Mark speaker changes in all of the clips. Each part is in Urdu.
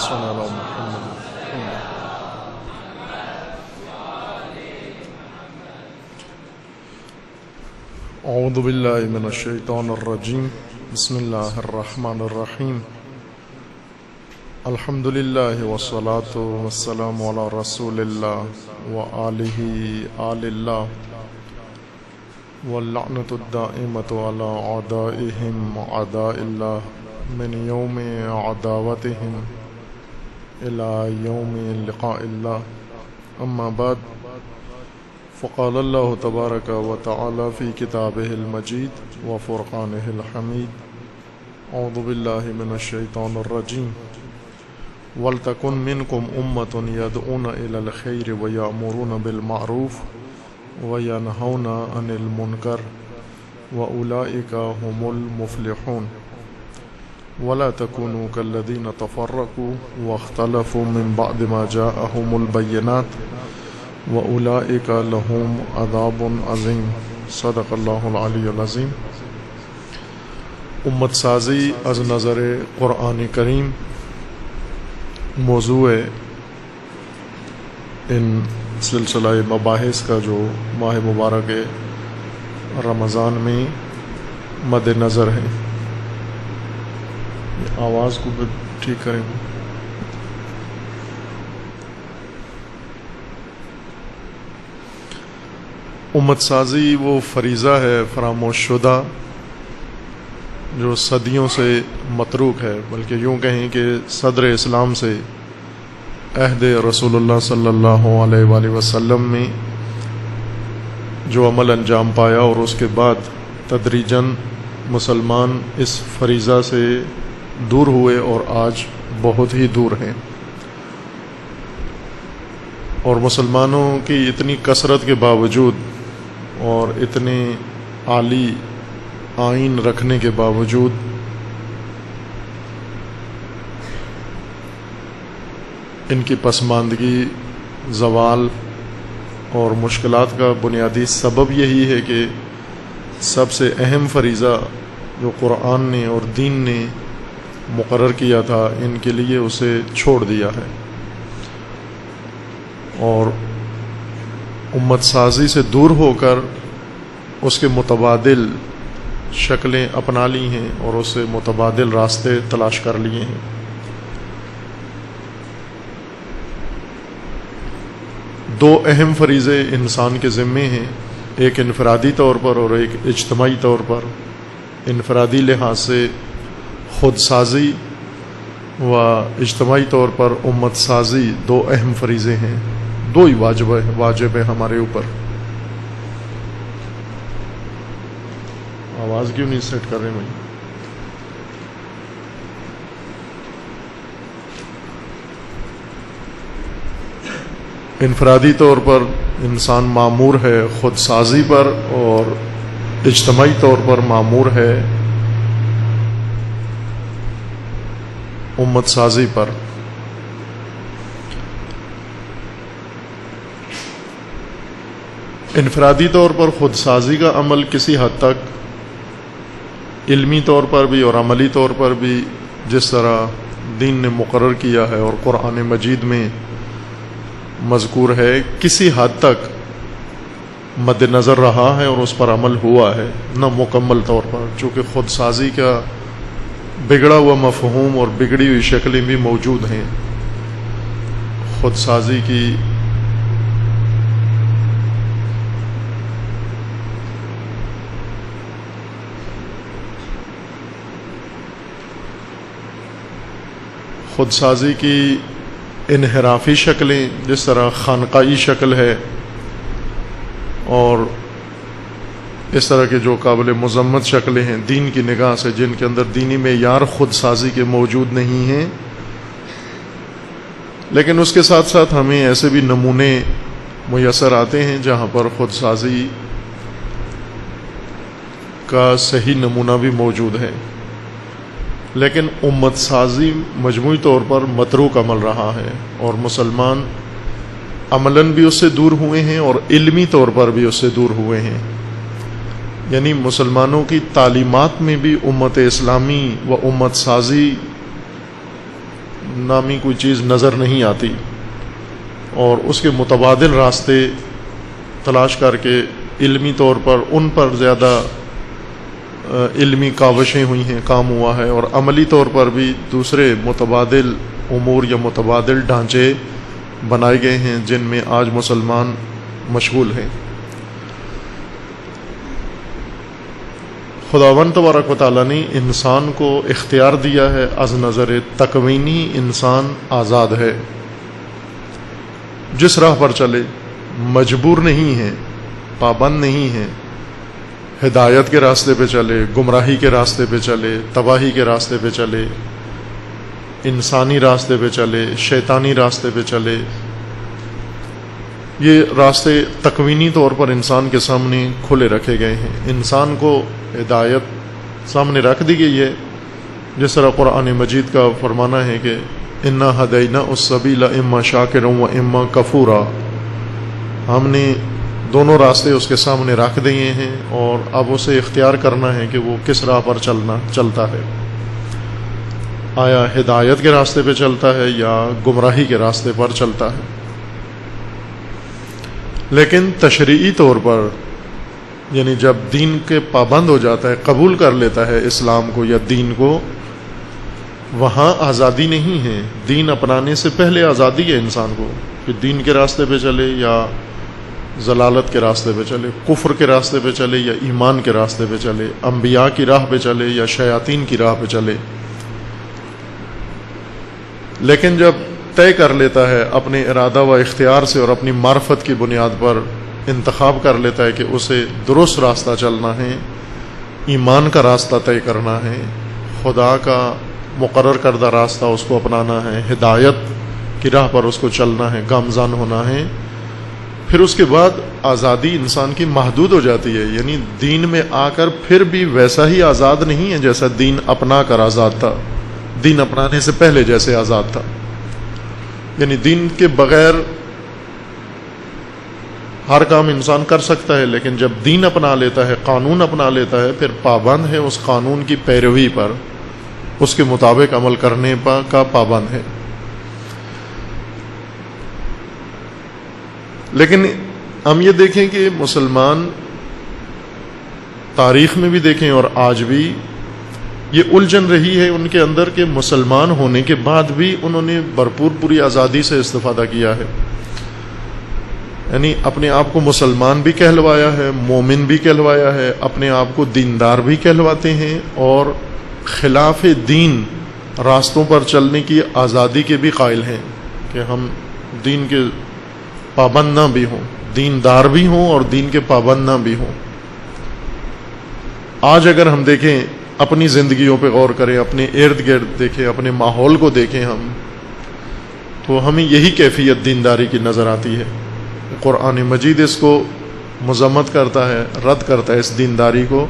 Speaker 1: صل على محمد. اعوذ باللہ من الشیطان الرجیم. بسم اللہ الرحمن الرحیم. الحمد للہ والصلاة والسلام علی رسول اللہ وآلہ آل اللہ واللعنۃ الدائمۃ علی اعدائہم اعداء اللہ من یوم عداوتہم الی یوم لقاء اللہ. اما بعد فقال اللہ تبارک و تعالی فی کتابہ المجید وفرقانہ الحمید. اعوذ باللہ من الشیطان الرجیم. وَلْتَكُنْ مِنْكُمْ أُمَّةٌ يَدْعُونَ إِلَى الْخَيْرِ وَيَأْمُرُونَ بِالْمَعْرُوفِ وَيَنْهَوْنَ عَنِ الْمُنْكَرِ وَأُولَئِكَ هُمُ الْمُفْلِحُونَ. وَلَا تَكُونُوا كَالَّذِينَ تَفَرَّقُوا وَاخْتَلَفُوا مِنْ بَعْدِ مَا جَاءَهُمُ الْبَيِّنَاتُ وَأُولَئِكَ لَهُمْ عَذَابٌ عَظِيمٌ. صدق اللہ العلی العظیم. امت سازی از نظر قرآن کریم موضوع ان سلسلہ مباحث کا جو ماہ مبارک رمضان میں مد نظر ہے. آواز کو ٹھیک کریں. امت سازی وہ فریضہ ہے فراموش شدہ جو صدیوں سے متروک ہے، بلکہ یوں کہیں کہ صدر اسلام سے عہد رسول اللہ صلی اللہ علیہ وآلہ وسلم میں جو عمل انجام پایا اور اس کے بعد تدریجاً مسلمان اس فریضہ سے دور ہوئے اور آج بہت ہی دور ہیں. اور مسلمانوں کی اتنی کثرت کے باوجود اور اتنے عالی آئین رکھنے کے باوجود ان کی پسماندگی، زوال اور مشکلات کا بنیادی سبب یہی ہے کہ سب سے اہم فریضہ جو قرآن نے اور دین نے مقرر کیا تھا ان کے لیے اسے چھوڑ دیا ہے اور امت سازی سے دور ہو کر اس کے متبادل شکلیں اپنا لی ہیں اور اس سے متبادل راستے تلاش کر لیے ہیں. دو اہم فریضے انسان کے ذمے ہیں، ایک انفرادی طور پر اور ایک اجتماعی طور پر. انفرادی لحاظ سے خود سازی و اجتماعی طور پر امت سازی دو اہم فریضے ہیں، دو ہی واجب ہے ہمارے اوپر. آواز کیوں نہیں سیٹ کر رہے بھائی؟ انفرادی طور پر انسان مامور ہے خود سازی پر اور اجتماعی طور پر مامور ہے امت سازی پر. انفرادی طور پر خود سازی کا عمل کسی حد تک علمی طور پر بھی اور عملی طور پر بھی جس طرح دین نے مقرر کیا ہے اور قرآن مجید میں مذکور ہے کسی حد تک مد نظر رہا ہے اور اس پر عمل ہوا ہے، نہ مکمل طور پر، چونکہ خود سازی کا بگڑا ہوا مفہوم اور بگڑی ہوئی شکلیں بھی موجود ہیں. خود سازی کی خود سازی کی انحرافی شکلیں جس طرح خانقائی شکل ہے اور اس طرح کے جو قابل مذمت شکلیں ہیں دین کی نگاہ سے، جن کے اندر دینی معیار خود سازی کے موجود نہیں ہیں. لیکن اس کے ساتھ ساتھ ہمیں ایسے بھی نمونے میسر آتے ہیں جہاں پر خود سازی کا صحیح نمونہ بھی موجود ہے، لیکن امت سازی مجموعی طور پر متروک عمل رہا ہے اور مسلمان عملاً بھی اس سے دور ہوئے ہیں اور علمی طور پر بھی اس سے دور ہوئے ہیں. یعنی مسلمانوں کی تعلیمات میں بھی امت اسلامی و امت سازی نامی کوئی چیز نظر نہیں آتی، اور اس کے متبادل راستے تلاش کر کے علمی طور پر ان پر زیادہ علمی کاوشیں ہوئی ہیں، کام ہوا ہے، اور عملی طور پر بھی دوسرے متبادل امور یا متبادل ڈھانچے بنائے گئے ہیں جن میں آج مسلمان مشغول ہیں۔ خداوند تبارک و تعالیٰ نے انسان کو اختیار دیا ہے، از نظر تکوینی انسان آزاد ہے، جس راہ پر چلے، مجبور نہیں ہے، پابند نہیں ہے، ہدایت کے راستے پہ چلے، گمراہی کے راستے پہ چلے، تباہی کے راستے پہ چلے، انسانی راستے پہ چلے، شیطانی راستے پہ چلے، یہ راستے تکوینی طور پر انسان کے سامنے کھلے رکھے گئے ہیں۔ انسان کو ہدایت سامنے رکھ دی گئی ہے، جس طرح قرآن مجید کا فرمانا ہے کہ انا ہدینا السبیل اما شاکرا و اما کفورا، ہم نے دونوں راستے اس کے سامنے رکھ دیے ہیں، اور اب اسے اختیار کرنا ہے کہ وہ کس راہ پر چلتا ہے، آیا ہدایت کے راستے پہ چلتا ہے یا گمراہی کے راستے پر چلتا ہے۔ لیکن تشریعی طور پر، یعنی جب دین کے پابند ہو جاتا ہے، قبول کر لیتا ہے اسلام کو یا دین کو، وہاں آزادی نہیں ہے۔ دین اپنانے سے پہلے آزادی ہے انسان کو کہ دین کے راستے پہ چلے یا ضلالت کے راستے پہ چلے، کفر کے راستے پہ چلے یا ایمان کے راستے پہ چلے، انبیاء کی راہ پہ چلے یا شیاطین کی راہ پہ چلے۔ لیکن جب طے کر لیتا ہے اپنے ارادہ و اختیار سے اور اپنی معرفت کی بنیاد پر انتخاب کر لیتا ہے کہ اسے درست راستہ چلنا ہے، ایمان کا راستہ طے کرنا ہے، خدا کا مقرر کردہ راستہ اس کو اپنانا ہے، ہدایت کی راہ پر اس کو چلنا ہے، گامزن ہونا ہے، پھر اس کے بعد آزادی انسان کی محدود ہو جاتی ہے۔ یعنی دین میں آ کر پھر بھی ویسا ہی آزاد نہیں ہے جیسا دین اپنا کر آزاد تھا، دین اپنانے سے پہلے جیسے آزاد تھا۔ یعنی دین کے بغیر ہر کام انسان کر سکتا ہے، لیکن جب دین اپنا لیتا ہے، قانون اپنا لیتا ہے، پھر پابند ہے اس قانون کی پیروی پر، اس کے مطابق عمل کرنے کا پابند ہے۔ لیکن ہم یہ دیکھیں کہ مسلمان تاریخ میں بھی دیکھیں اور آج بھی یہ الجھن رہی ہے ان کے اندر کہ مسلمان ہونے کے بعد بھی انہوں نے بھرپور پوری آزادی سے استفادہ کیا ہے، یعنی اپنے آپ کو مسلمان بھی کہلوایا ہے، مومن بھی کہلوایا ہے، اپنے آپ کو دیندار بھی کہلواتے ہیں، اور خلاف دین راستوں پر چلنے کی آزادی کے بھی قائل ہیں کہ ہم دین کے پابند نہ بھی ہوں، دیندار بھی ہوں اور دین کے پابند نہ بھی ہوں۔ آج اگر ہم دیکھیں، اپنی زندگیوں پہ غور کریں، اپنے ارد گرد دیکھیں، اپنے ماحول کو دیکھیں ہم، تو ہمیں یہی کیفیت دینداری کی نظر آتی ہے۔ قرآن مجید اس کو مذمت کرتا ہے، رد کرتا ہے اس دینداری کو۔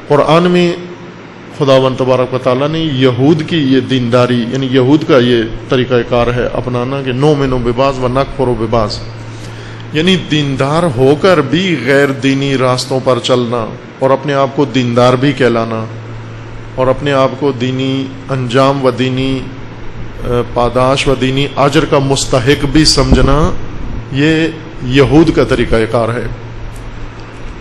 Speaker 1: قرآن میں خداوند تبارک و تعالیٰ نے یہود کی یہ دینداری، یعنی یہود کا یہ طریقہ کار ہے اپنانا کہ نؤمن ببعض و نکفر ببعض، یعنی دیندار ہو کر بھی غیر دینی راستوں پر چلنا، اور اپنے آپ کو دیندار بھی کہلانا، اور اپنے آپ کو دینی انجام و دینی پاداش و دینی اجر کا مستحق بھی سمجھنا، یہ یہود کا طریقہ کار ہے۔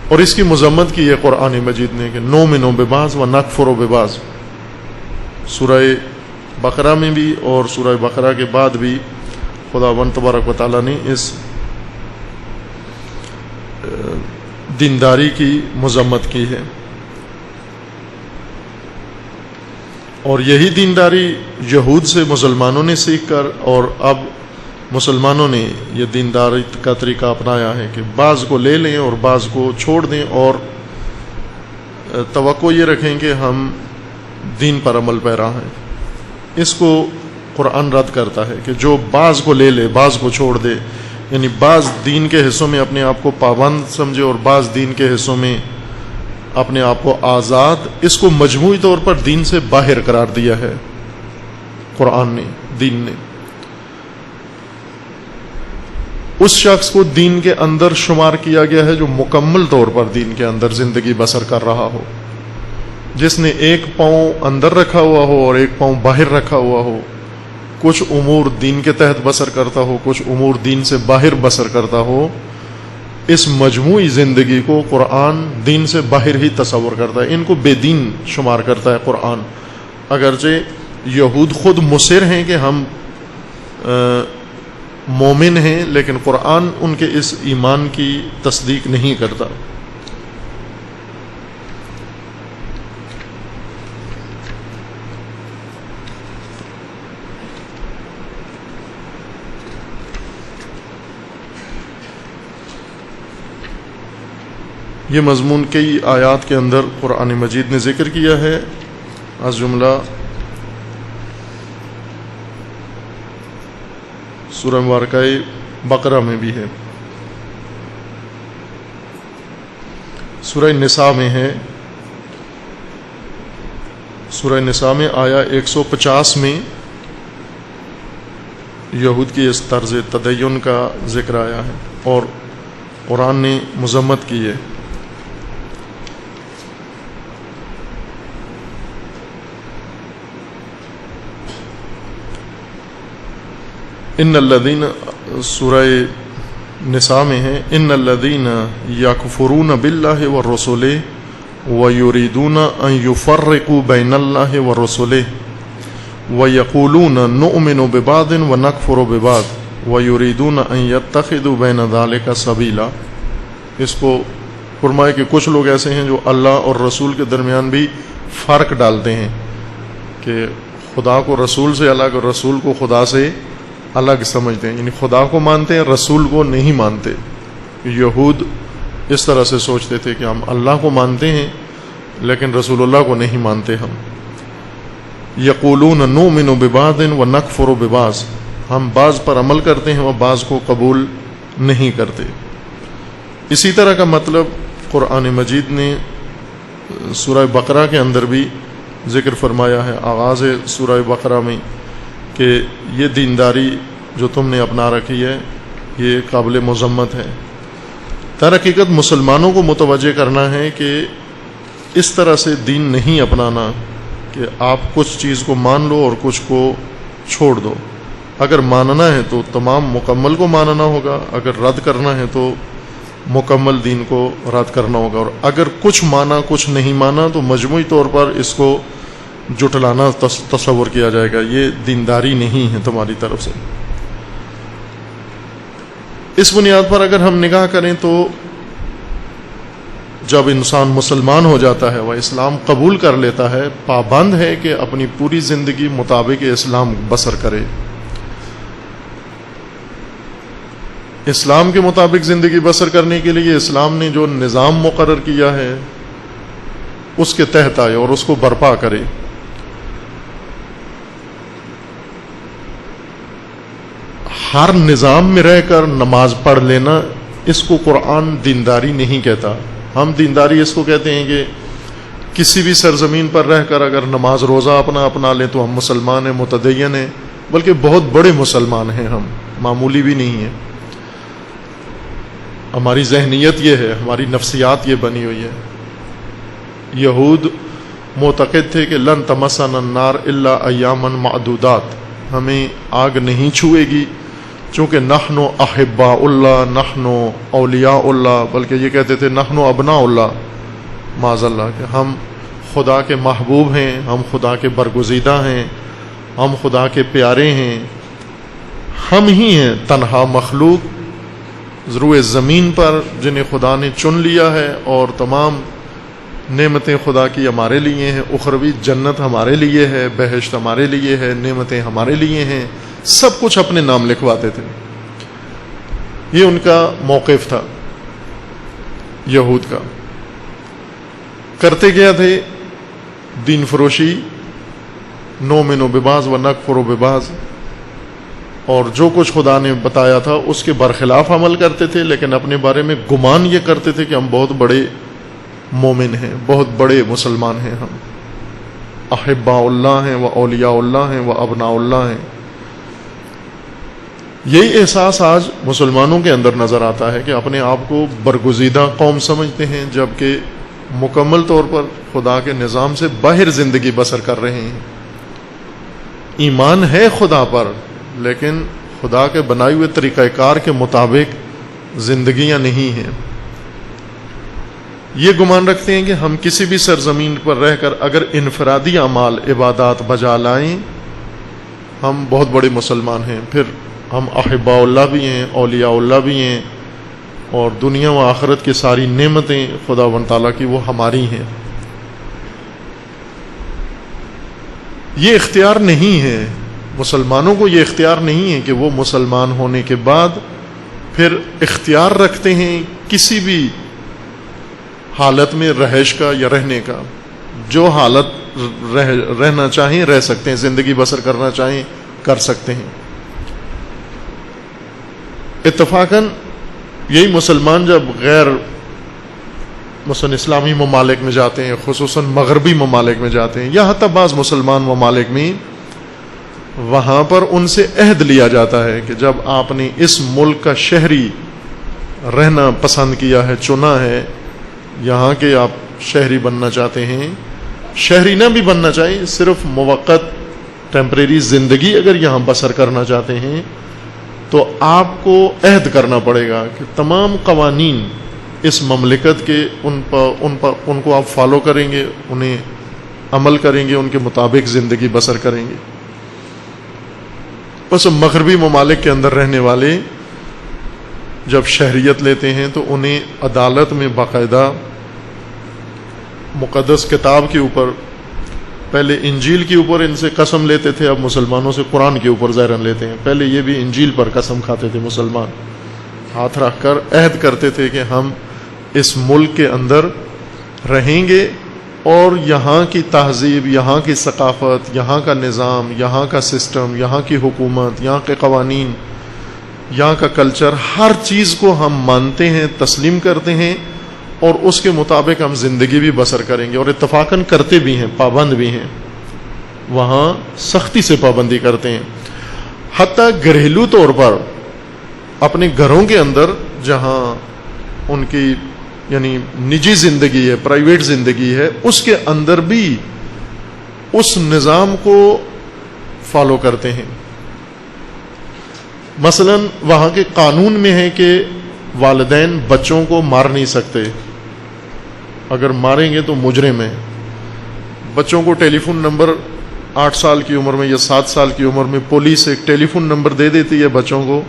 Speaker 1: اور اس کی مذمت کی ہے قرآن مجید نے کہ نؤمن ببعض و نکفر ببعض۔ سورہ بقرہ میں بھی اور سورہ بقرہ کے بعد بھی خداوند تبارک و تعالیٰ نے اس دینداری کی مذمت کی ہے، اور یہی دینداری یہود سے مسلمانوں نے سیکھ کر، اور اب مسلمانوں نے یہ دینداری کا طریقہ اپنایا ہے کہ بعض کو لے لیں اور بعض کو چھوڑ دیں، اور توقع یہ رکھیں کہ ہم دین پر عمل پیرا ہیں۔ اس کو قرآن رد کرتا ہے کہ جو بعض کو لے لے بعض کو چھوڑ دے، یعنی بعض دین کے حصوں میں اپنے آپ کو پابند سمجھے اور بعض دین کے حصوں میں اپنے آپ کو آزاد، اس کو مجموعی طور پر دین سے باہر قرار دیا ہے قرآن نے، دین نے۔ اس شخص کو دین کے اندر شمار کیا گیا ہے جو مکمل طور پر دین کے اندر زندگی بسر کر رہا ہو، جس نے ایک پاؤں اندر رکھا ہوا ہو اور ایک پاؤں باہر رکھا ہوا ہو، کچھ امور دین کے تحت بسر کرتا ہو، کچھ امور دین سے باہر بسر کرتا ہو، اس مجموعی زندگی کو قرآن دین سے باہر ہی تصور کرتا ہے، ان کو بے دین شمار کرتا ہے قرآن۔ اگرچہ یہود خود مصر ہیں کہ ہم مومن ہیں، لیکن قرآن ان کے اس ایمان کی تصدیق نہیں کرتا۔ یہ مضمون کئی آیات کے اندر قرآن مجید نے ذکر کیا ہے، از جملہ سورہ مبارکہ بقرہ میں بھی ہے، سورہ نساء میں ہے۔ سورہ نساء میں آیا 150 میں یہود کی اس طرز تدین کا ذکر آیا ہے اور قرآن نے مذمت کی ہے۔ ان الذین، سورہ نساء میں ہے، ان الذین یکفرون باللہ ورسلہ ویریدون ان یفرقوا بین اللہ ورسلہ ویقولون نؤمن ببعض ونکفر ببعض ویریدون ان یتخذوا بین ذلک سبیلا۔ اس کو فرمایا کہ کچھ لوگ ایسے ہیں جو اللہ اور رسول کے درمیان بھی فرق ڈالتے ہیں، کہ خدا کو رسول سے الگ اور رسول کو خدا سے الگ سمجھتے ہیں، یعنی خدا کو مانتے ہیں، رسول کو نہیں مانتے۔ یہود اس طرح سے سوچتے تھے کہ ہم اللہ کو مانتے ہیں لیکن رسول اللہ کو نہیں مانتے۔ ہم یقولون نؤمن ببعض ونکفر ببعض، ہم بعض پر عمل کرتے ہیں اور بعض کو قبول نہیں کرتے۔ اسی طرح کا مطلب قرآن مجید نے سورہ بقرہ کے اندر بھی ذکر فرمایا ہے، آغاز سورہ بقرہ میں، کہ یہ دینداری جو تم نے اپنا رکھی ہے یہ قابل مذمت ہے۔ در حقیقت مسلمانوں کو متوجہ کرنا ہے کہ اس طرح سے دین نہیں اپنانا کہ آپ کچھ چیز کو مان لو اور کچھ کو چھوڑ دو۔ اگر ماننا ہے تو تمام مکمل کو ماننا ہوگا، اگر رد کرنا ہے تو مکمل دین کو رد کرنا ہوگا، اور اگر کچھ مانا کچھ نہیں مانا تو مجموعی طور پر اس کو جٹلانا تصور کیا جائے گا۔ یہ دینداری نہیں ہے تمہاری طرف سے۔ اس بنیاد پر اگر ہم نگاہ کریں تو جب انسان مسلمان ہو جاتا ہے، وہ اسلام قبول کر لیتا ہے، پابند ہے کہ اپنی پوری زندگی مطابق اسلام بسر کرے۔ اسلام کے مطابق زندگی بسر کرنے کے لیے اسلام نے جو نظام مقرر کیا ہے اس کے تحت آئے اور اس کو برپا کرے۔ ہر نظام میں رہ کر نماز پڑھ لینا، اس کو قرآن دینداری نہیں کہتا۔ ہم دینداری اس کو کہتے ہیں کہ کسی بھی سرزمین پر رہ کر اگر نماز روزہ اپنا لیں تو ہم مسلمان ہیں، متدین ہیں، بلکہ بہت بڑے مسلمان ہیں، ہم معمولی بھی نہیں ہیں۔ ہماری ذہنیت یہ ہے، ہماری نفسیات یہ بنی ہوئی ہے۔ یہود معتقد تھے کہ لن تمسنا النار الا ایاما معدودات، ہمیں آگ نہیں چھوئے گی چونکہ نحن احباء اللہ، نحن اولیاء اللہ، بلکہ یہ کہتے تھے نحن ابناء اللہ، معاذ اللہ، کہ ہم خدا کے محبوب ہیں، ہم خدا کے برگزیدہ ہیں، ہم خدا کے پیارے ہیں، ہم ہی ہیں تنہا مخلوق روئے زمین پر جنہیں خدا نے چن لیا ہے، اور تمام نعمتیں خدا کی ہمارے لیے ہیں، اخروی جنت ہمارے لیے ہے، بہشت ہمارے لیے ہے، نعمتیں ہمارے لیے ہیں، سب کچھ اپنے نام لکھواتے تھے۔ یہ ان کا موقف تھا یہود کا۔ کرتے کیا تھے؟ دین فروشی، نؤمن ببعض ونکفر ببعض، اور جو کچھ خدا نے بتایا تھا اس کے برخلاف عمل کرتے تھے، لیکن اپنے بارے میں گمان یہ کرتے تھے کہ ہم بہت بڑے مومن ہیں، بہت بڑے مسلمان ہیں، ہم احباء اللہ ہیں، و اولیاء اللہ ہیں، و ابناء اللہ ہیں۔ یہی احساس آج مسلمانوں کے اندر نظر آتا ہے کہ اپنے آپ کو برگزیدہ قوم سمجھتے ہیں، جبکہ مکمل طور پر خدا کے نظام سے باہر زندگی بسر کر رہے ہیں. ایمان ہے خدا پر، لیکن خدا کے بنائے ہوئے طریقہ کار کے مطابق زندگیاں نہیں ہیں. یہ گمان رکھتے ہیں کہ ہم کسی بھی سرزمین پر رہ کر اگر انفرادی اعمال عبادات بجا لائیں ہم بہت بڑے مسلمان ہیں، پھر ہم احباء اللہ بھی ہیں، اولیاء اللہ بھی ہیں، اور دنیا و آخرت کی ساری نعمتیں خدا و تعالیٰ کی وہ ہماری ہیں. یہ اختیار نہیں ہے، مسلمانوں کو یہ اختیار نہیں ہے کہ وہ مسلمان ہونے کے بعد پھر اختیار رکھتے ہیں کسی بھی حالت میں رہائش کا یا رہنے کا. جو حالت رہنا چاہیں رہ سکتے ہیں، زندگی بسر کرنا چاہیں کر سکتے ہیں. اتفاقاً یہی مسلمان جب غیر مثلا اسلامی ممالک میں جاتے ہیں، خصوصاً مغربی ممالک میں جاتے ہیں، یا حتی بعض مسلمان ممالک میں، وہاں پر ان سے عہد لیا جاتا ہے کہ جب آپ نے اس ملک کا شہری رہنا پسند کیا ہے، چنا ہے، یہاں کے آپ شہری بننا چاہتے ہیں، شہری نہ بھی بننا چاہیں، صرف موقت ٹیمپریری زندگی اگر یہاں بسر کرنا چاہتے ہیں تو آپ کو عہد کرنا پڑے گا کہ تمام قوانین اس مملکت کے ان کو آپ فالو کریں گے، انہیں عمل کریں گے، ان کے مطابق زندگی بسر کریں گے. بس مغربی ممالک کے اندر رہنے والے جب شہریت لیتے ہیں تو انہیں عدالت میں باقاعدہ مقدس کتاب کے اوپر، پہلے انجیل کے اوپر ان سے قسم لیتے تھے، اب مسلمانوں سے قرآن کے اوپر ظاہراً لیتے ہیں. پہلے یہ بھی انجیل پر قسم کھاتے تھے مسلمان، ہاتھ رکھ کر عہد کرتے تھے کہ ہم اس ملک کے اندر رہیں گے اور یہاں کی تہذیب، یہاں کی ثقافت، یہاں کا نظام، یہاں کا سسٹم، یہاں کی حکومت، یہاں کے قوانین، یہاں کا کلچر، ہر چیز کو ہم مانتے ہیں، تسلیم کرتے ہیں اور اس کے مطابق ہم زندگی بھی بسر کریں گے. اور اتفاقاً کرتے بھی ہیں، پابند بھی ہیں، وہاں سختی سے پابندی کرتے ہیں. حتیٰ گھریلو طور پر اپنے گھروں کے اندر جہاں ان کی یعنی نجی زندگی ہے، پرائیویٹ زندگی ہے، اس کے اندر بھی اس نظام کو فالو کرتے ہیں. مثلا وہاں کے قانون میں ہے کہ والدین بچوں کو مار نہیں سکتے، اگر ماریں گے تو مجرم ہیں. بچوں کو ٹیلی فون نمبر 8 سال کی عمر میں یا 7 سال کی عمر میں پولیس ایک ٹیلی فون نمبر دے دیتی ہے بچوں کو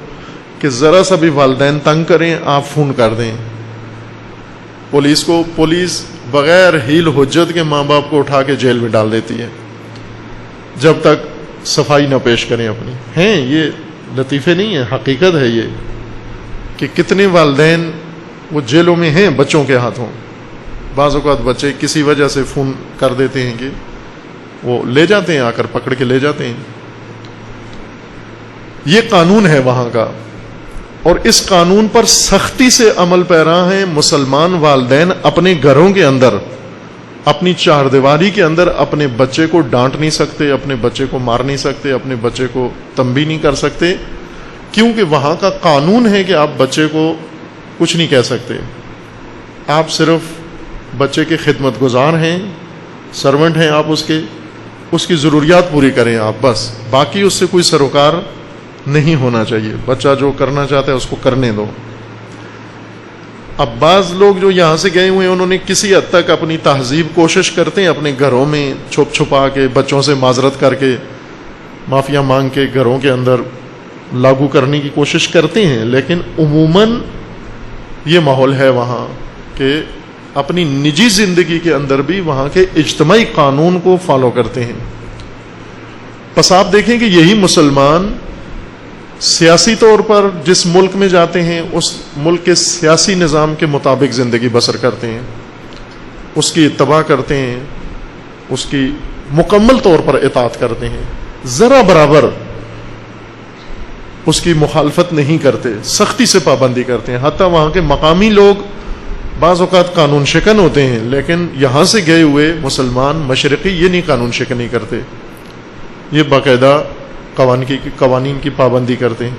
Speaker 1: کہ ذرا سا بھی والدین تنگ کریں آپ فون کر دیں. پولیس بغیر حیل حجت کے ماں باپ کو اٹھا کے جیل میں ڈال دیتی ہے جب تک صفائی نہ پیش کریں اپنی. ہیں یہ لطیفے نہیں ہیں، حقیقت ہے یہ کہ کتنے والدین وہ جیلوں میں ہیں بچوں کے ہاتھوں. بعض اوقات بچے کسی وجہ سے فون کر دیتے ہیں کہ وہ لے جاتے ہیں، آ کر پکڑ کے لے جاتے ہیں. یہ قانون ہے وہاں کا، اور اس قانون پر سختی سے عمل پیرا ہیں. مسلمان والدین اپنے گھروں کے اندر، اپنی چار دیواری کے اندر اپنے بچے کو ڈانٹ نہیں سکتے، اپنے بچے کو مار نہیں سکتے، اپنے بچے کو تنبیہ نہیں کر سکتے، کیونکہ وہاں کا قانون ہے کہ آپ بچے کو کچھ نہیں کہہ سکتے. آپ صرف بچے کے خدمت گزار ہیں، سرونٹ ہیں آپ اس کی ضروریات پوری کریں آپ، بس باقی اس سے کوئی سروکار نہیں ہونا چاہیے. بچہ جو کرنا چاہتا ہے اس کو کرنے دو. اب بعض لوگ جو یہاں سے گئے ہوئے ہیں انہوں نے کسی حد تک اپنی تہذیب کوشش کرتے ہیں اپنے گھروں میں چھپ چھپا کے، بچوں سے معذرت کر کے، معافیا مانگ کے گھروں کے اندر لاگو کرنے کی کوشش کرتے ہیں. لیکن عموماً یہ ماحول ہے وہاں کہ اپنی نجی زندگی کے اندر بھی وہاں کے اجتماعی قانون کو فالو کرتے ہیں. بس آپ دیکھیں کہ یہی مسلمان سیاسی طور پر جس ملک میں جاتے ہیں اس ملک کے سیاسی نظام کے مطابق زندگی بسر کرتے ہیں، اس کی اتباع کرتے ہیں، اس کی مکمل طور پر اطاعت کرتے ہیں، ذرا برابر اس کی مخالفت نہیں کرتے، سختی سے پابندی کرتے ہیں. حتیٰ وہاں کے مقامی لوگ بعض اوقات قانون شکن ہوتے ہیں، لیکن یہاں سے گئے ہوئے مسلمان مشرقی یہ نہیں قانون شکنی کرتے، یہ باقاعدہ قوانین کی پابندی کرتے ہیں.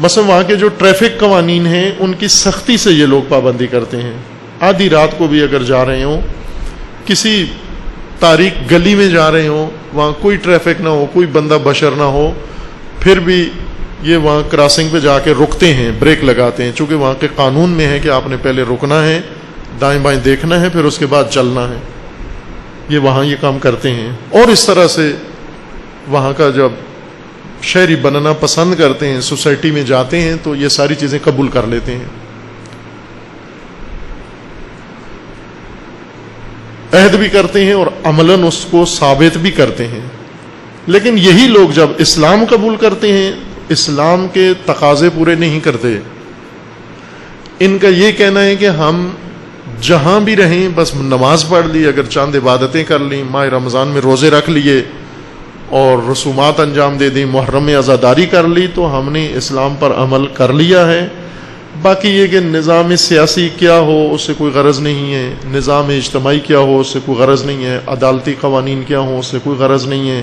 Speaker 1: مثلا وہاں کے جو ٹریفک قوانین ہیں ان کی سختی سے یہ لوگ پابندی کرتے ہیں. آدھی رات کو بھی اگر جا رہے ہوں، کسی تاریک گلی میں جا رہے ہوں، وہاں کوئی ٹریفک نہ ہو، کوئی بندہ بشر نہ ہو، پھر بھی یہ وہاں کراسنگ پہ جا کے رکتے ہیں، بریک لگاتے ہیں، چونکہ وہاں کے قانون میں ہے کہ آپ نے پہلے رکنا ہے، دائیں بائیں دیکھنا ہے، پھر اس کے بعد چلنا ہے۔ یہ وہاں یہ کام کرتے ہیں، اور اس طرح سے وہاں کا جب شہری بننا پسند کرتے ہیں، سوسائٹی میں جاتے ہیں تو یہ ساری چیزیں قبول کر لیتے ہیں، عہد بھی کرتے ہیں اور عملاً اس کو ثابت بھی کرتے ہیں۔ لیکن یہی لوگ جب اسلام قبول کرتے ہیں، اسلام کے تقاضے پورے نہیں کرتے۔ ان کا یہ کہنا ہے کہ ہم جہاں بھی رہیں بس نماز پڑھ لی، اگر چاند عبادتیں کر لیں، ماہ رمضان میں روزے رکھ لیے اور رسومات انجام دے دیں، محرم میں عزاداری کر لی، تو ہم نے اسلام پر عمل کر لیا ہے۔ باقی یہ کہ نظام سیاسی کیا ہو اس سے کوئی غرض نہیں ہے، نظام اجتماعی کیا ہو اس سے کوئی غرض نہیں ہے، عدالتی قوانین کیا ہوں اس سے کوئی غرض نہیں ہے،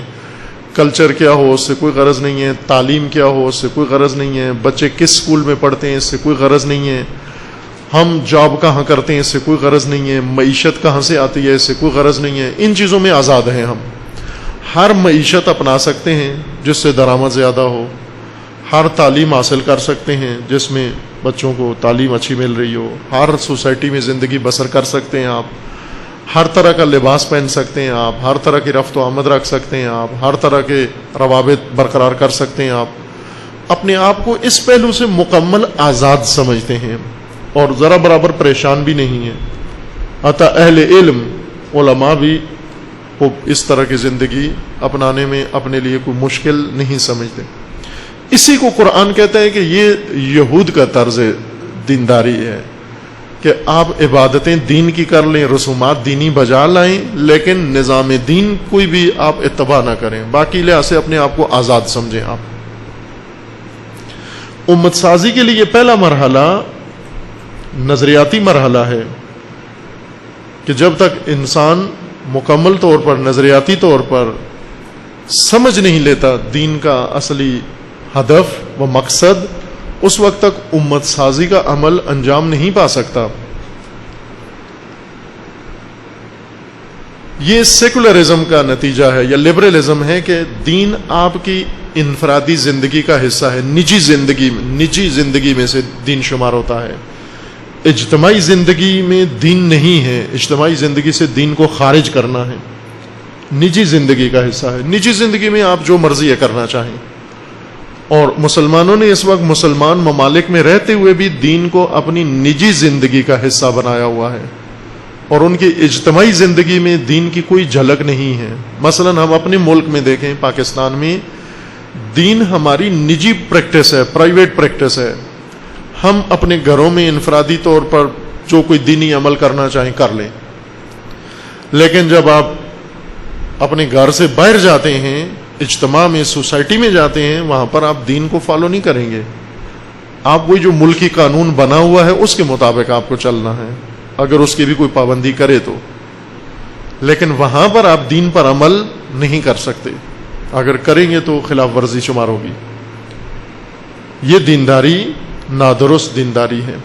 Speaker 1: کلچر کیا ہو اس سے کوئی غرض نہیں ہے، تعلیم کیا ہو اس سے کوئی غرض نہیں ہے، بچے کس اسکول میں پڑھتے ہیں اس سے کوئی غرض نہیں ہے، ہم جاب کہاں کرتے ہیں اس سے کوئی غرض نہیں ہے، معیشت کہاں سے آتی ہے اس سے کوئی غرض نہیں ہے۔ ان چیزوں میں آزاد ہیں ہم، ہر معیشت اپنا سکتے ہیں جس سے درآمد زیادہ ہو، ہر تعلیم حاصل کر سکتے ہیں جس میں بچوں کو تعلیم اچھی مل رہی ہو، ہر سوسائٹی میں زندگی بسر کر سکتے ہیں آپ، ہر طرح کا لباس پہن سکتے ہیں آپ، ہر طرح کی رفت و آمد رکھ سکتے ہیں آپ، ہر طرح کے روابط برقرار کر سکتے ہیں آپ، اپنے آپ کو اس پہلو سے مکمل آزاد سمجھتے ہیں اور ذرا برابر پریشان بھی نہیں ہیں۔ حتی اہل علم علماء بھی کو اس طرح کی زندگی اپنانے میں اپنے لیے کوئی مشکل نہیں سمجھتے۔ اسی کو قرآن کہتا ہے کہ یہ یہود کا طرز دینداری ہے کہ آپ عبادتیں دین کی کر لیں، رسومات دینی بجا لائیں، لیکن نظام دین کوئی بھی آپ اتباع نہ کریں، باقی لحاظ سے اپنے آپ کو آزاد سمجھیں۔ آپ امت سازی کے لیے یہ پہلا مرحلہ نظریاتی مرحلہ ہے کہ جب تک انسان مکمل طور پر نظریاتی طور پر سمجھ نہیں لیتا دین کا اصلی ہدف و مقصد، اس وقت تک امت سازی کا عمل انجام نہیں پا سکتا۔ یہ سیکولرزم کا نتیجہ ہے یا لبرلزم ہے کہ دین آپ کی انفرادی زندگی کا حصہ ہے، نجی زندگی میں سے دین شمار ہوتا ہے، اجتماعی زندگی میں دین نہیں ہے، اجتماعی زندگی سے دین کو خارج کرنا ہے، نجی زندگی کا حصہ ہے، نجی زندگی میں آپ جو مرضی ہے کرنا چاہیں۔ اور مسلمانوں نے اس وقت مسلمان ممالک میں رہتے ہوئے بھی دین کو اپنی نجی زندگی کا حصہ بنایا ہوا ہے، اور ان کی اجتماعی زندگی میں دین کی کوئی جھلک نہیں ہے۔ مثلا ہم اپنے ملک میں دیکھیں، پاکستان میں دین ہماری نجی پریکٹس ہے، پرائیویٹ پریکٹس ہے، ہم اپنے گھروں میں انفرادی طور پر جو کوئی دینی عمل کرنا چاہیں کر لیں، لیکن جب آپ اپنے گھر سے باہر جاتے ہیں، اجتماع میں، سوسائٹی میں جاتے ہیں، وہاں پر آپ دین کو فالو نہیں کریں گے، آپ وہی جو ملکی قانون بنا ہوا ہے اس کے مطابق آپ کو چلنا ہے، اگر اس کی بھی کوئی پابندی کرے تو، لیکن وہاں پر آپ دین پر عمل نہیں کر سکتے، اگر کریں گے تو خلاف ورزی شمار ہوگی۔ یہ دینداری نادرست دینداری ہے۔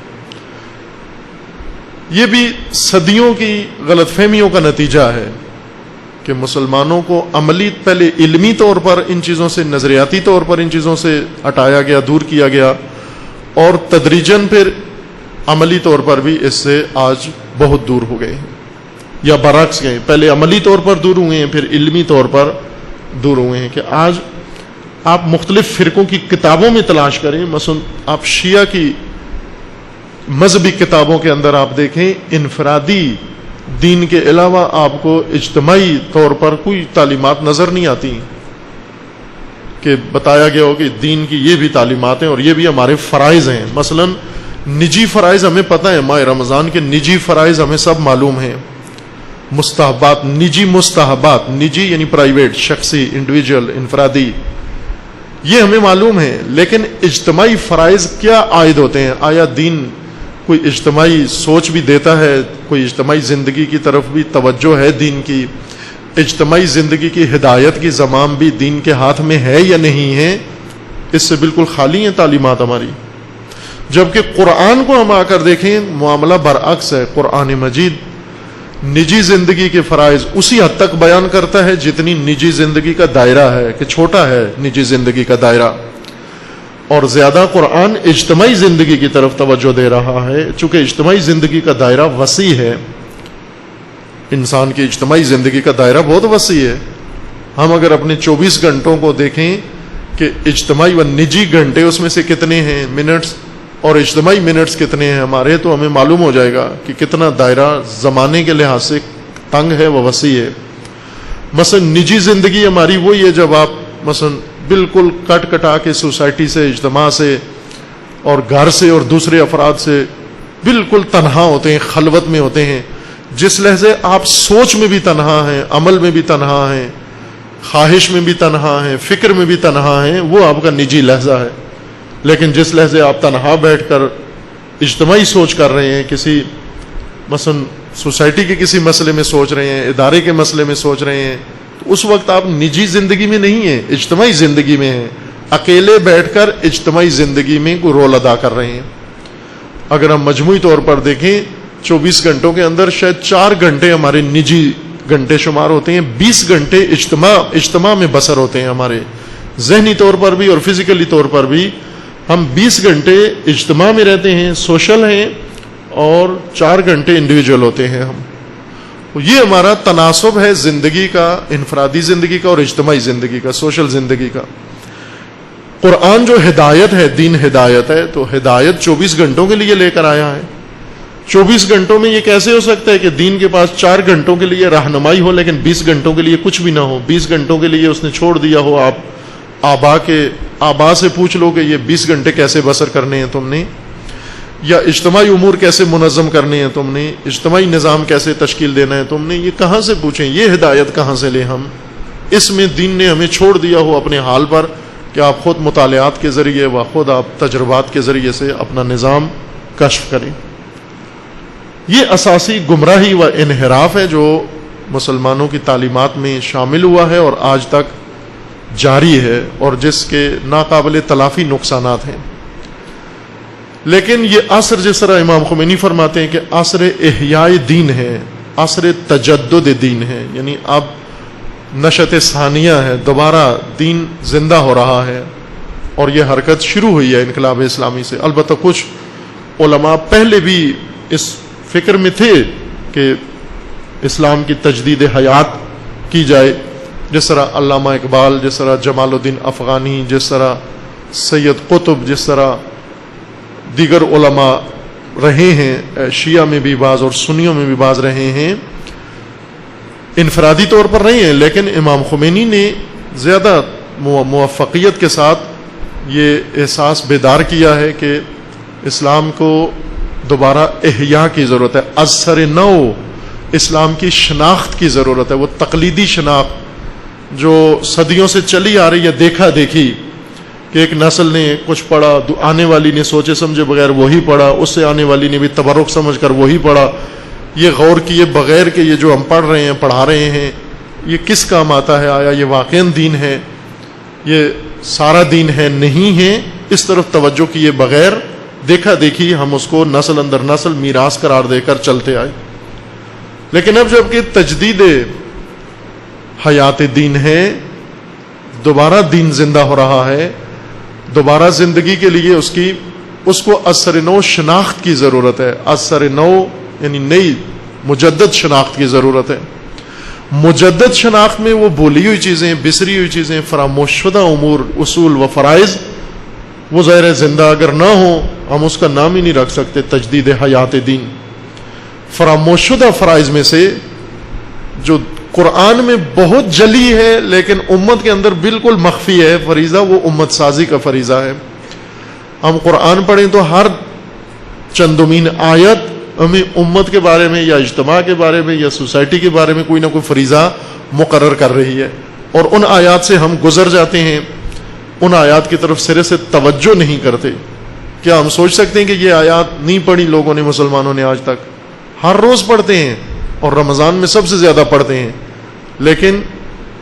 Speaker 1: یہ بھی صدیوں کی غلط فہمیوں کا نتیجہ ہے کہ مسلمانوں کو عملی پہلے علمی طور پر ان چیزوں سے، نظریاتی طور پر ان چیزوں سے ہٹایا گیا، دور کیا گیا، اور تدریجاً پھر عملی طور پر بھی اس سے آج بہت دور ہو گئے ہیں، یا برعکس گئے، پہلے عملی طور پر دور ہوئے ہیں پھر علمی طور پر دور ہوئے ہیں، کہ آج آپ مختلف فرقوں کی کتابوں میں تلاش کریں، مثلا آپ شیعہ کی مذہبی کتابوں کے اندر آپ دیکھیں، انفرادی دین کے علاوہ آپ کو اجتماعی طور پر کوئی تعلیمات نظر نہیں آتی کہ بتایا گیا ہو کہ دین کی یہ بھی تعلیمات ہیں اور یہ بھی ہمارے فرائض ہیں۔ مثلا نجی فرائض ہمیں پتہ ہے، ماہ رمضان کے نجی فرائض ہمیں سب معلوم ہیں، مستحبات، نجی مستحبات، نجی یعنی پرائیویٹ، شخصی، انڈیویجول، انفرادی، یہ ہمیں معلوم ہے، لیکن اجتماعی فرائض کیا عائد ہوتے ہیں؟ آیا دین کوئی اجتماعی سوچ بھی دیتا ہے، کوئی اجتماعی زندگی کی طرف بھی توجہ ہے دین کی، اجتماعی زندگی کی ہدایت کی زمام بھی دین کے ہاتھ میں ہے یا نہیں ہے؟ اس سے بالکل خالی ہیں تعلیمات ہماری۔ جبکہ قرآن کو ہم آ کر دیکھیں معاملہ برعکس ہے. قرآن مجید نجی زندگی کے فرائض اسی حد تک بیان کرتا ہے جتنی نجی زندگی کا دائرہ ہے، کہ چھوٹا ہے نجی زندگی کا دائرہ، اور زیادہ قرآن اجتماعی زندگی کی طرف توجہ دے رہا ہے. چونکہ اجتماعی زندگی کا دائرہ وسیع ہے، انسان کی اجتماعی زندگی کا دائرہ بہت وسیع ہے. ہم اگر اپنے 24 گھنٹوں کو دیکھیں کہ اجتماعی و نجی گھنٹے اس میں سے کتنے ہیں منٹس، اور اجتماعی منٹس کتنے ہیں ہمارے، تو ہمیں معلوم ہو جائے گا کہ کتنا دائرہ زمانے کے لحاظ سے تنگ ہے و وسیع ہے. مثلا نجی زندگی ہماری وہی ہے جب آپ مثلا بالکل کٹ کٹا کے سوسائٹی سے، اجتماع سے اور گھر سے اور دوسرے افراد سے بالکل تنہا ہوتے ہیں، خلوت میں ہوتے ہیں. جس لحظے آپ سوچ میں بھی تنہا ہیں، عمل میں بھی تنہا ہیں، خواہش میں بھی تنہا ہیں، فکر میں بھی تنہا ہیں، وہ آپ کا نجی لحظہ ہے. لیکن جس لحظے آپ تنہا بیٹھ کر اجتماعی سوچ کر رہے ہیں، کسی مثلا سوسائٹی کے کسی مسئلے میں سوچ رہے ہیں، ادارے کے مسئلے میں سوچ رہے ہیں، تو اس وقت آپ نجی زندگی میں نہیں ہیں، اجتماعی زندگی میں ہیں. اکیلے بیٹھ کر اجتماعی زندگی میں کوئی رول ادا کر رہے ہیں. اگر ہم مجموعی طور پر دیکھیں 24 گھنٹوں کے اندر شاید 4 گھنٹے ہمارے نجی گھنٹے شمار ہوتے ہیں، 20 گھنٹے اجتماع میں بسر ہوتے ہیں ہمارے، ذہنی طور پر بھی اور فزیکلی طور پر بھی. ہم 20 گھنٹے اجتماع میں رہتے ہیں، سوشل ہیں، اور 4 گھنٹے انڈیویجول ہوتے ہیں ہم. یہ ہمارا تناسب ہے زندگی کا، انفرادی زندگی کا اور اجتماعی زندگی کا، سوشل زندگی کا. قرآن جو ہدایت ہے، دین ہدایت ہے، تو ہدایت 24 گھنٹوں کے لیے لے کر آیا ہے. 24 گھنٹوں میں یہ کیسے ہو سکتا ہے کہ دین کے پاس 4 گھنٹوں کے لیے رہنمائی ہو لیکن 20 گھنٹوں کے لیے کچھ بھی نہ ہو؟ 20 گھنٹوں کے لیے اس نے چھوڑ دیا ہو. آپ آبا سے پوچھ لو کہ یہ 20 گھنٹے کیسے بسر کرنے ہیں تم نے، یا اجتماعی امور کیسے منظم کرنے ہیں تم نے، اجتماعی نظام کیسے تشکیل دینا ہے تم نے. یہ کہاں سے پوچھیں؟ یہ ہدایت کہاں سے لیں ہم؟ اس میں دین نے ہمیں چھوڑ دیا ہو اپنے حال پر کہ آپ خود مطالعات کے ذریعے و خود آپ تجربات کے ذریعے سے اپنا نظام کشف کریں. یہ اساسی گمراہی و انحراف ہے جو مسلمانوں کی تعلیمات میں شامل ہوا ہے اور آج تک جاری ہے، اور جس کے ناقابل تلافی نقصانات ہیں. لیکن یہ عصر جس طرح امام خمینی فرماتے ہیں کہ عصر احیاء دین ہے، عصر تجدد دین ہے، یعنی اب نشأت ثانیہ ہے، دوبارہ دین زندہ ہو رہا ہے، اور یہ حرکت شروع ہوئی ہے انقلاب اسلامی سے. البتہ کچھ علماء پہلے بھی اس فکر میں تھے کہ اسلام کی تجدید حیات کی جائے، جس طرح علامہ اقبال، جس طرح جمال الدین افغانی، جس طرح سید قطب، جس طرح دیگر علماء رہے ہیں، شیعہ میں بھی بعض اور سنیوں میں بھی بعض رہے ہیں، انفرادی طور پر نہیں ہیں. لیکن امام خمینی نے زیادہ موفقیت کے ساتھ یہ احساس بیدار کیا ہے کہ اسلام کو دوبارہ احیاء کی ضرورت ہے، از سر نو اسلام کی شناخت کی ضرورت ہے. وہ تقلیدی شناخت جو صدیوں سے چلی آ رہی ہے، دیکھا دیکھی کہ ایک نسل نے کچھ پڑھا، آنے والی نے سوچے سمجھے بغیر وہی پڑھا، اس سے آنے والی نے بھی تبرک سمجھ کر وہی پڑھا، یہ غور کیے بغیر کہ یہ جو ہم پڑھ رہے ہیں، پڑھا رہے ہیں، یہ کس کام آتا ہے، آیا یہ واقعاً دین ہے، یہ سارا دین ہے، نہیں ہے. اس طرف توجہ کیے بغیر دیکھا دیکھی ہم اس کو نسل اندر نسل میراث قرار دے کر چلتے آئے. لیکن اب جب کہ تجدید حیات دین ہے، دوبارہ دین زندہ ہو رہا ہے، دوبارہ زندگی کے لیے اس کو اثر نو شناخت کی ضرورت ہے. اثر نو یعنی نئی مجدد شناخت کی ضرورت ہے. مجدد شناخت میں وہ بھولی ہوئی چیزیں، بسری ہوئی چیزیں، فراموش شدہ امور، اصول و فرائض، وہ ظاہر زندہ اگر نہ ہو ہم اس کا نام ہی نہیں رکھ سکتے تجدید حیات دین. فراموش شدہ فرائض میں سے جو قرآن میں بہت جلی ہے لیکن امت کے اندر بالکل مخفی ہے فریضہ، وہ امت سازی کا فریضہ ہے. ہم قرآن پڑھیں تو ہر چندمین آیت ہمیں امت کے بارے میں یا اجتماع کے بارے میں یا سوسائٹی کے بارے میں کوئی نہ کوئی فریضہ مقرر کر رہی ہے، اور ان آیات سے ہم گزر جاتے ہیں، ان آیات کی طرف سرے سے توجہ نہیں کرتے. کیا ہم سوچ سکتے ہیں کہ یہ آیات نہیں پڑھی لوگوں نے، مسلمانوں نے آج تک؟ ہر روز پڑھتے ہیں اور رمضان میں سب سے زیادہ پڑھتے ہیں، لیکن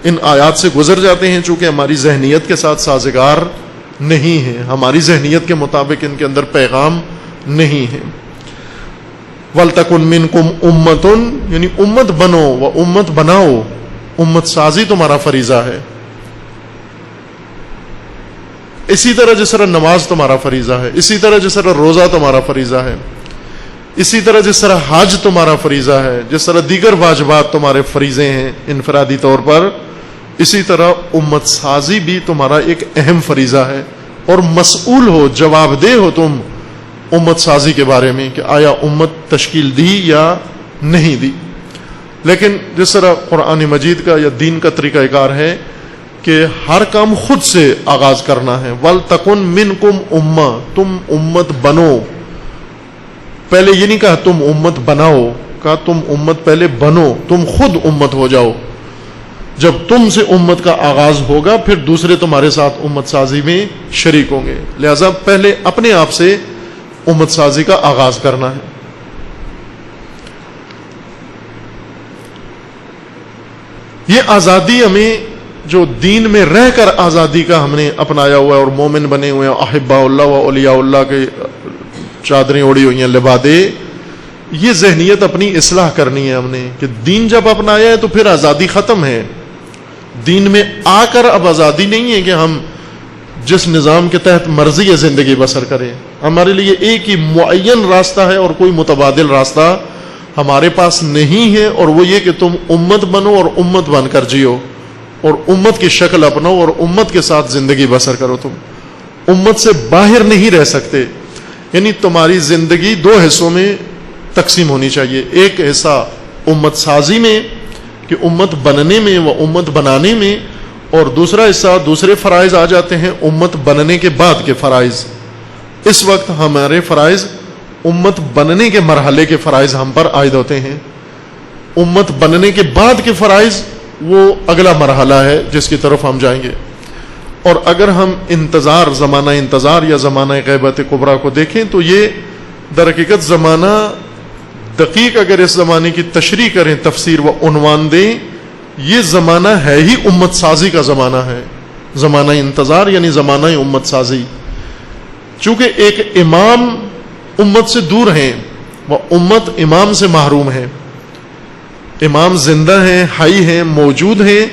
Speaker 1: ان آیات سے گزر جاتے ہیں چونکہ ہماری ذہنیت کے ساتھ سازگار نہیں ہے، ہماری ذہنیت کے مطابق ان کے اندر پیغام نہیں ہے۔ وَلْتَكُن مِّنكُمْ أُمَّةٌ یعنی امت بنو و امت بناؤ، امت سازی تمہارا فریضہ ہے۔ اسی طرح جس طرح نماز تمہارا فریضہ ہے، اسی طرح جس طرح روزہ تمہارا فریضہ ہے، اسی طرح جس طرح حج تمہارا فریضہ ہے، جس طرح دیگر واجبات تمہارے فریضے ہیں انفرادی طور پر، اسی طرح امت سازی بھی تمہارا ایک اہم فریضہ ہے، اور مسئول ہو، جواب دہ ہو تم امت سازی کے بارے میں کہ آیا امت تشکیل دی یا نہیں دی۔ لیکن جس طرح قرآن مجید کا یا دین کا طریقہ کار ہے کہ ہر کام خود سے آغاز کرنا ہے۔ وَلْتَكُن مِّنكُمْ أُمَّةٌ تم امت بنو، پہلے یہ نہیں کہا تم امت بناؤ، کہا تم امت پہلے بنو، تم خود امت ہو جاؤ۔ جب تم سے امت کا آغاز ہوگا پھر دوسرے تمہارے ساتھ امت سازی میں شریک ہوں گے، لہذا پہلے اپنے آپ سے امت سازی کا آغاز کرنا ہے۔ یہ آزادی ہمیں جو دین میں رہ کر آزادی کا ہم نے اپنایا ہوا ہے اور مومن بنے ہوئے ہیں، احباء اللہ و اولیاء اللہ کے چادریں اوڑی ہوئی ہیں، لبادے، یہ ذہنیت اپنی اصلاح کرنی ہے ہم نے کہ دین جب اپنایا ہے تو پھر آزادی ختم ہے۔ دین میں آ کر اب آزادی نہیں ہے کہ ہم جس نظام کے تحت مرضی ہے زندگی بسر کریں۔ ہمارے لیے ایک ہی معین راستہ ہے اور کوئی متبادل راستہ ہمارے پاس نہیں ہے، اور وہ یہ کہ تم امت بنو اور امت بن کر جیو اور امت کی شکل اپناؤ اور امت کے ساتھ زندگی بسر کرو۔ تم امت سے باہر نہیں رہ سکتے، یعنی تمہاری زندگی دو حصوں میں تقسیم ہونی چاہیے، ایک حصہ امت سازی میں کہ امت بننے میں و امت بنانے میں، اور دوسرا حصہ دوسرے فرائض آ جاتے ہیں امت بننے کے بعد کے فرائض۔ اس وقت ہمارے فرائض امت بننے کے مرحلے کے فرائض ہم پر عائد ہوتے ہیں، امت بننے کے بعد کے فرائض وہ اگلا مرحلہ ہے جس کی طرف ہم جائیں گے۔ اور اگر ہم زمانہ انتظار یا زمانہ غیبت کبریٰ کو دیکھیں تو یہ در حقیقت زمانہ دقیق، اگر اس زمانے کی تشریح کریں، تفسیر و عنوان دیں، یہ زمانہ ہے ہی امت سازی کا زمانہ ہے۔ زمانہ انتظار یعنی زمانہ امت سازی، چونکہ ایک امام امت سے دور ہیں، وہ امت امام سے محروم ہے۔ امام زندہ ہیں، حی ہیں، موجود ہیں،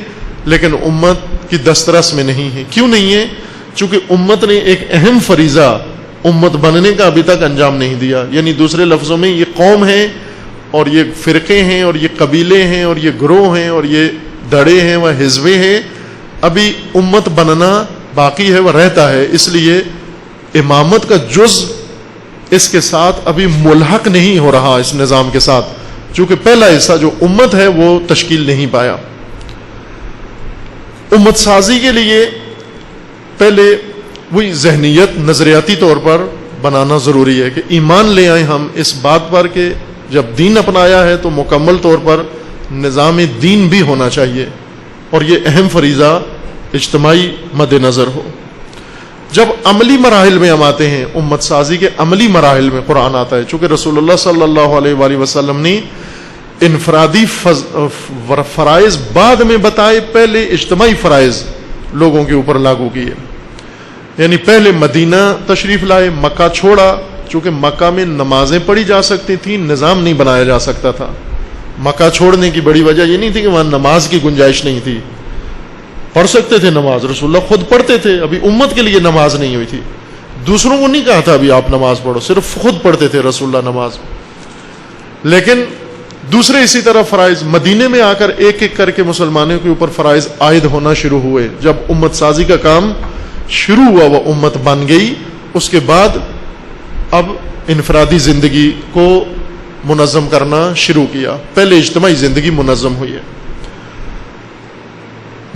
Speaker 1: لیکن امت کی دسترس میں نہیں ہے۔ کیوں نہیں ہے؟ چونکہ امت نے ایک اہم فریضہ امت بننے کا ابھی تک انجام نہیں دیا، یعنی دوسرے لفظوں میں یہ قوم ہے اور یہ فرقے ہیں اور یہ قبیلے ہیں اور یہ گروہ ہیں اور یہ دھڑے ہیں، وہ حزبیں ہیں، ابھی امت بننا باقی ہے، وہ رہتا ہے۔ اس لیے امامت کا جز اس کے ساتھ ابھی ملحق نہیں ہو رہا اس نظام کے ساتھ، چونکہ پہلا حصہ جو امت ہے وہ تشکیل نہیں پایا۔ امت سازی کے لیے پہلے وہی ذہنیت نظریاتی طور پر بنانا ضروری ہے کہ ایمان لے آئیں ہم اس بات پر کہ جب دین اپنایا ہے تو مکمل طور پر نظام دین بھی ہونا چاہیے، اور یہ اہم فریضہ اجتماعی مد نظر ہو۔ جب عملی مراحل میں ہم آتے ہیں، امت سازی کے عملی مراحل میں قرآن آتا ہے، چونکہ رسول اللہ صلی اللہ علیہ وآلہ وسلم نے انفرادی فرائض بعد میں بتائے، پہلے اجتماعی فرائض لوگوں کے اوپر لاگو کیے۔ یعنی پہلے مدینہ تشریف لائے، مکہ چھوڑا، چونکہ مکہ میں نمازیں پڑھی جا سکتی تھیں، نظام نہیں بنایا جا سکتا تھا۔ مکہ چھوڑنے کی بڑی وجہ یہ نہیں تھی کہ وہاں نماز کی گنجائش نہیں تھی، پڑھ سکتے تھے نماز، رسول اللہ خود پڑھتے تھے، ابھی امت کے لیے نماز نہیں ہوئی تھی، دوسروں کو نہیں کہا تھا ابھی آپ نماز پڑھو، صرف خود پڑھتے تھے رسول اللہ نماز۔ لیکن دوسرے اسی طرح فرائض مدینے میں آ کر ایک ایک کر کے مسلمانوں کے اوپر فرائض عائد ہونا شروع ہوئے۔ جب امت سازی کا کام شروع ہوا، وہ امت بن گئی، اس کے بعد اب انفرادی زندگی کو منظم کرنا شروع کیا۔ پہلے اجتماعی زندگی منظم ہوئی ہے۔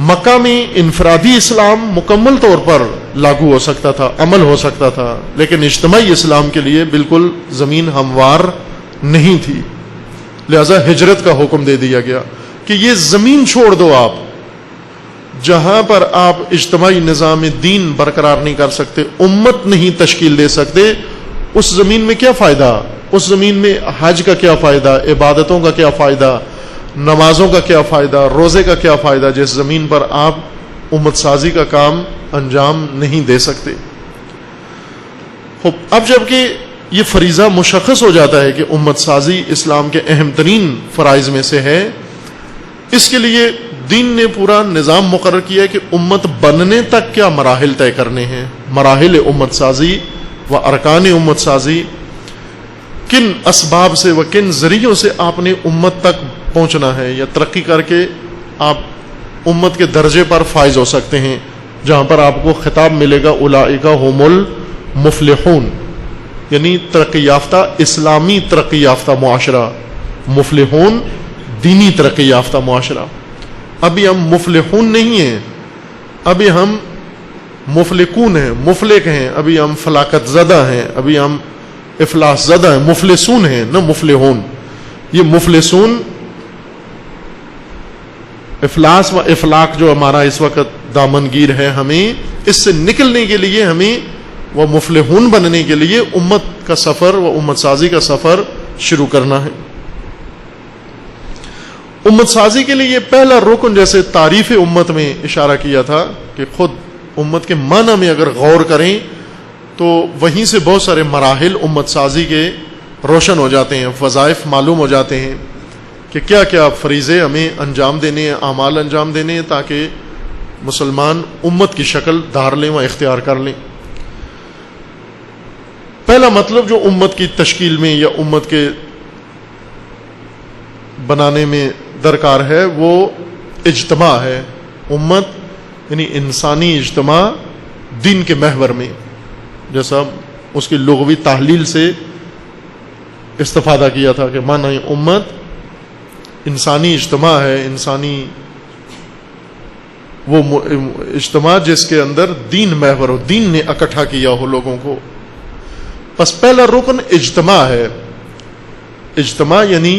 Speaker 1: مکہ میں انفرادی اسلام مکمل طور پر لاگو ہو سکتا تھا، عمل ہو سکتا تھا، لیکن اجتماعی اسلام کے لیے بالکل زمین ہموار نہیں تھی، لہذا ہجرت کا حکم دے دیا گیا کہ یہ زمین چھوڑ دو، آپ جہاں پر آپ اجتماعی نظام دین برقرار نہیں کر سکتے، امت نہیں تشکیل دے سکتے، اس زمین میں کیا فائدہ؟ اس زمین میں حج کا کیا فائدہ، عبادتوں کا کیا فائدہ، نمازوں کا کیا فائدہ، روزے کا کیا فائدہ، جس زمین پر آپ امت سازی کا کام انجام نہیں دے سکتے. اب جب کہ یہ فریضہ مشخص ہو جاتا ہے کہ امت سازی اسلام کے اہم ترین فرائض میں سے ہے، اس کے لیے دین نے پورا نظام مقرر کیا ہے کہ امت بننے تک کیا مراحل طے کرنے ہیں، مراحل امت سازی و ارکان امت سازی، کن اسباب سے و کن ذریعوں سے آپ نے امت تک پہنچنا ہے یا ترقی کر کے آپ امت کے درجے پر فائز ہو سکتے ہیں، جہاں پر آپ کو خطاب ملے گا اولئک هم المفلحون، یعنی ترقی یافتہ، اسلامی ترقی یافتہ معاشرہ، مفلحون دینی ترقی یافتہ معاشرہ. ابھی ہم مفلحون نہیں ہیں، ابھی ہم مفلکون ہیں، مفلک ہیں، ابھی ہم فلاکت زدہ ہیں، ابھی ہم افلاس زدہ ہیں، مفلسون ہیں نہ مفلحون. یہ مفلسون، افلاس و افلاق جو ہمارا اس وقت دامنگیر ہے، ہمیں اس سے نکلنے کے لیے، ہمیں وہ مفلحون بننے کے لیے امت کا سفر و امت سازی کا سفر شروع کرنا ہے. امت سازی کے لیے پہلا رکن، جیسے تعریف امت میں اشارہ کیا تھا کہ خود امت کے معنی میں اگر غور کریں تو وہیں سے بہت سارے مراحل امت سازی کے روشن ہو جاتے ہیں، وظائف معلوم ہو جاتے ہیں کہ کیا کیا فریضے ہمیں انجام دینے ہیں، اعمال انجام دینے ہیں، تاکہ مسلمان امت کی شکل دھار لیں و اختیار کر لیں. پہلا مطلب جو امت کی تشکیل میں یا امت کے بنانے میں درکار ہے وہ اجتماع ہے. امت یعنی انسانی اجتماع دین کے محور میں، جیسا اس کی لغوی تحلیل سے استفادہ کیا تھا کہ معنی امت انسانی اجتماع ہے، انسانی وہ اجتماع جس کے اندر دین محور ہو، دین نے اکٹھا کیا ہو لوگوں کو. پس پہلا رکن اجتماع ہے. اجتماع یعنی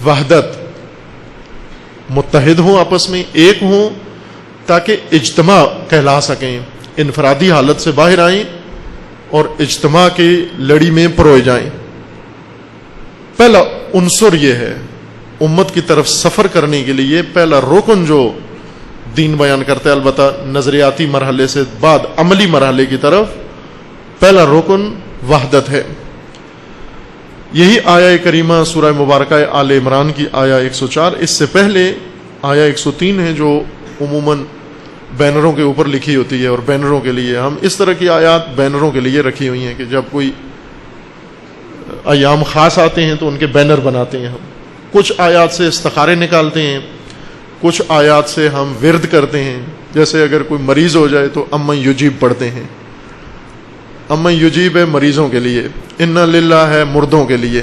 Speaker 1: وحدت، متحد ہوں، آپس میں ایک ہوں، تاکہ اجتماع کہلا سکیں، انفرادی حالت سے باہر آئیں اور اجتماع کی لڑی میں پروئے جائیں. پہلا عنصر یہ ہے امت کی طرف سفر کرنے کے لیے. پہلا رکن جو دین بیان کرتا ہے، البتہ نظریاتی مرحلے سے بعد عملی مرحلے کی طرف، پہلا رکن وحدت ہے. یہی آیہ کریمہ سورہ مبارکہ آل عمران کی آیہ 104، اس سے پہلے آیہ 103 ہے جو عموماً بینروں کے اوپر لکھی ہوتی ہے، اور بینروں کے لیے ہم اس طرح کی آیات بینروں کے لیے رکھی ہوئی ہیں کہ جب کوئی ایام خاص آتے ہیں تو ان کے بینر بناتے ہیں. ہم کچھ آیات سے استخارے نکالتے ہیں، کچھ آیات سے ہم ورد کرتے ہیں. جیسے اگر کوئی مریض ہو جائے تو امن یجیب پڑھتے ہیں، امن یجیب ہے مریضوں کے لیے، انا للہ ہے مردوں کے لیے.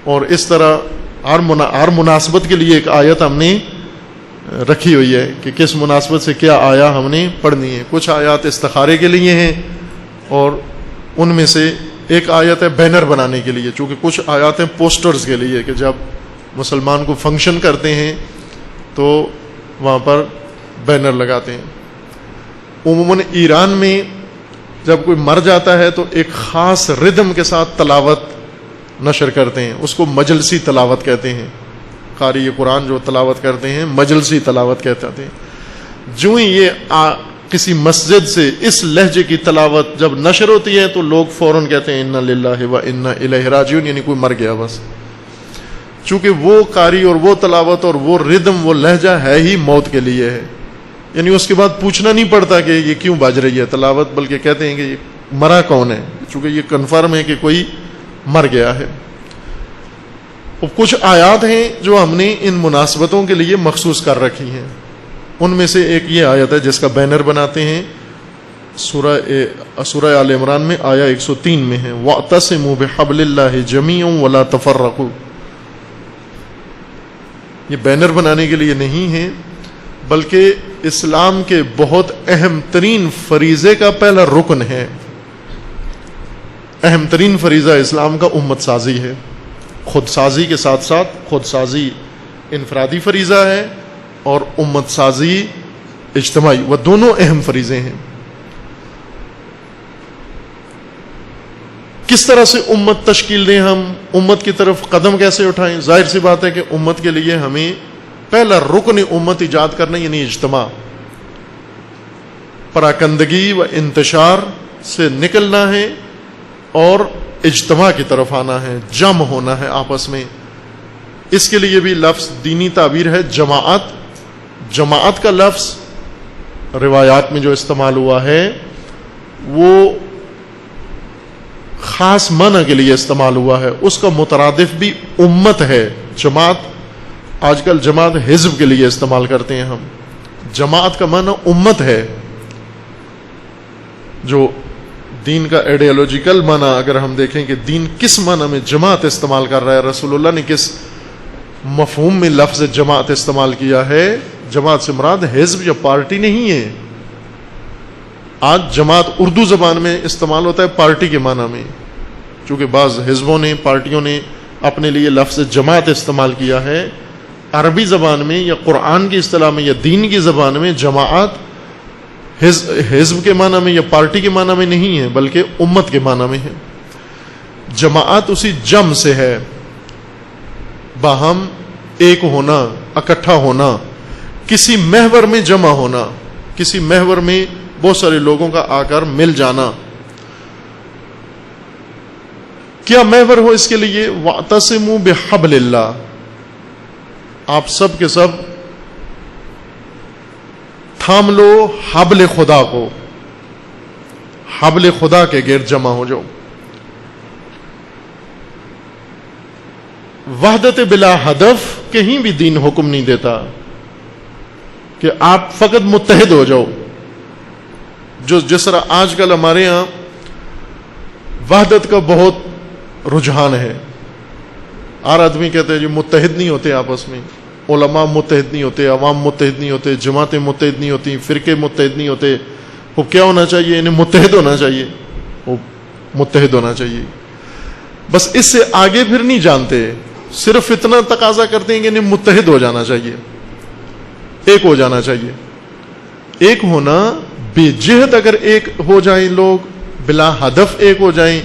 Speaker 1: اور اس طرح ہر مناسبت کے لیے ایک آیت ہم نے رکھی ہوئی ہے کہ کس مناسبت سے کیا آیا ہم نے پڑھنی ہے. کچھ آیات استخارے کے لیے ہیں اور ان میں سے ایک آیت ہے بینر بنانے کے لیے، چونکہ کچھ آیات ہیں پوسٹرز کے لیے کہ جب مسلمان کو فنکشن کرتے ہیں تو وہاں پر بینر لگاتے ہیں. عموماً ایران میں جب کوئی مر جاتا ہے تو ایک خاص ردم کے ساتھ تلاوت نشر کرتے ہیں، اس کو مجلسی تلاوت کہتے ہیں. قاری قرآن جو تلاوت کرتے ہیں مجلسی تلاوت کہتے ہیں. جو ہی یہ کسی مسجد سے اس لہجے کی تلاوت جب نشر ہوتی ہے تو لوگ فوراً کہتے ہیں انا للہ و انا الیہ راجعون، یعنی کوئی مر گیا بس. چونکہ وہ قاری اور وہ تلاوت اور وہ ردم، وہ لہجہ ہے ہی موت کے لیے ہے، یعنی اس کے بعد پوچھنا نہیں پڑتا کہ یہ کیوں باج رہی ہے تلاوت، بلکہ کہتے ہیں کہ یہ مرا کون ہے، چونکہ یہ کنفرم ہے کہ کوئی مر گیا ہے. اور کچھ آیات ہیں جو ہم نے ان مناسبتوں کے لیے مخصوص کر رکھی ہیں. ان میں سے ایک یہ آیت ہے جس کا بینر بناتے ہیں، سورہ آل عمران میں آیہ 103 میں ہے، وَاعْتَصِمُوا بِحَبْلِ اللَّهِ جَمِيعًا وَلَا تَفَرَّقُوا. یہ بینر بنانے کے لیے نہیں ہے، بلکہ اسلام کے بہت اہم ترین فریضے کا پہلا رکن ہے. اہم ترین فریضہ اسلام کا امت سازی ہے. خود سازی کے ساتھ ساتھ خود سازی انفرادی فریضہ ہے اور امت سازی اجتماعی، وہ دونوں اہم فریضے ہیں. کس طرح سے امت تشکیل دیں، ہم امت کی طرف قدم کیسے اٹھائیں؟ ظاہر سی بات ہے کہ امت کے لیے ہمیں پہلا رکن امت ایجاد کرنا یعنی اجتماع، پراکندگی و انتشار سے نکلنا ہے اور اجتماع کی طرف آنا ہے، جمع ہونا ہے آپس میں۔ اس کے لیے بھی لفظ دینی تعبیر ہے جماعت۔ جماعت کا لفظ روایات میں جو استعمال ہوا ہے وہ خاص معنی کے لیے استعمال ہوا ہے، اس کا مترادف بھی امت ہے۔ جماعت آج کل جماعت حزب کے لیے استعمال کرتے ہیں ہم، جماعت کا معنی امت ہے۔ جو دین کا ایڈیالوجیکل معنی اگر ہم دیکھیں کہ دین کس معنی میں جماعت استعمال کر رہا ہے، رسول اللہ نے کس مفہوم میں لفظ جماعت استعمال کیا ہے، جماعت سے مراد حزب یا پارٹی نہیں ہے۔ آج جماعت اردو زبان میں استعمال ہوتا ہے پارٹی کے معنی میں، چونکہ بعض حزبوں نے پارٹیوں نے اپنے لیے لفظ جماعت استعمال کیا ہے۔ عربی زبان میں یا قرآن کی اصطلاح میں یا دین کی زبان میں جماعت حزب کے معنی میں یا پارٹی کے معنی میں نہیں ہے، بلکہ امت کے معنی میں ہے۔ جماعت اسی جم سے ہے، باہم ایک ہونا، اکٹھا ہونا، کسی محور میں جمع ہونا، کسی محور میں بہت سارے لوگوں کا آ کر مل جانا۔ کیا محور ہو اس کے لیے؟ وَاعْتَصِمُوا بِحَبْلِ اللَّهِ، آپ سب کے سب تھام لو حبل خدا کو، حبل خدا کے گرد جمع ہو جاؤ۔ وحدت بلا ہدف کہیں بھی دین حکم نہیں دیتا کہ آپ فقط متحد ہو جاؤ، جو جس طرح آج کل ہمارے ہاں وحدت کا بہت رجحان ہے۔ ہر آدمی کہتے ہیں جی متحد نہیں ہوتے آپس میں، علماء متحد نہیں ہوتے، عوام متحد نہیں ہوتے، جماعتیں متحد نہیں ہوتی، فرقے متحد نہیں ہوتے۔ وہ کیا ہونا چاہیے؟ انہیں متحد ہونا چاہیے، وہ متحد ہونا چاہیے۔ بس اس سے آگے پھر نہیں جانتے، صرف اتنا تقاضا کرتے ہیں کہ انہیں متحد ہو جانا چاہیے، ایک ہو جانا چاہیے۔ ایک ہونا بے جہد اگر ایک ہو جائیں لوگ، بلا ہدف ایک ہو جائیں،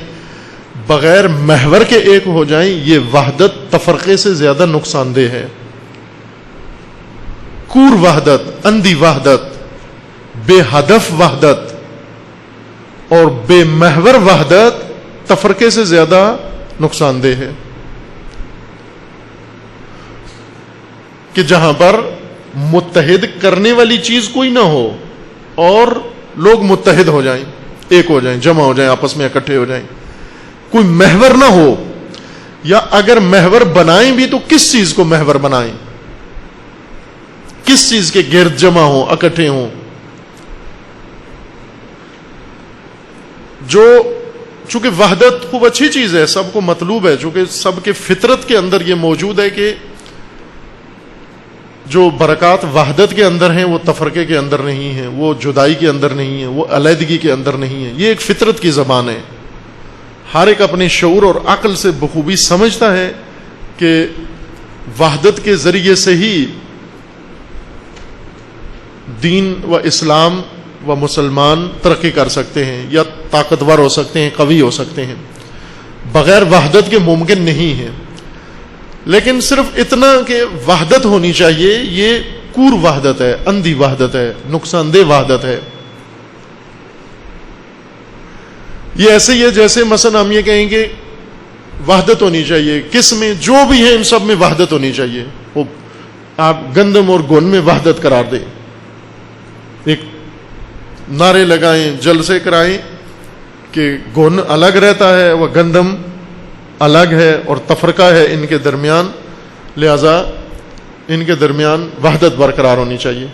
Speaker 1: بغیر محور کے ایک ہو جائیں، یہ وحدت تفرقے سے زیادہ نقصان دہ ہے۔ کور وحدت، اندھی وحدت، بے ہدف وحدت اور بے محور وحدت تفرقے سے زیادہ نقصان دہ ہے۔ کہ جہاں پر متحد کرنے والی چیز کوئی نہ ہو اور لوگ متحد ہو جائیں، ایک ہو جائیں، جمع ہو جائیں، آپس میں اکٹھے ہو جائیں، کوئی محور نہ ہو، یا اگر محور بنائیں بھی تو کس چیز کو محور بنائیں، کس چیز کے گرد جمع ہوں، اکٹھے ہوں۔ جو چونکہ وحدت خوب اچھی چیز ہے، سب کو مطلوب ہے، چونکہ سب کے فطرت کے اندر یہ موجود ہے کہ جو برکات وحدت کے اندر ہیں وہ تفرقے کے اندر نہیں ہیں، وہ جدائی کے اندر نہیں ہیں، وہ علیحدگی کے اندر نہیں ہیں۔ یہ ایک فطرت کی زبان ہے، ہر ایک اپنے شعور اور عقل سے بخوبی سمجھتا ہے کہ وحدت کے ذریعے سے ہی دین و اسلام و مسلمان ترقی کر سکتے ہیں یا طاقتور ہو سکتے ہیں، قوی ہو سکتے ہیں۔ بغیر وحدت کے ممکن نہیں ہے۔ لیکن صرف اتنا کہ وحدت ہونی چاہیے، یہ کور وحدت ہے، اندھی وحدت ہے، نقصان دہ وحدت ہے۔ یہ ایسے ہی ہے جیسے مثلا ہم یہ کہیں کہ وحدت ہونی چاہیے، کس میں؟ جو بھی ہے ان سب میں وحدت ہونی چاہیے۔ وہ آپ گندم اور گن میں وحدت قرار دیں، ایک نعرے لگائیں، جلسے کرائیں کہ گن الگ رہتا ہے وہ گندم الگ ہے اور تفرقہ ہے ان کے درمیان، لہذا ان کے درمیان وحدت برقرار ہونی چاہیے۔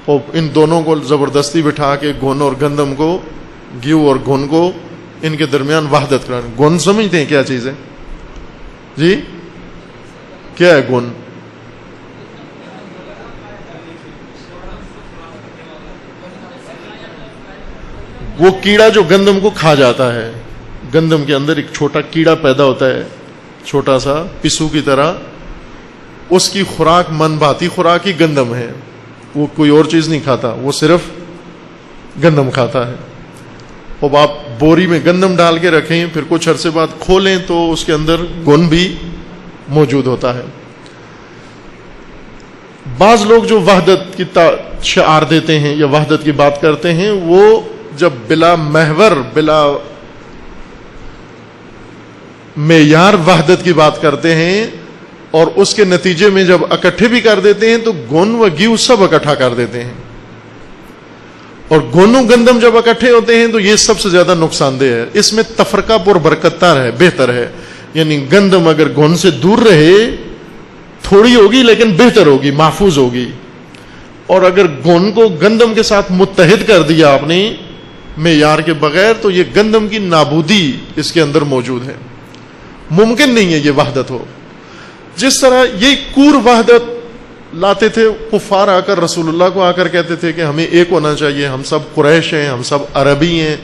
Speaker 1: اور ان دونوں کو زبردستی بٹھا کے گن اور گندم کو، گیو اور گن کو، ان کے درمیان وحدت قرار۔ گن سمجھتے ہیں کیا چیز ہے جی؟ کیا ہے گن؟ وہ کیڑا جو گندم کو کھا جاتا ہے، گندم کے اندر ایک چھوٹا کیڑا پیدا ہوتا ہے، چھوٹا سا پسو کی طرح، اس کی خوراک من بھاتی خوراک ہی گندم ہے، وہ کوئی اور چیز نہیں کھاتا، وہ صرف گندم کھاتا ہے۔ اب آپ بوری میں گندم ڈال کے رکھیں، پھر کچھ عرصے بعد کھولیں تو اس کے اندر گن بھی موجود ہوتا ہے۔ بعض لوگ جو وحدت کی شعار دیتے ہیں یا وحدت کی بات کرتے ہیں، وہ جب بلا محور بلا معیار وحدت کی بات کرتے ہیں اور اس کے نتیجے میں جب اکٹھے بھی کر دیتے ہیں تو گون و گیو سب اکٹھا کر دیتے ہیں، اور گونو گندم جب اکٹھے ہوتے ہیں تو یہ سب سے زیادہ نقصان دہ ہے. اس میں تفرقہ پر برکتار ہے، بہتر ہے. یعنی گندم اگر گون سے دور رہے تھوڑی ہوگی لیکن بہتر ہوگی، محفوظ ہوگی، اور اگر گون کو گندم کے ساتھ متحد کر دیا آپ نے معیار کے بغیر تو یہ گندم کی نابودی اس کے اندر موجود ہے. ممکن نہیں ہے یہ وحدت ہو. جس طرح یہ کور وحدت لاتے تھے کفار، آ کر رسول اللہ کو آ کر کہتے تھے کہ ہمیں ایک ہونا چاہیے، ہم سب قریش ہیں، ہم سب عربی ہیں،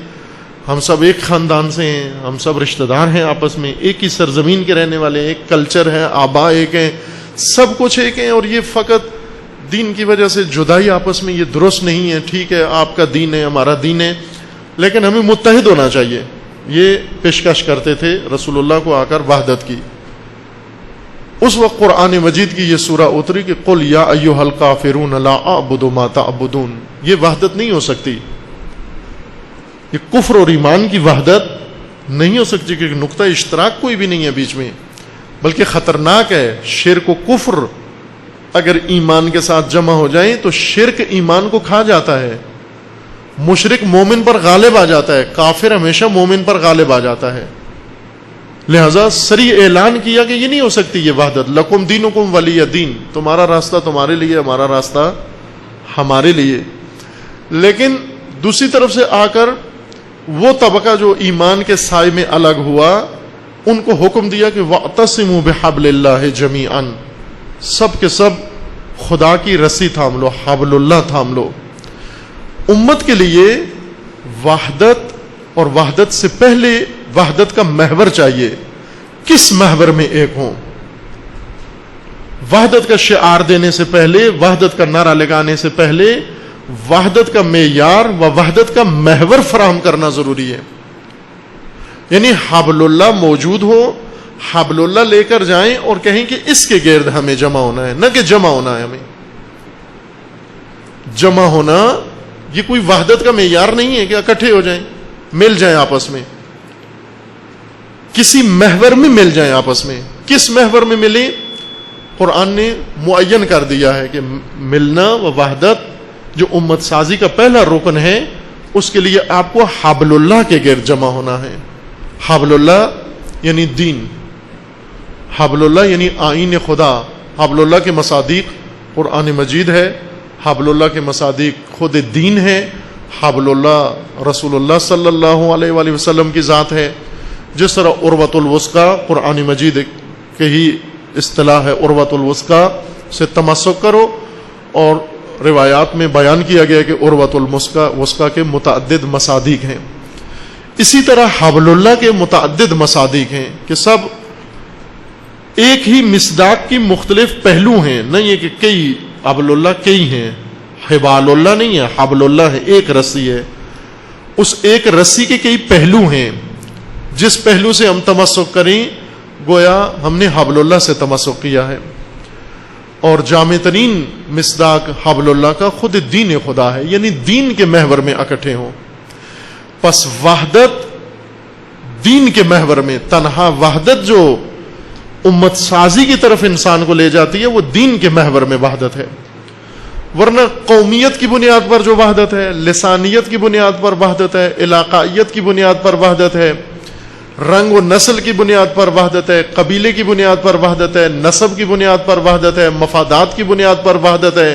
Speaker 1: ہم سب ایک خاندان سے ہیں، ہم سب رشتہ دار ہیں، آپس میں ایک ہی سرزمین کے رہنے والے، ایک کلچر ہے، آبا ایک ہیں، سب کچھ ایک ہیں، اور یہ فقط دین کی وجہ سے جدائی آپس میں یہ درست نہیں ہے. ٹھیک ہے آپ کا دین ہے، ہمارا دین ہے، لیکن ہمیں متحد ہونا چاہیے. یہ پیشکش کرتے تھے رسول اللہ کو آ کر وحدت کی. اس وقت قرآن مجید کی یہ سورہ اتری کہ قل یا ایھا الکافرون لا اعبد ما تعبدون. یہ وحدت نہیں ہو سکتی، یہ کفر اور ایمان کی وحدت نہیں ہو سکتی، کیونکہ نقطہ اشتراک کوئی بھی نہیں ہے بیچ میں، بلکہ خطرناک ہے. شرک و کفر اگر ایمان کے ساتھ جمع ہو جائیں تو شرک ایمان کو کھا جاتا ہے، مشرک مومن پر غالب آ جاتا ہے، کافر ہمیشہ مومن پر غالب آ جاتا ہے. لہذا صریح اعلان کیا کہ یہ نہیں ہو سکتی یہ وحدت. لکم دینکم ولی دین، تمہارا راستہ تمہارے لیے، ہمارا راستہ ہمارے لیے. لیکن دوسری طرف سے آ کر وہ طبقہ جو ایمان کے سائے میں الگ ہوا، ان کو حکم دیا کہ وَاعْتَصِمُوا بِحَبْلِ اللَّهِ جَمِيعًا، سب کے سب خدا کی رسی تھام لو، حبل اللہ تھام لو. امت کے لیے وحدت اور وحدت سے پہلے وحدت کا محور چاہیے. کس محور میں ایک ہوں؟ وحدت کا شعار دینے سے پہلے، وحدت کا نعرہ لگانے سے پہلے وحدت کا معیار و وحدت کا محور فراہم کرنا ضروری ہے. یعنی حبل اللہ موجود ہو، حبل اللہ لے کر جائیں اور کہیں کہ اس کے گرد ہمیں جمع ہونا ہے، نہ کہ جمع ہونا ہے. ہمیں جمع ہونا یہ کوئی وحدت کا معیار نہیں ہے کہ اکٹھے ہو جائیں، مل جائیں آپس میں، کسی محور میں مل جائیں آپس میں. کس محور میں ملیں؟ قرآن نے معین کر دیا ہے کہ ملنا و وحدت جو امت سازی کا پہلا رکن ہے، اس کے لیے آپ کو حبل اللہ کے گرد جمع ہونا ہے. حبل اللہ یعنی دین، حبل اللہ یعنی آئین خدا. حبل اللہ کے مصادیق قرآن مجید ہے، حبل اللہ کے مصادیق خود دین ہے، حبل اللہ رسول اللہ صلی اللہ علیہ وآلہ وسلم کی ذات ہے. جس طرح عروۃ الوثقی قرآن مجید کے ہی اصطلاح ہے، عروۃ الوثقی سے تمسک کرو، اور روایات میں بیان کیا گیا کہ عروۃ الوثقی کے متعدد مصادیق ہیں. اسی طرح حبل اللہ کے متعدد مصادیق ہیں کہ سب ایک ہی مصداق کی مختلف پہلو ہیں، نہیں ہے کہ کئی حبل اللہ کئی ہیں. حبال اللہ نہیں ہے، حبل اللہ ہے، ایک رسی ہے. اس ایک رسی کے کئی پہلو ہیں، جس پہلو سے ہم تمسک کریں گویا ہم نے حبل اللہ سے تمسک کیا ہے. اور جامع ترین مصداق حبل اللہ کا خود دین خدا ہے، یعنی دین کے محور میں اکٹھے ہوں. پس وحدت دین کے محور میں، تنہا وحدت جو امت سازی کی طرف انسان کو لے جاتی ہے وہ دین کے محور میں وحدت ہے. ورنہ قومیت کی بنیاد پر جو وحدت ہے، لسانیت کی بنیاد پر وحدت ہے، علاقائیت کی بنیاد پر وحدت ہے، رنگ و نسل کی بنیاد پر وحدت ہے، قبیلے کی بنیاد پر وحدت ہے، نسب کی بنیاد پر وحدت ہے، مفادات کی بنیاد پر وحدت ہے،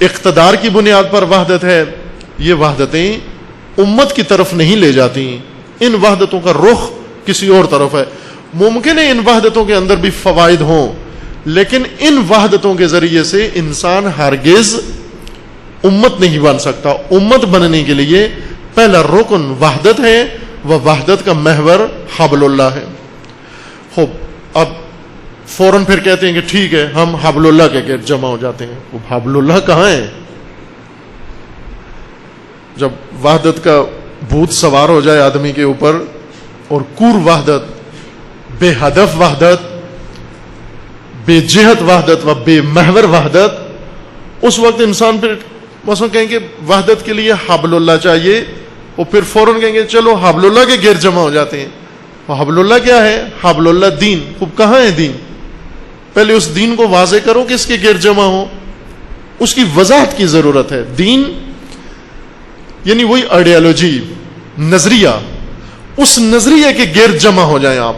Speaker 1: اقتدار کی بنیاد پر وحدت ہے. یہ وحدتیں امت کی طرف نہیں لے جاتی. ان وحدتوں کا رخ کسی اور طرف ہے. ممکن ہے ان وحدتوں کے اندر بھی فوائد ہوں، لیکن ان وحدتوں کے ذریعے سے انسان ہرگز امت نہیں بن سکتا. امت بننے کے لیے پہلا رکن وحدت ہے، وہ وحدت کا محور حبل اللہ ہے. خوب، اب فوراً پھر کہتے ہیں کہ ٹھیک ہے ہم حبل اللہ کے گرد جمع ہو جاتے ہیں. وہ حبل اللہ کہاں ہے؟ جب وحدت کا بھوت سوار ہو جائے آدمی کے اوپر، اور کور وحدت، بے ہدف وحدت، بے جہت وحدت و بے محور وحدت، اس وقت انسان پھر مثلا کہیں گے وحدت کے لیے حبل اللہ چاہیے، اور پھر فوراً کہیں گے چلو حبل اللہ کے گرد جمع ہو جاتے ہیں. حبل اللہ کیا ہے؟ حبل اللہ دین. خوب کہاں ہے دین؟ پہلے اس دین کو واضح کرو کہ اس کے گرد جمع ہو، اس کی وضاحت کی ضرورت ہے. دین یعنی وہی آئیڈیالوجی، نظریہ، اس نظریے کے گرد جمع ہو جائیں آپ.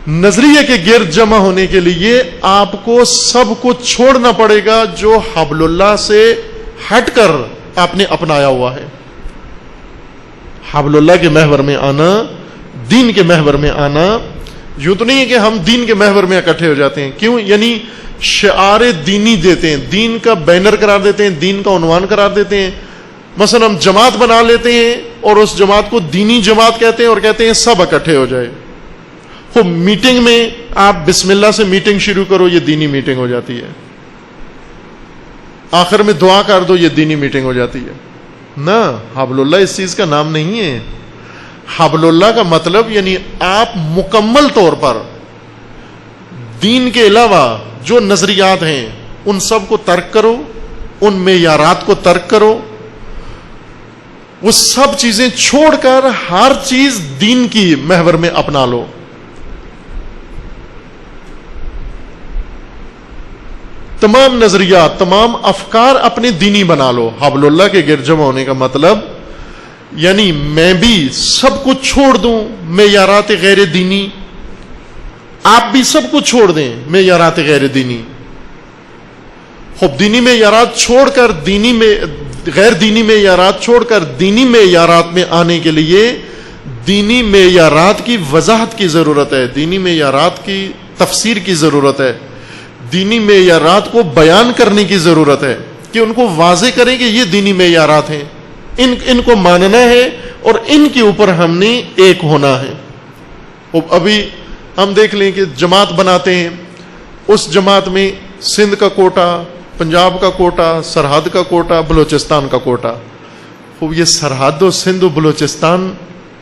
Speaker 1: نظریے کے گرد جمع ہونے کے لیے آپ کو سب کچھ چھوڑنا پڑے گا جو حبل اللہ سے ہٹ کر آپ نے اپنایا ہوا ہے. حبل اللہ کے محور میں آنا، دین کے محور میں آنا. یوں تو نہیں ہے کہ ہم دین کے محور میں اکٹھے ہو جاتے ہیں. کیوں؟ یعنی شعار دینی دیتے ہیں، دین کا بینر قرار دیتے ہیں، دین کا عنوان قرار دیتے ہیں. مثلا ہم جماعت بنا لیتے ہیں اور اس جماعت کو دینی جماعت کہتے ہیں اور کہتے ہیں سب اکٹھے ہو جائے. وہ میٹنگ میں آپ بسم اللہ سے میٹنگ شروع کرو، یہ دینی میٹنگ ہو جاتی ہے. آخر میں دعا کر دو، یہ دینی میٹنگ ہو جاتی ہے. نہ، حبل اللہ اس چیز کا نام نہیں ہے. حبل اللہ کا مطلب یعنی آپ مکمل طور پر دین کے علاوہ جو نظریات ہیں ان سب کو ترک کرو، ان معیارات کو ترک کرو، وہ سب چیزیں چھوڑ کر ہر چیز دین کی محور میں اپنا لو. تمام نظریات، تمام افکار اپنے دینی بنا لو. حبل اللہ کے گرد جمع ہونے کا مطلب یعنی میں بھی سب کچھ چھوڑ دوں معیارات غیر دینی، آپ بھی سب کچھ چھوڑ دیں معیارات غیر دینی. خوب دینی معیارات چھوڑ کر غیر دینی معیارات چھوڑ کر دینی معیارات میں آنے کے لیے دینی معیارات کی وضاحت کی ضرورت ہے، دینی معیارات کی تفسیر کی ضرورت ہے، دینی معیارات کو بیان کرنے کی ضرورت ہے کہ ان کو واضح کریں کہ یہ دینی معیارات ہیں، ان کو ماننا ہے اور ان کے اوپر ہم نے ایک ہونا ہے. ابھی ہم دیکھ لیں کہ جماعت بناتے ہیں، اس جماعت میں سندھ کا کوٹا، پنجاب کا کوٹا، سرحد کا کوٹا، بلوچستان کا کوٹا. خوب یہ سرحد و سندھ و بلوچستان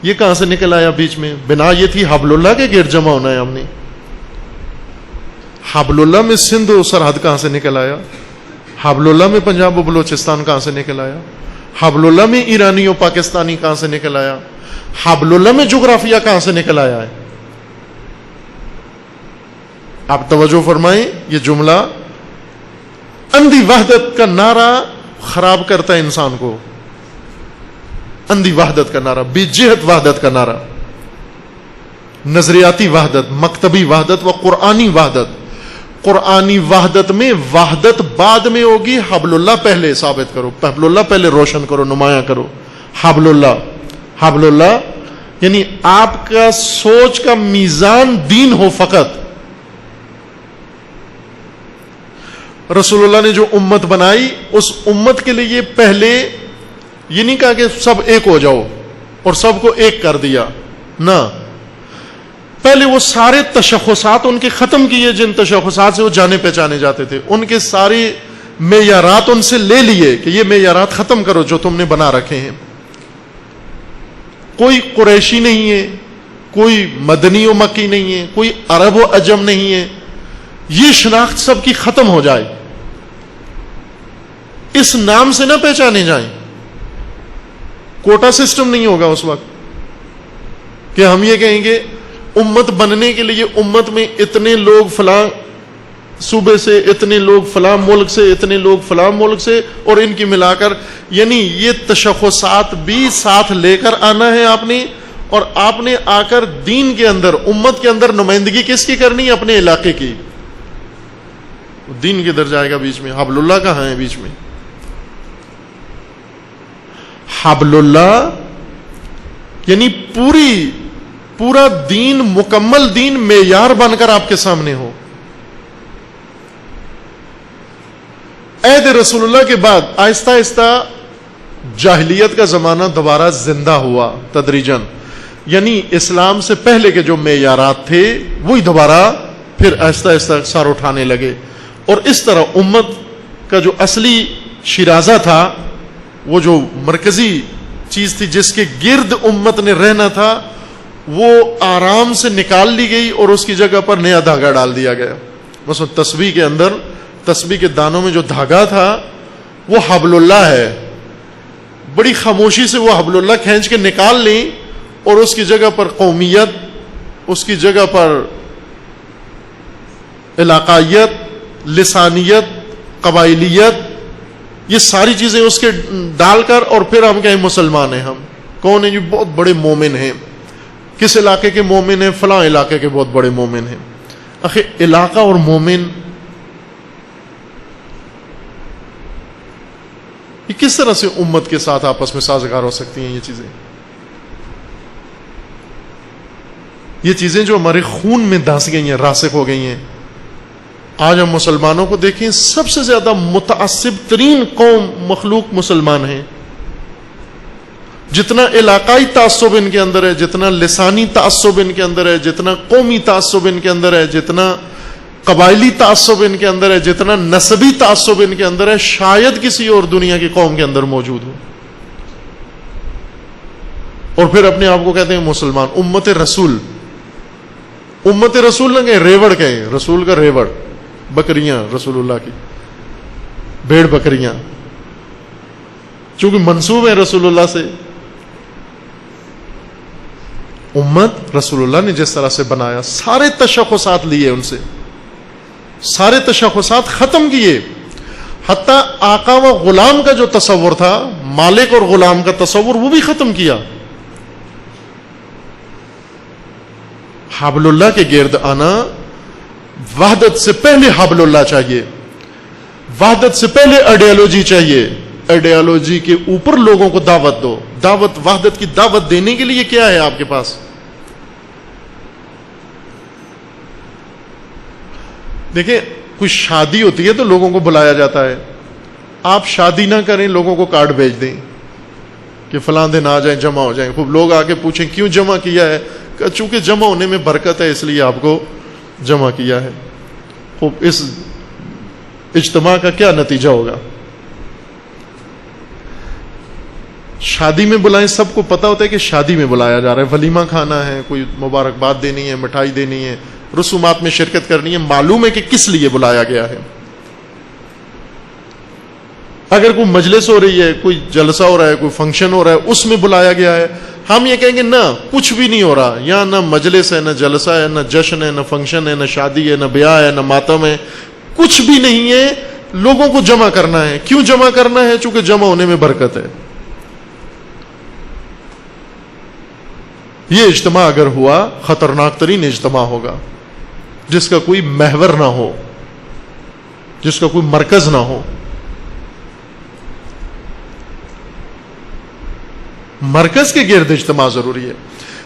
Speaker 1: یہ کہاں سے نکل آیا بیچ میں؟ بنا یہ تھی حبل اللہ کے گرد جمع ہونا ہے. ہم نے حبل اللہ میں سندھ و سرحد کہاں سے نکل آیا؟ حبل اللہ میں پنجاب و بلوچستان کہاں سے نکل آیا؟ حبل اللہ میں ایرانی و پاکستانی کہاں سے نکل آیا؟ حبل اللہ میں جغرافیہ کہاں سے نکل آیا ہے؟ آپ توجہ فرمائیں، یہ جملہ اندھی وحدت کا نعرہ خراب کرتا ہے انسان کو. اندھی وحدت کا نعرہ، بے جہت وحدت کا نعرہ، نظریاتی وحدت، مکتبی وحدت و قرآنی وحدت. قرآنی وحدت میں وحدت بعد میں ہوگی، حبل اللہ پہلے ثابت کرو، حبل اللہ پہلے روشن کرو، نمایاں کرو. حبل اللہ یعنی آپ کا سوچ کا میزان دین ہو فقط. رسول اللہ نے جو امت بنائی اس امت کے لیے پہلے یہ نہیں کہا کہ سب ایک ہو جاؤ اور سب کو ایک کر دیا، نہ، پہلے وہ سارے تشخصات ان کے ختم کیے جن تشخصات سے وہ جانے پہچانے جاتے تھے. ان کے سارے معیارات ان سے لے لیے کہ یہ معیارات ختم کرو جو تم نے بنا رکھے ہیں. کوئی قریشی نہیں ہے، کوئی مدنی و مکی نہیں ہے، کوئی عرب و عجم نہیں ہے. یہ شناخت سب کی ختم ہو جائے، اس نام سے نہ پہچانے جائیں. کوٹا سسٹم نہیں ہوگا اس وقت کہ ہم یہ کہیں گے امت بننے کے لیے امت میں اتنے لوگ فلاں صوبے سے، اتنے لوگ فلاں ملک سے، اتنے لوگ فلاں ملک سے، اور ان کی ملا کر، یعنی یہ تشخصات بھی ساتھ لے کر آنا ہے آپ نے. اور آپ نے آ کر دین کے اندر، امت کے اندر نمائندگی کس کی کرنی ہے؟ اپنے علاقے کی. دین کدھر جائے گا بیچ میں؟ حبل اللہ کہاں ہے بیچ میں؟ حبل اللہ یعنی پورا دین، مکمل دین معیار بن کر آپ کے سامنے ہو. عہد رسول اللہ کے بعد آہستہ آہستہ جاہلیت کا زمانہ دوبارہ زندہ ہوا تدریجاً، یعنی اسلام سے پہلے کے جو معیارات تھے وہی دوبارہ پھر آہستہ آہستہ سر اٹھانے لگے. اور اس طرح امت کا جو اصلی شیرازہ تھا، وہ جو مرکزی چیز تھی جس کے گرد امت نے رہنا تھا، وہ آرام سے نکال لی گئی اور اس کی جگہ پر نیا دھاگا ڈال دیا گیا. مثلا تسبیح کے اندر تسبیح کے دانوں میں جو دھاگا تھا وہ حبل اللہ ہے. بڑی خاموشی سے وہ حبل اللہ کھینچ کے نکال لیں اور اس کی جگہ پر قومیت، اس کی جگہ پر علاقائیت، لسانیت، قبائلیت، یہ ساری چیزیں اس کے ڈال کر اور پھر ہم کہیں مسلمان ہیں. ہم کون ہیں؟ یہ بہت بڑے مومن ہیں. کس علاقے کے مومن ہیں؟ فلاں علاقے کے بہت بڑے مومن ہیں. آخر علاقہ اور مومن یہ کس طرح سے امت کے ساتھ آپس میں سازگار ہو سکتی ہیں؟ یہ چیزیں جو ہمارے خون میں دھنس گئی ہیں، راسخ ہو گئی ہیں. آج ہم مسلمانوں کو دیکھیں، سب سے زیادہ متعصب ترین قوم مخلوق مسلمان ہیں. جتنا علاقائی تعصب ان کے اندر ہے، جتنا لسانی تعصب ان کے اندر ہے، جتنا قومی تعصب ان کے اندر ہے، جتنا قبائلی تعصب ان کے اندر ہے، جتنا نسبی تعصب ان کے اندر ہے، شاید کسی اور دنیا کی قوم کے اندر موجود ہو. اور پھر اپنے آپ کو کہتے ہیں مسلمان. امت رسول نہ کہیں، ریوڑ کہیں. رسول کا ریوڑ، بکریاں رسول اللہ کی، بھیڑ بکریاں، چونکہ منسوب ہے رسول اللہ سے. امت رسول اللہ نے جس طرح سے بنایا، سارے تشخصات لیے ان سے، سارے تشخصات ختم کیے. حتیٰ آقا و غلام کا جو تصور تھا، مالک اور غلام کا تصور، وہ بھی ختم کیا. حبل اللہ کے گرد آنا، وحدت سے پہلے حبل اللہ چاہیے، وحدت سے پہلے آئیڈیالوجی چاہیے. آئیڈیالوجی کے اوپر لوگوں کو دعوت دو. دعوت، وحدت کی دعوت دینے کے لیے کیا ہے آپ کے پاس؟ دیکھیں، کوئی شادی ہوتی ہے تو لوگوں کو بلایا جاتا ہے. آپ شادی نہ کریں، لوگوں کو کارڈ بھیج دیں کہ فلاں دن آ جائیں، جمع ہو جائیں. خوب لوگ آ کے پوچھیں کیوں جمع کیا ہے؟ چونکہ جمع ہونے میں برکت ہے، اس لیے آپ کو جمع کیا ہے. خوب اس اجتماع کا کیا نتیجہ ہوگا؟ شادی میں بلائیں، سب کو پتا ہوتا ہے کہ شادی میں بلایا جا رہا ہے، ولیمہ کھانا ہے، کوئی مبارکباد دینی ہے، مٹھائی دینی ہے، رسومات میں شرکت کرنی ہے. معلوم ہے کہ کس لیے بلایا گیا ہے. اگر کوئی مجلس ہو رہی ہے، کوئی جلسہ ہو رہا ہے، کوئی فنکشن ہو رہا ہے، اس میں بلایا گیا ہے، ہم یہ کہیں گے نہ، کچھ بھی نہیں ہو رہا یہاں، نہ مجلس ہے، نہ جلسہ ہے، نہ جشن ہے، نہ فنکشن ہے، نہ شادی ہے، نہ بیاہ ہے، نہ ماتم ہے، کچھ بھی نہیں ہے. لوگوں کو جمع کرنا ہے. کیوں جمع کرنا ہے؟ چونکہ جمع ہونے میں برکت ہے. یہ اجتماع اگر ہوا، خطرناک ترین اجتماع ہوگا، جس کا کوئی محور نہ ہو، جس کا کوئی مرکز نہ ہو. مرکز کے گرد اجتماع ضروری ہے.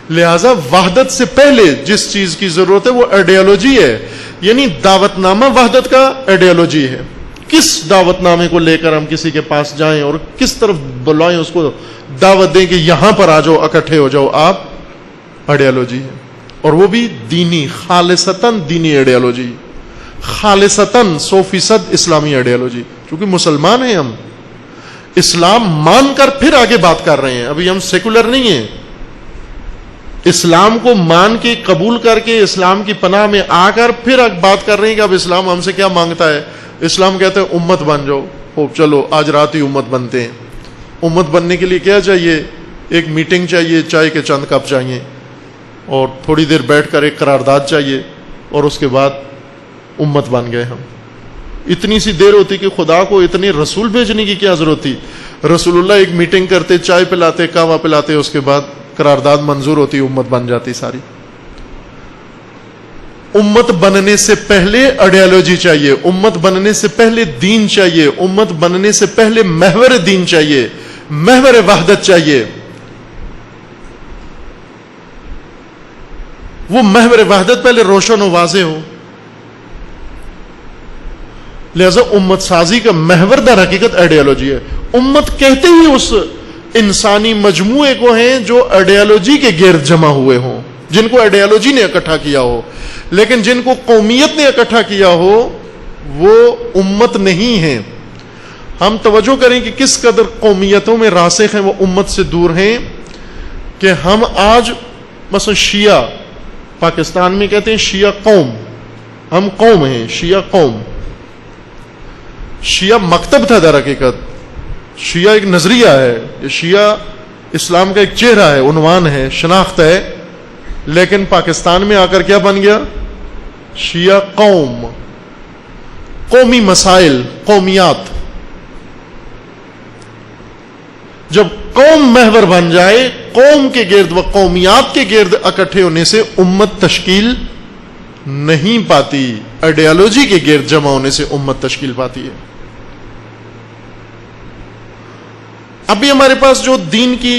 Speaker 1: لہذا وحدت سے پہلے جس چیز کی ضرورت ہے وہ آئیڈیالوجی ہے. یعنی دعوت نامہ وحدت کا آئیڈیالوجی ہے. کس دعوت نامے کو لے کر ہم کسی کے پاس جائیں اور کس طرف بلائیں، اس کو دعوت دیں کہ یہاں پر آ جاؤ، اکٹھے ہو جاؤ آپ، آئیڈیالوجی ہے. اور وہ بھی دینی، خالصتاً دینی آئیڈیالوجی، خالصتاً 100% اسلامی آئیڈیالوجی. کیونکہ مسلمان ہیں ہم، اسلام مان کر پھر آگے بات کر رہے ہیں. ابھی ہم سیکولر نہیں ہیں. اسلام کو مان کے، قبول کر کے، اسلام کی پناہ میں آ کر پھر بات کر رہے ہیں کہ اب اسلام ہم سے کیا مانگتا ہے. اسلام کہتے ہیں امت بن جاؤ. خوب، چلو آج رات ہی امت بنتے ہیں. امت بننے کے لیے کیا چاہیے؟ ایک میٹنگ چاہیے، چائے کے چند کپ چاہیے، اور تھوڑی دیر بیٹھ کر ایک قرارداد چاہیے، اور اس کے بعد امت بن گئے ہم. اتنی سی دیر ہوتی کہ خدا کو اتنے رسول بھیجنے کی کیا ضرورت تھی؟ رسول اللہ ایک میٹنگ کرتے، چائے پلاتے، قہوہ پلاتے، اس کے بعد قرارداد منظور ہوتی، امت بن جاتی ساری. امت بننے سے پہلے آئیڈیالوجی چاہیے، امت بننے سے پہلے دین چاہیے، امت بننے سے پہلے محور دین چاہیے، محور وحدت چاہیے. وہ محور وحدت پہلے روشن و واضح ہو. لہذا امت سازی کا محور در حقیقت آئیڈیالوجی ہے. امت کہتے ہی اس انسانی مجموعے کو ہیں جو آئیڈیالوجی کے گرد جمع ہوئے ہوں، جن کو آئیڈیالوجی نے اکٹھا کیا ہو. لیکن جن کو قومیت نے اکٹھا کیا ہو وہ امت نہیں ہیں. ہم توجہ کریں کہ کس قدر قومیتوں میں راسخ ہیں، وہ امت سے دور ہیں. کہ ہم آج مثلا شیعہ، پاکستان میں کہتے ہیں شیعہ قوم، ہم قوم ہیں، شیعہ قوم. شیعہ مکتب تھا در حقیقت. شیعہ ایک نظریہ ہے, شیعہ اسلام کا ایک چہرہ ہے, عنوان ہے, شناخت ہے, لیکن پاکستان میں آ کر کیا بن گیا؟ شیعہ قوم, قومی مسائل, قومیات. جب قوم محور بن جائے, قوم کے گرد و قومیات کے گرد اکٹھے ہونے سے امت تشکیل نہیں پاتی, آئیڈیالوجی کے گرد جمع ہونے سے امت تشکیل پاتی ہے. ابھی ہمارے پاس جو دین کی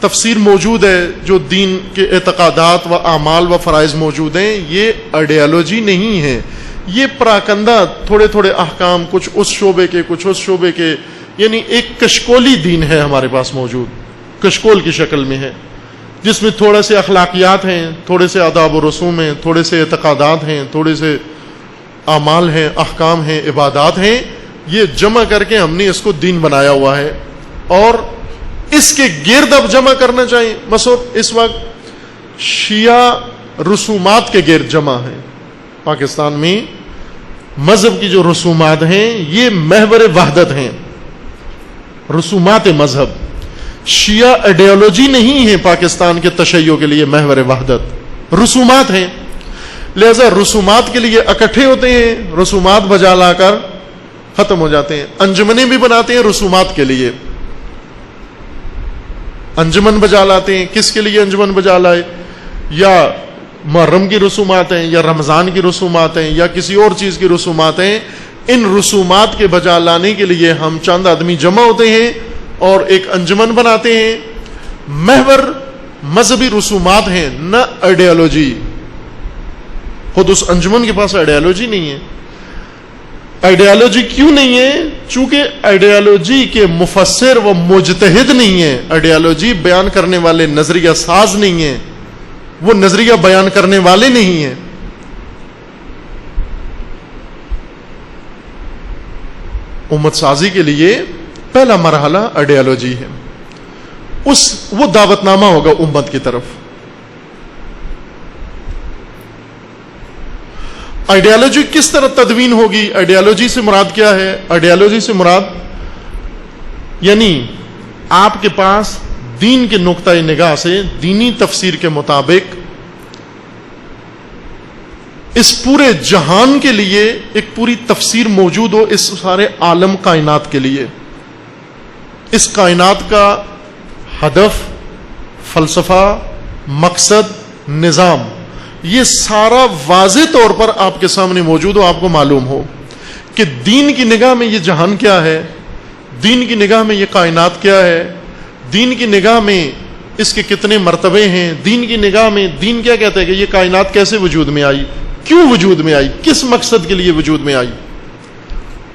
Speaker 1: تفسیر موجود ہے, جو دین کے اعتقادات و اعمال و فرائض موجود ہیں, یہ آئیڈیالوجی نہیں ہے, یہ پراکندہ تھوڑے تھوڑے احکام, کچھ اس شعبے کے کچھ اس شعبے کے, یعنی ایک کشکولی دین ہے ہمارے پاس موجود, کشکول کی شکل میں ہے, جس میں تھوڑے سے اخلاقیات ہیں, تھوڑے سے آداب و رسوم ہیں, تھوڑے سے اعتقادات ہیں, تھوڑے سے اعمال ہیں, احکام ہیں, عبادات ہیں. یہ جمع کر کے ہم نے اس کو دین بنایا ہوا ہے, اور اس کے گرد اب جمع کرنا چاہیے. مثلا اس وقت شیعہ رسومات کے گرد جمع ہیں. پاکستان میں مذہب کی جو رسومات ہیں یہ محور وحدت ہیں, رسومات مذہب. شیعہ آئیڈیالوجی نہیں ہے پاکستان کے تشیع کے لیے محور وحدت, رسومات ہیں. لہذا رسومات کے لیے اکٹھے ہوتے ہیں, رسومات بجا لا کر ختم ہو جاتے ہیں. انجمنیں بھی بناتے ہیں رسومات کے لیے, انجمن بجا لاتے ہیں. کس کے لیے انجمن بجا لائے؟ یا محرم کی رسومات ہیں, یا رمضان کی رسومات ہیں, یا کسی اور چیز کی رسومات ہیں. ان رسومات کے بجا لانے کے لیے ہم چند آدمی جمع ہوتے ہیں اور ایک انجمن بناتے ہیں. محور مذہبی رسومات ہیں, نہ آئیڈیالوجی. خود اس انجمن کے پاس آئیڈیالوجی نہیں ہے. آئیڈیالوجی کیوں نہیں ہے؟ چونکہ آئیڈیالوجی کے مفسر و مجتہد نہیں ہے. آئیڈیالوجی بیان کرنے والے نظریہ ساز نہیں ہیں, وہ نظریہ بیان کرنے والے نہیں ہیں. امت سازی کے لیے پہلا مرحلہ آئیڈیالوجی ہے. وہ دعوت نامہ ہوگا امت کی طرف. آئیڈیالوجی کس طرح تدوین ہوگی؟ آئیڈیالوجی سے مراد کیا ہے؟ آئیڈیالوجی سے مراد یعنی آپ کے پاس دین کے نقطۂ نگاہ سے, دینی تفسیر کے مطابق اس پورے جہان کے لیے ایک پوری تفسیر موجود ہو, اس سارے عالم کائنات کے لیے. اس کائنات کا ہدف, فلسفہ, مقصد, نظام, یہ سارا واضح طور پر آپ کے سامنے موجود ہو, آپ کو معلوم ہو کہ دین کی نگاہ میں یہ جہان کیا ہے, دین کی نگاہ میں یہ کائنات کیا ہے, دین کی نگاہ میں اس کے کتنے مرتبے ہیں, دین کی نگاہ میں دین کیا کہتا ہے کہ یہ کائنات کیسے وجود میں آئی, کیوں وجود میں آئی, کس مقصد کے لیے وجود میں آئی.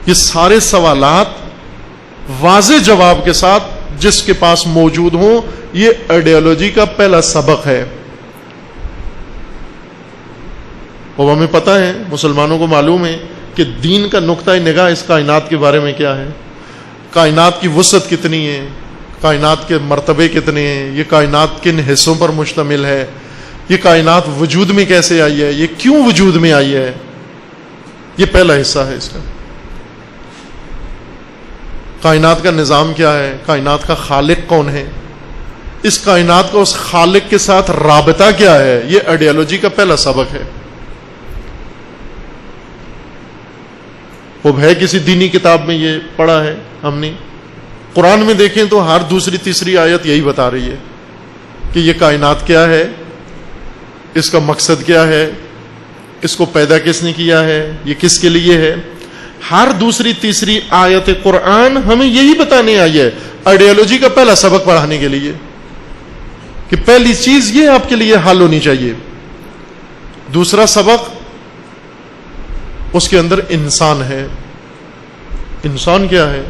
Speaker 1: یہ سارے سوالات واضح جواب کے ساتھ جس کے پاس موجود ہوں, یہ آئیڈیالوجی کا پہلا سبق ہے. اور ہمیں پتہ ہے, مسلمانوں کو معلوم ہے کہ دین کا نقطۂ نگاہ اس کائنات کے بارے میں کیا ہے, کائنات کی وسعت کتنی ہے, کائنات کے مرتبے کتنے ہیں, یہ کائنات کن حصوں پر مشتمل ہے, یہ کائنات وجود میں کیسے آئی ہے, یہ کیوں وجود میں آئی ہے. یہ پہلا حصہ ہے اس کا. کائنات کا نظام کیا ہے, کائنات کا خالق کون ہے, اس کائنات کا اس خالق کے ساتھ رابطہ کیا ہے, یہ آئیڈیالوجی کا پہلا سبق ہے. وہ ہے کسی دینی کتاب میں یہ پڑھا ہے ہم نے. قرآن میں دیکھیں تو ہر دوسری تیسری آیت یہی بتا رہی ہے کہ یہ کائنات کیا ہے, اس کا مقصد کیا ہے, اس کو پیدا کس نے کیا ہے, یہ کس کے لیے ہے. ہر دوسری تیسری آیت قرآن ہمیں یہی بتانے آئی ہے, آئیڈیالوجی کا پہلا سبق پڑھانے کے لیے کہ پہلی چیز یہ آپ کے لیے حل ہونی چاہیے. دوسرا سبق اس کے اندر انسان ہے. انسان کیا ہے,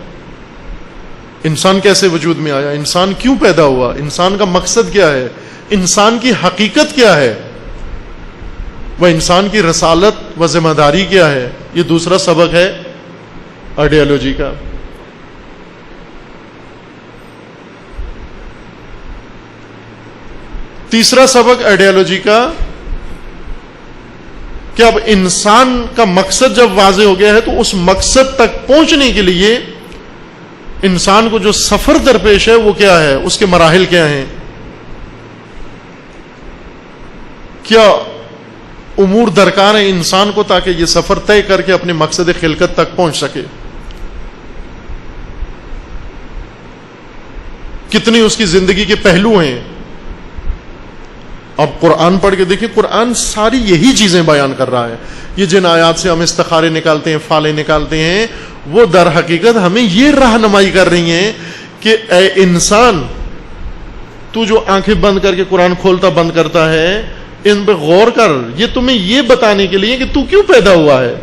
Speaker 1: انسان کیسے وجود میں آیا, انسان کیوں پیدا ہوا, انسان کا مقصد کیا ہے, انسان کی حقیقت کیا ہے, وہ انسان کی رسالت و ذمہ داری کیا ہے. یہ دوسرا سبق ہے آئیڈیالوجی کا. تیسرا سبق آئیڈیالوجی کا کہ اب انسان کا مقصد جب واضح ہو گیا ہے تو اس مقصد تک پہنچنے کے لیے انسان کو جو سفر درپیش ہے وہ کیا ہے، اس کے مراحل کیا ہیں، کیا امور درکار ہیں انسان کو تاکہ یہ سفر طے کر کے اپنے مقصد خلقت تک پہنچ سکے، کتنی اس کی زندگی کے پہلو ہیں۔ اب قرآن پڑھ کے دیکھیں، قرآن ساری یہی چیزیں بیان کر رہا ہے۔ یہ جن آیات سے ہم استخارے نکالتے ہیں، فالے نکالتے ہیں، وہ در حقیقت ہمیں یہ رہنمائی کر رہی ہیں کہ اے انسان، تو جو آنکھیں بند کر کے قرآن کھولتا بند کرتا ہے، ان پہ غور کر۔ یہ تمہیں یہ بتانے کے لیے کہ تو کیوں پیدا ہوا ہے،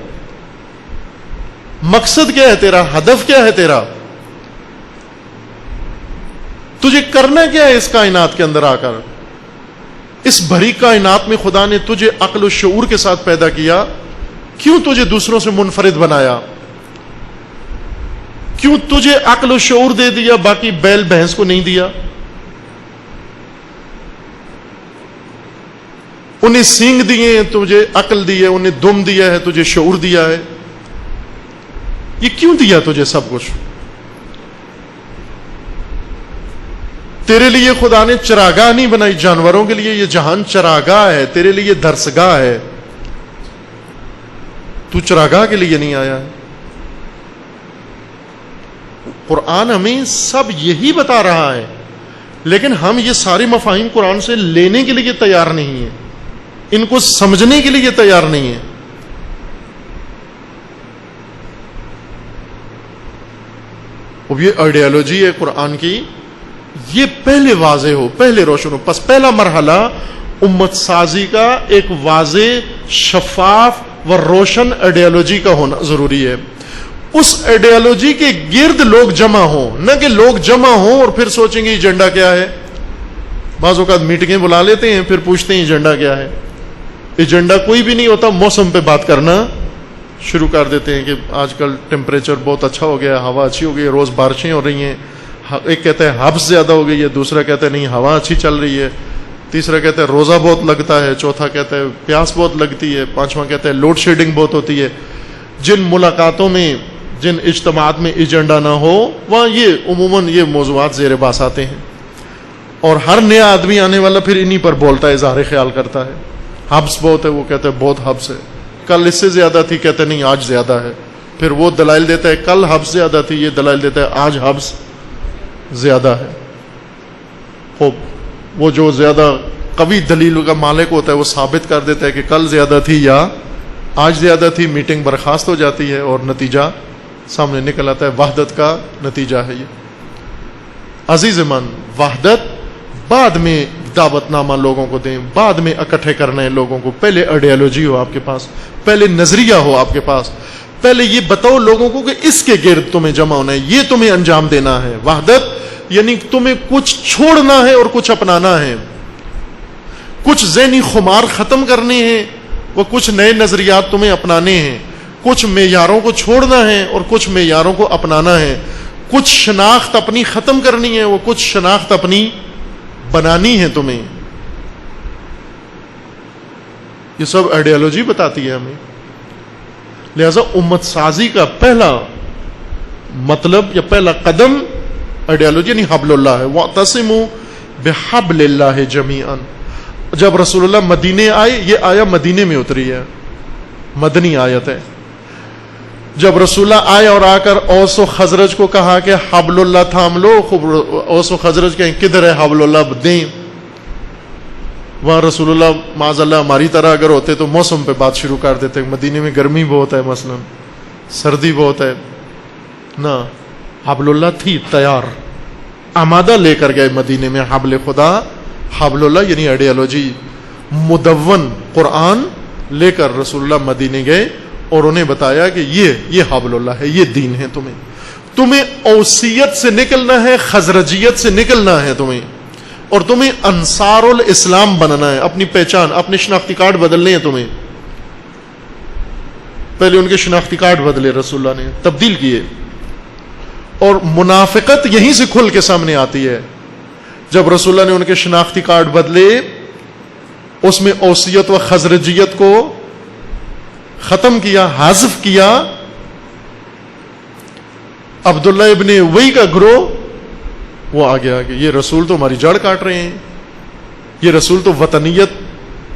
Speaker 1: مقصد کیا ہے تیرا، ہدف کیا ہے تیرا، تجھے کرنا کیا ہے اس کائنات کے اندر آ کر۔ اس بھری کائنات میں خدا نے تجھے عقل و شعور کے ساتھ پیدا کیا، کیوں تجھے دوسروں سے منفرد بنایا، کیوں تجھے عقل و شعور دے دیا، باقی بیل بھینس کو نہیں دیا؟ انہیں سینگ دیے ہیں، تجھے عقل دی ہے، انہیں دم دیا ہے، تجھے شعور دیا ہے۔ یہ کیوں دیا تجھے سب کچھ؟ تیرے لیے خدا نے چراگاہ نہیں بنائی، جانوروں کے لیے یہ جہان چراگاہ ہے، تیرے لیے درسگاہ ہے، تو چراگاہ کے لیے نہیں آیا ہے۔ قرآن ہمیں سب یہی بتا رہا ہے، لیکن ہم یہ سارے مفاہیم قرآن سے لینے کے لیے تیار نہیں ہیں، ان کو سمجھنے کے لیے تیار نہیں ہیں۔ اب یہ آئیڈیالوجی ہے قرآن کی، یہ پہلے واضح ہو، پہلے روشن ہو۔ پس پہلا مرحلہ امت سازی کا ایک واضح، شفاف و روشن آئیڈیالوجی کا ہونا ضروری ہے۔ اس آئیڈیالوجی کے گرد لوگ جمع ہوں، نہ کہ لوگ جمع ہوں اور پھر سوچیں گے ایجنڈا کیا ہے۔ بعض اوقات میٹنگیں بلا لیتے ہیں، پھر پوچھتے ہیں ایجنڈا کیا ہے۔ ایجنڈا کوئی بھی نہیں ہوتا، موسم پہ بات کرنا شروع کر دیتے ہیں کہ آج کل ٹیمپریچر بہت اچھا ہو گیا، ہوا اچھی ہو گئی، روز بارشیں ہو رہی ہیں۔ ایک کہتا ہے حبس زیادہ ہو گئی ہے، دوسرا کہتا ہے نہیں ہوا اچھی چل رہی ہے، تیسرا کہتا ہے روزہ بہت لگتا ہے، چوتھا کہتا ہے پیاس بہت لگتی ہے، پانچواں کہتا ہے لوڈ شیڈنگ بہت ہوتی ہے۔ جن ملاقاتوں میں، جن اجتماعات میں ایجنڈا نہ ہو، وہاں یہ عموماً یہ موضوعات زیر باس آتے ہیں، اور ہر نیا آدمی آنے والا پھر انہی پر بولتا ہے، اظہار خیال کرتا ہے۔ حبس بہت ہے، وہ کہتا ہے بہت حبس ہے، کل اس سے زیادہ تھی، کہتا ہے نہیں آج زیادہ ہے، پھر وہ دلائل دیتا ہے کل حبس زیادہ تھی، یہ دلائل دیتا ہے آج حبس زیادہ ہے۔ خوب وہ جو زیادہ قوی دلیل کا مالک ہوتا ہے وہ ثابت کر دیتا ہے کہ کل زیادہ تھی یا آج زیادہ تھی، میٹنگ برخاست ہو جاتی ہے اور نتیجہ سامنے نکل آتا ہے۔ وحدت کا نتیجہ ہے یہ۔ عزیز من، وحدت بعد میں دعوت نامہ لوگوں کو دیں، بعد میں اکٹھے کرنا ہے لوگوں کو۔ پہلے آئیڈیالوجی ہو آپ کے پاس، پہلے نظریہ ہو آپ کے پاس، پہلے یہ بتاؤ لوگوں کو کہ اس کے گرد تمہیں جمع ہونا ہے، یہ تمہیں انجام دینا ہے۔ وحدت یعنی تمہیں کچھ چھوڑنا ہے اور کچھ اپنانا ہے، کچھ ذہنی خمار ختم کرنے ہیں، وہ کچھ نئے نظریات تمہیں اپنانے ہیں، کچھ معیاروں کو چھوڑنا ہے اور کچھ معیاروں کو اپنانا ہے، کچھ شناخت اپنی ختم کرنی ہے، وہ کچھ شناخت اپنی بنانی ہے تمہیں۔ یہ سب آئیڈیالوجی بتاتی ہے ہمیں۔ لہذا امت سازی کا پہلا مطلب یا پہلا قدم آئیڈیالوجی یعنی حبل اللہ ہے۔ وَاعْتَصِمُوا بِحَبْلِ اللَّهِ جَمِيعًا۔ جب رسول اللہ مدینے آئے، یہ آیا مدینے میں اتری ہے، مدنی آیت ہے۔ جب رسول اللہ آئے اور آ کر اوس و خزرج کو کہا کہ حبل اللہ تھام لو، خوب اوس و خزرج کہیں کدھر ہے حبل اللہ دیں، وہاں رسول اللہ معاذ اللہ ہماری طرح اگر ہوتے تو موسم پہ بات شروع کر دیتے، مدینے میں گرمی بہت ہے، مثلا سردی بہت ہے، نہ حبل اللہ تھی تیار، آمادہ لے کر گئے مدینے میں حبل خدا، حبل اللہ یعنی آئیڈیالوجی، مدون قرآن لے کر رسول اللہ مدینے گئے اور انہیں بتایا کہ یہ حبل اللہ ہے، یہ دین ہے، تمہیں اوسیت سے نکلنا ہے، خزرجیت سے نکلنا ہے تمہیں، اور تمہیں انصار الاسلام بننا ہے، اپنی پہچان، اپنے شناختی کارڈ بدلنے ہیں تمہیں۔ پہلے ان کے شناختی کارڈ بدلے رسول اللہ نے، تبدیل کیے، اور منافقت یہیں سے کھل کے سامنے آتی ہے۔ جب رسول اللہ نے ان کے شناختی کارڈ بدلے، اس میں اوسیت و خزرجیت کو ختم کیا, حذف کیا. عبداللہ ابن ابی کا گروہ وہ آگے یہ رسول تو ہماری جڑ کاٹ رہے ہیں, یہ رسول تو وطنیت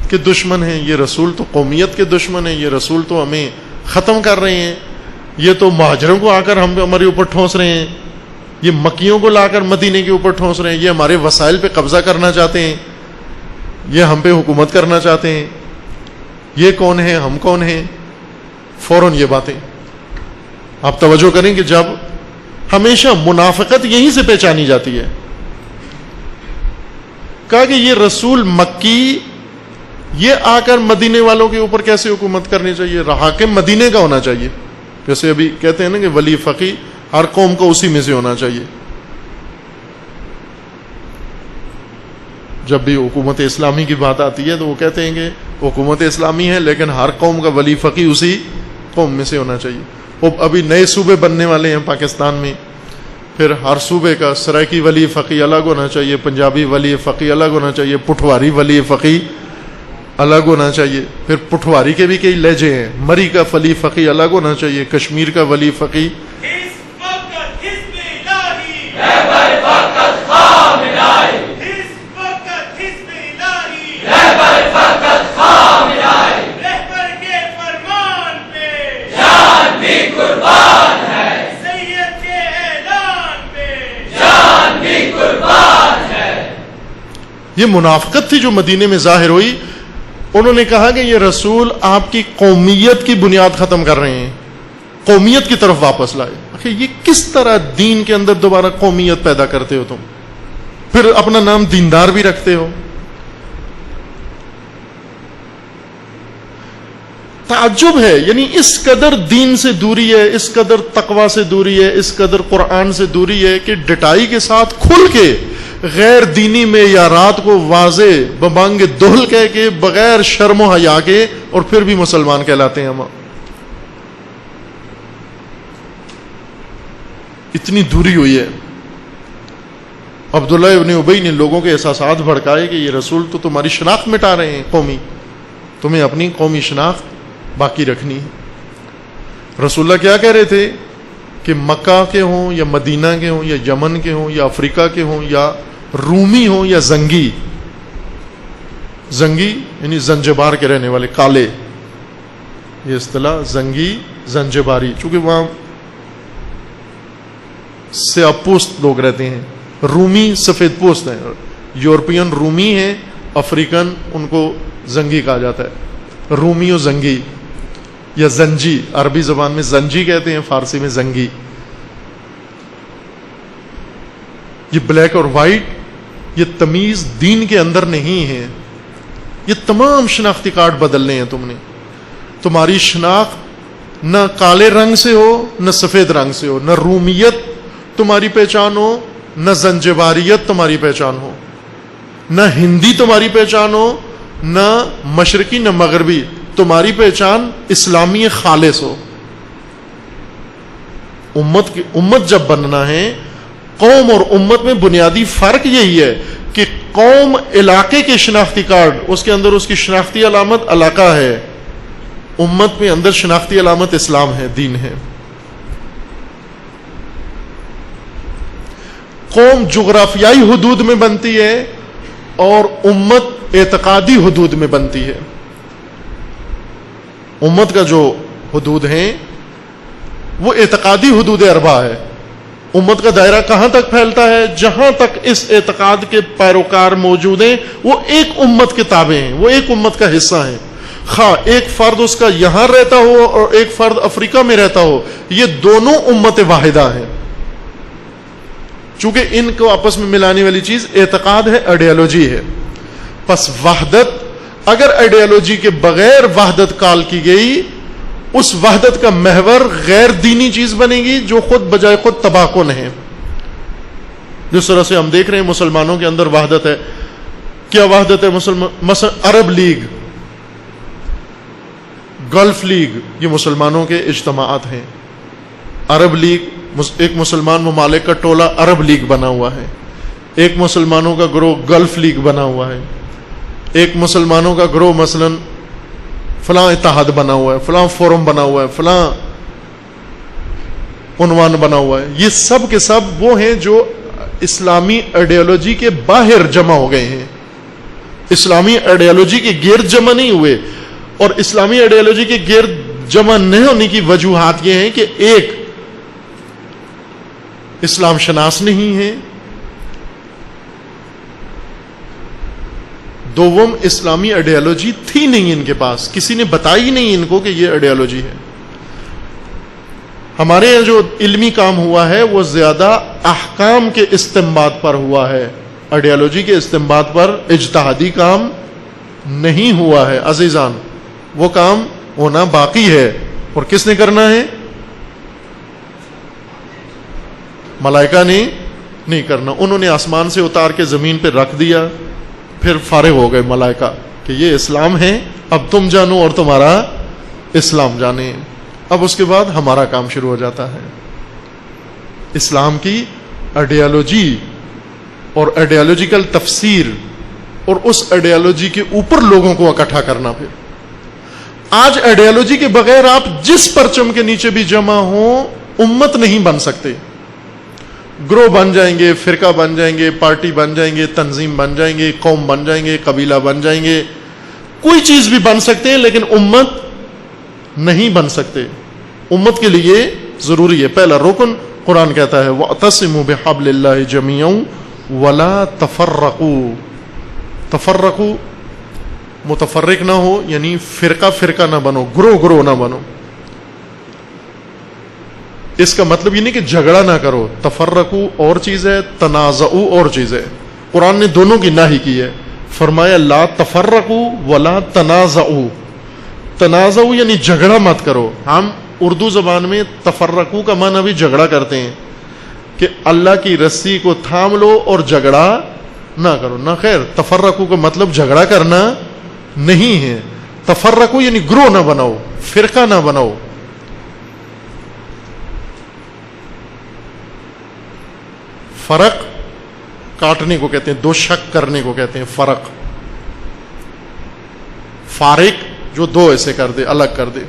Speaker 1: کے دشمن ہیں, یہ رسول تو قومیت کے دشمن ہیں, یہ رسول تو ہمیں ختم کر رہے ہیں, یہ تو مہاجروں کو آ کر ہمارے اوپر ٹھونس رہے ہیں, یہ مکیوں کو لا کر مدینے کے اوپر ٹھونس رہے ہیں, یہ ہمارے وسائل پہ قبضہ کرنا چاہتے ہیں, یہ ہم پہ حکومت کرنا چاہتے ہیں, یہ کون ہے, ہم کون ہیں. فوراً یہ باتیں آپ توجہ کریں کہ جب ہمیشہ منافقت یہیں سے پہچانی جاتی ہے. کہا کہ یہ رسول مکی یہ آ کر مدینے والوں کے اوپر کیسے حکومت کرنی چاہیے, حاکم مدینے کا ہونا چاہیے. جیسے ابھی کہتے ہیں نا کہ ولی فقی ہر قوم کو اسی میں سے ہونا چاہیے. جب بھی حکومت اسلامی کی بات آتی ہے تو وہ کہتے ہیں کہ حکومت اسلامی ہے لیکن ہر قوم کا ولی فقی اسی قوم میں سے ہونا چاہیے. وہ ابھی نئے صوبے بننے والے ہیں پاکستان میں, پھر ہر صوبے کا سرائکی ولی فقی الگ ہونا چاہیے, پنجابی ولی فقی الگ ہونا چاہیے, پٹھواری ولی فقی الگ ہونا چاہیے. پھر پٹھواری کے بھی کئی لہجے ہیں, مری کا ولی فقی الگ ہونا چاہیے, کشمیر کا ولی فقی. یہ منافقت تھی جو مدینے میں ظاہر ہوئی. انہوں نے کہا کہ یہ رسول آپ کی قومیت کی بنیاد ختم کر رہے ہیں, قومیت کی طرف واپس لائے. یہ کس طرح دین کے اندر دوبارہ قومیت پیدا کرتے ہو تم, پھر اپنا نام دیندار بھی رکھتے ہو. تعجب ہے, یعنی اس قدر دین سے دوری ہے, اس قدر تقوی سے دوری ہے, اس قدر قرآن سے دوری ہے کہ ڈٹائی کے ساتھ کھل کے غیر دینی معیارات کو واضح ببانگ دہل کہہ کے بغیر شرم و حیا کے, اور پھر بھی مسلمان کہلاتے ہیں ہم. اتنی دوری ہوئی ہے. عبداللہ ابن ابی نے لوگوں کے احساسات بھڑکائے کہ یہ رسول تو تمہاری شناخت مٹا رہے ہیں قومی, تمہیں اپنی قومی شناخت باقی رکھنی ہے. رسول اللہ کیا کہہ رہے تھے کہ مکہ کے ہوں یا مدینہ کے ہوں یا یمن کے ہوں یا افریقہ کے ہوں یا رومی ہوں یا زنگی, زنگی یعنی زنجبار کے رہنے والے کالے, یہ اصطلاح زنگی زنجباری, چونکہ وہاں سیاہ پوست لوگ رہتے ہیں, رومی سفید پوست ہیں, یورپین رومی ہیں, افریقن ان کو زنگی کہا جاتا ہے. رومی و زنگی یا زنجی, عربی زبان میں زنجی کہتے ہیں, فارسی میں زنگی. یہ بلیک اور وائٹ یہ تمیز دین کے اندر نہیں ہے. یہ تمام شناختی کارڈ بدلنے ہیں تم نے. تمہاری شناخت نہ کالے رنگ سے ہو نہ سفید رنگ سے ہو, نہ رومیت تمہاری پہچان ہو نہ زنجباریت تمہاری پہچان ہو, نہ ہندی تمہاری پہچان ہو نہ مشرقی نہ مغربی, تمہاری پہچان اسلامی خالص ہو. امت جب بننا ہے, قوم اور امت میں بنیادی فرق یہی ہے کہ قوم علاقے کے شناختی کارڈ, اس کے اندر اس کی شناختی علامت علاقہ ہے, امت میں اندر شناختی علامت اسلام ہے, دین ہے. قوم جغرافیائی حدود میں بنتی ہے اور امت اعتقادی حدود میں بنتی ہے. امت کا جو حدود ہیں وہ اعتقادی حدود اربع ہے. امت کا دائرہ کہاں تک پھیلتا ہے؟ جہاں تک اس اعتقاد کے پیروکار موجود ہیں وہ ایک امت کے تابع ہیں, وہ ایک امت کا حصہ ہیں. خواہ ایک فرد اس کا یہاں رہتا ہو اور ایک فرد افریقہ میں رہتا ہو, یہ دونوں امت واحدہ ہیں. چونکہ ان کو آپس میں ملانے والی چیز اعتقاد ہے, آئیڈیالوجی ہے. پس وحدت, اگر آئیڈیالوجی کے بغیر وحدت کال کی گئی, اس وحدت کا محور غیر دینی چیز بنے گی جو خود بجائے خود تباہ کن ہے. جس طرح سے ہم دیکھ رہے ہیں مسلمانوں کے اندر وحدت ہے. کیا وحدت ہے؟ مثلا عرب لیگ, گلف لیگ, یہ مسلمانوں کے اجتماعات ہیں. عرب لیگ, ایک مسلمان ممالک کا ٹولہ عرب لیگ بنا ہوا ہے. ایک مسلمانوں کا گروہ گلف لیگ بنا ہوا ہے. ایک مسلمانوں کا گروہ مثلا فلاں اتحاد بنا ہوا ہے، فلاں فورم بنا ہوا ہے، فلاں عنوان بنا ہوا ہے. یہ سب کے سب وہ ہیں جو اسلامی آئیڈیالوجی کے باہر جمع ہو گئے ہیں، اسلامی آئیڈیالوجی کے گرد جمع نہیں ہوئے. اور اسلامی آئیڈیالوجی کے گرد جمع نہیں ہونے کی وجوہات یہ ہیں کہ ایک، اسلام شناس نہیں ہے، دوم اسلامی آئیڈیالوجی تھی نہیں ان کے پاس، کسی نے بتائی نہیں ان کو کہ یہ آئیڈیالوجی ہے. ہمارے یہاں جو علمی کام ہوا ہے وہ زیادہ احکام کے استنباط پر ہوا ہے، آئیڈیالوجی کے استنباط پر اجتہادی کام نہیں ہوا ہے. عزیزان، وہ کام ہونا باقی ہے. اور کس نے کرنا ہے؟ ملائکہ نے نہیں کرنا. انہوں نے آسمان سے اتار کے زمین پہ رکھ دیا، پھر فارغ ہو گئے ملائکہ کہ یہ اسلام ہے، اب تم جانو اور تمہارا اسلام جانے. اب اس کے بعد ہمارا کام شروع ہو جاتا ہے، اسلام کی آئیڈیالوجی اور آئیڈیالوجیکل تفسیر اور اس آئیڈیالوجی کے اوپر لوگوں کو اکٹھا کرنا. پھر آج آئیڈیالوجی کے بغیر آپ جس پرچم کے نیچے بھی جمع ہوں امت نہیں بن سکتے. گروہ بن جائیں گے، فرقہ بن جائیں گے، پارٹی بن جائیں گے، تنظیم بن جائیں گے، قوم بن جائیں گے، قبیلہ بن جائیں گے، کوئی چیز بھی بن سکتے ہیں لیکن امت نہیں بن سکتے. امت کے لیے ضروری ہے پہلا رکن، قرآن کہتا ہے وَاعْتَصِمُوا بِحَبْلِ اللَّهِ جَمِيعًا وَلَا تَفَرَّقُوا. تفرقوا، متفرق نہ ہو، یعنی فرقہ فرقہ نہ بنو، گروہ گروہ نہ بنو. اس کا مطلب یہ نہیں کہ جھگڑا نہ کرو. تفرقوا اور چیز ہے، تنازعوا اور چیز ہے. قرآن نے دونوں کی نہی کی ہے. فرمایا لا تفرقوا ولا تنازعوا. تنازعوا یعنی جھگڑا مت کرو. ہم اردو زبان میں تفرقوا کا معنی بھی جھگڑا کرتے ہیں کہ اللہ کی رسی کو تھام لو اور جھگڑا نہ کرو. نہ خیر، تفرقوا کا مطلب جھگڑا کرنا نہیں ہے. تفرقوا یعنی گروہ نہ بناؤ، فرقہ نہ بناؤ. فرق کاٹنے کو کہتے ہیں، دو شک کرنے کو کہتے ہیں فرق. فارق جو دو ایسے کر دے، الگ کر دے.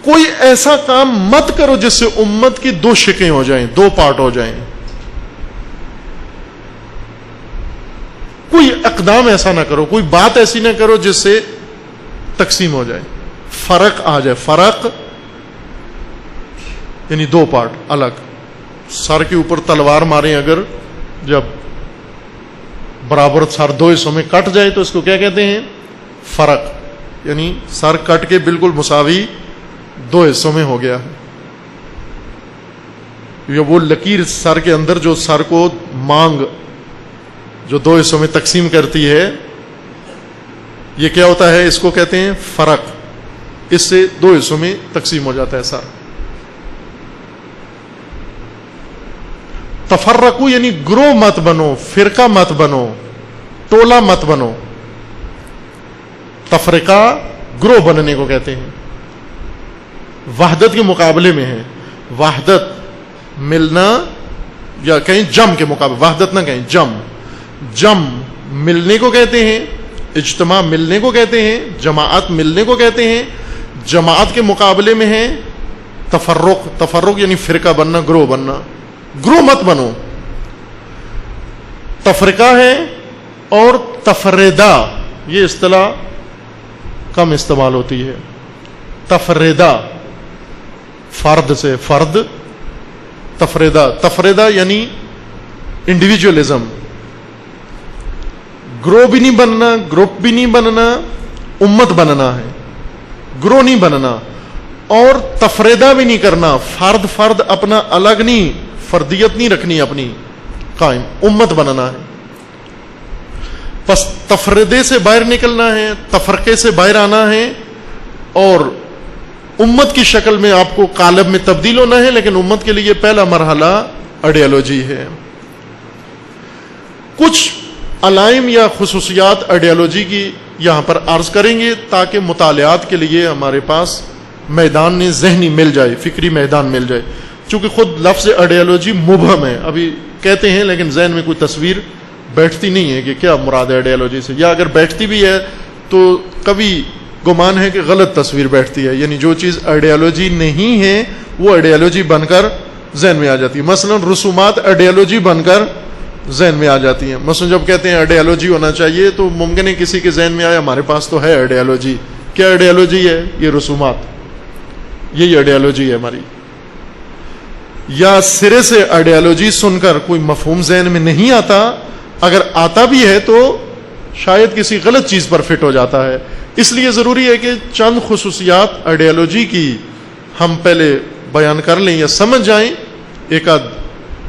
Speaker 1: کوئی ایسا کام مت کرو جس سے امت کی دو شکیں ہو جائیں، دو پارٹ ہو جائیں. کوئی اقدام ایسا نہ کرو، کوئی بات ایسی نہ کرو جس سے تقسیم ہو جائے، فرق آ جائے. فرق یعنی دو پارٹ الگ. سر کے اوپر تلوار ماریں اگر، جب برابر سر دو حصوں میں کٹ جائے تو اس کو کیا کہتے ہیں؟ فرق. یعنی سر کٹ کے بالکل مساوی دو حصوں میں ہو گیا. یا وہ لکیر سر کے اندر جو سر کو مانگ جو دو حصوں میں تقسیم کرتی ہے، یہ کیا ہوتا ہے؟ اس کو کہتے ہیں فرق. اس سے دو حصوں میں تقسیم ہو جاتا ہے سر. تفرقو یعنی گروہ مت بنو، فرقہ مت بنو، ٹولہ مت بنو. تفرقہ گروہ بننے کو کہتے ہیں. وحدت کے مقابلے میں ہے. وحدت ملنا، یا کہیں جم کے مقابلے، وحدت نہ کہیں، جم. جم ملنے کو کہتے ہیں، اجتماع ملنے کو کہتے ہیں، جماعت ملنے کو کہتے ہیں. جماعت کے مقابلے میں ہے تفرق. تفرق یعنی فرقہ بننا، گروہ بننا. گروہ مت بنو. تفرقہ ہے. اور تفردہ، یہ اصطلاح کم استعمال ہوتی ہے. تفردہ فرد سے، فرد. تفردہ، تفردہ یعنی انڈیویجولزم. گروہ بھی نہیں بننا، گروپ بھی نہیں بننا، امت بننا ہے، گروہ نہیں بننا. اور تفردہ بھی نہیں کرنا، فرد فرد اپنا الگ نہیں، فردیت نہیں رکھنی اپنی قائم، امت بننا ہے. بس تفردے سے باہر نکلنا ہے، تفرقے سے باہر آنا ہے، اور امت کی شکل میں آپ کو قالب میں تبدیل ہونا ہے. لیکن امت کے لیے پہلا مرحلہ آئیڈیالوجی ہے. کچھ علائم یا خصوصیات آئیڈیالوجی کی یہاں پر عرض کریں گے تاکہ مطالعات کے لیے ہمارے پاس میدان نے ذہنی مل جائے، فکری میدان مل جائے. چونکہ خود لفظ آئیڈیالوجی مبہم ہے، ابھی کہتے ہیں لیکن ذہن میں کوئی تصویر بیٹھتی نہیں ہے کہ کیا مراد ہے آئیڈیالوجی سے. یا اگر بیٹھتی بھی ہے تو کبھی گمان ہے کہ غلط تصویر بیٹھتی ہے، یعنی جو چیز آئیڈیالوجی نہیں ہے وہ آئیڈیالوجی بن کر ذہن میں آ جاتی ہے. مثلا رسومات آئیڈیالوجی بن کر ذہن میں آ جاتی ہیں. مثلا جب کہتے ہیں آئیڈیالوجی ہونا چاہیے تو ممکن ہے کسی کے ذہن میں آیا ہمارے پاس تو ہے آئیڈیالوجی. کیا آئیڈیالوجی ہے؟ یہ رسومات، یہی آئیڈیالوجی ہے ہماری. یا سرے سے آئیڈیالوجی سن کر کوئی مفہوم ذہن میں نہیں آتا، اگر آتا بھی ہے تو شاید کسی غلط چیز پر فٹ ہو جاتا ہے. اس لیے ضروری ہے کہ چند خصوصیات آئیڈیالوجی کی ہم پہلے بیان کر لیں یا سمجھ جائیں ایک آدھ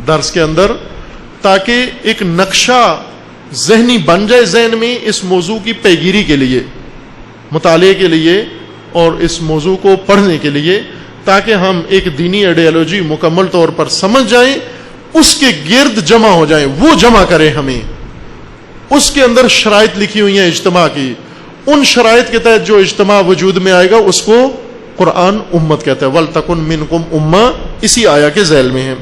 Speaker 1: درس کے اندر، تاکہ ایک نقشہ ذہنی بن جائے ذہن میں اس موضوع کی پیگیری کے لیے، مطالعے کے لیے اور اس موضوع کو پڑھنے کے لیے، تاکہ ہم ایک دینی آئیڈیالوجی مکمل طور پر سمجھ جائیں، اس کے گرد جمع ہو جائیں، وہ جمع کریں ہمیں. اس کے اندر شرائط لکھی ہوئی ہیں اجتماع کی، ان شرائط کے تحت جو اجتماع وجود میں آئے گا اس کو قرآن امت کہتا ہے. وَلْتَكُن مِّنكُمْ أُمَّةٌ اسی آیا کے ذیل میں ہے.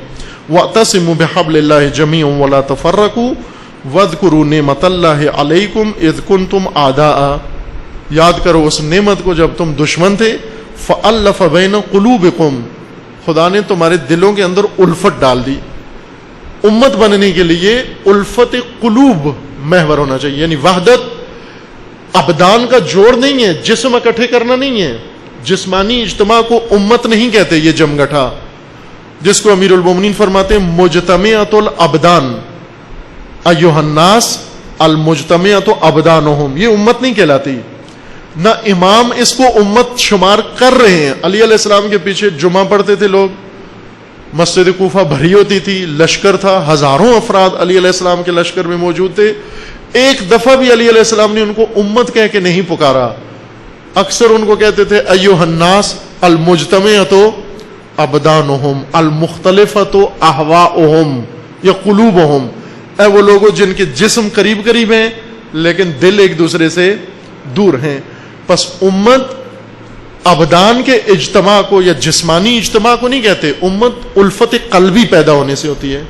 Speaker 1: وَاعْتَصِمُوا بِحَبْلِ اللَّهِ جَمِيعًا وَلَا تَفَرَّقُوا وَاذْكُرُوا نِعْمَتَ اللَّهِ عَلَيْكُمْ إِذْ كُنتُمْ أَعْدَاءً. یاد کرو اس نعمت کو جب تم دشمن تھے. فَأَلَّفَ بَيْنَ قُلُوبِكُمْ، خدا نے تمہارے دلوں کے اندر الفت ڈال دی. امت بننے کے لیے الفت قلوب محور ہونا چاہیے، یعنی وحدت ابدان کا جوڑ نہیں ہے، جسم اکٹھے کرنا نہیں ہے. جسمانی اجتماع کو امت نہیں کہتے، یہ جمگٹھا جس کو امیر المومنین فرماتے ہیں مجتمعۃ الابدان، ایھا الناس المجتمعۃ ابدانہم، یہ امت نہیں کہلاتی. نہ امام اس کو امت شمار کر رہے ہیں. علی علیہ السلام کے پیچھے جمعہ پڑھتے تھے لوگ، مسجد کوفہ بھری ہوتی تھی، لشکر تھا، ہزاروں افراد علی علیہ السلام کے لشکر میں موجود تھے. ایک دفعہ بھی علی علیہ السلام نے ان کو امت کہہ کے نہیں پکارا. اکثر ان کو کہتے تھے ایھا الناس المجتمعۃ ابدانہم المختلفۃ اہواؤہم یا قلوبہم، اے وہ لوگوں جن کے جسم قریب قریب ہیں لیکن دل ایک دوسرے سے دور ہیں. پس امت ابدان کے اجتماع کو یا جسمانی اجتماع کو نہیں کہتے. امت الفت قلبی پیدا ہونے سے ہوتی ہے.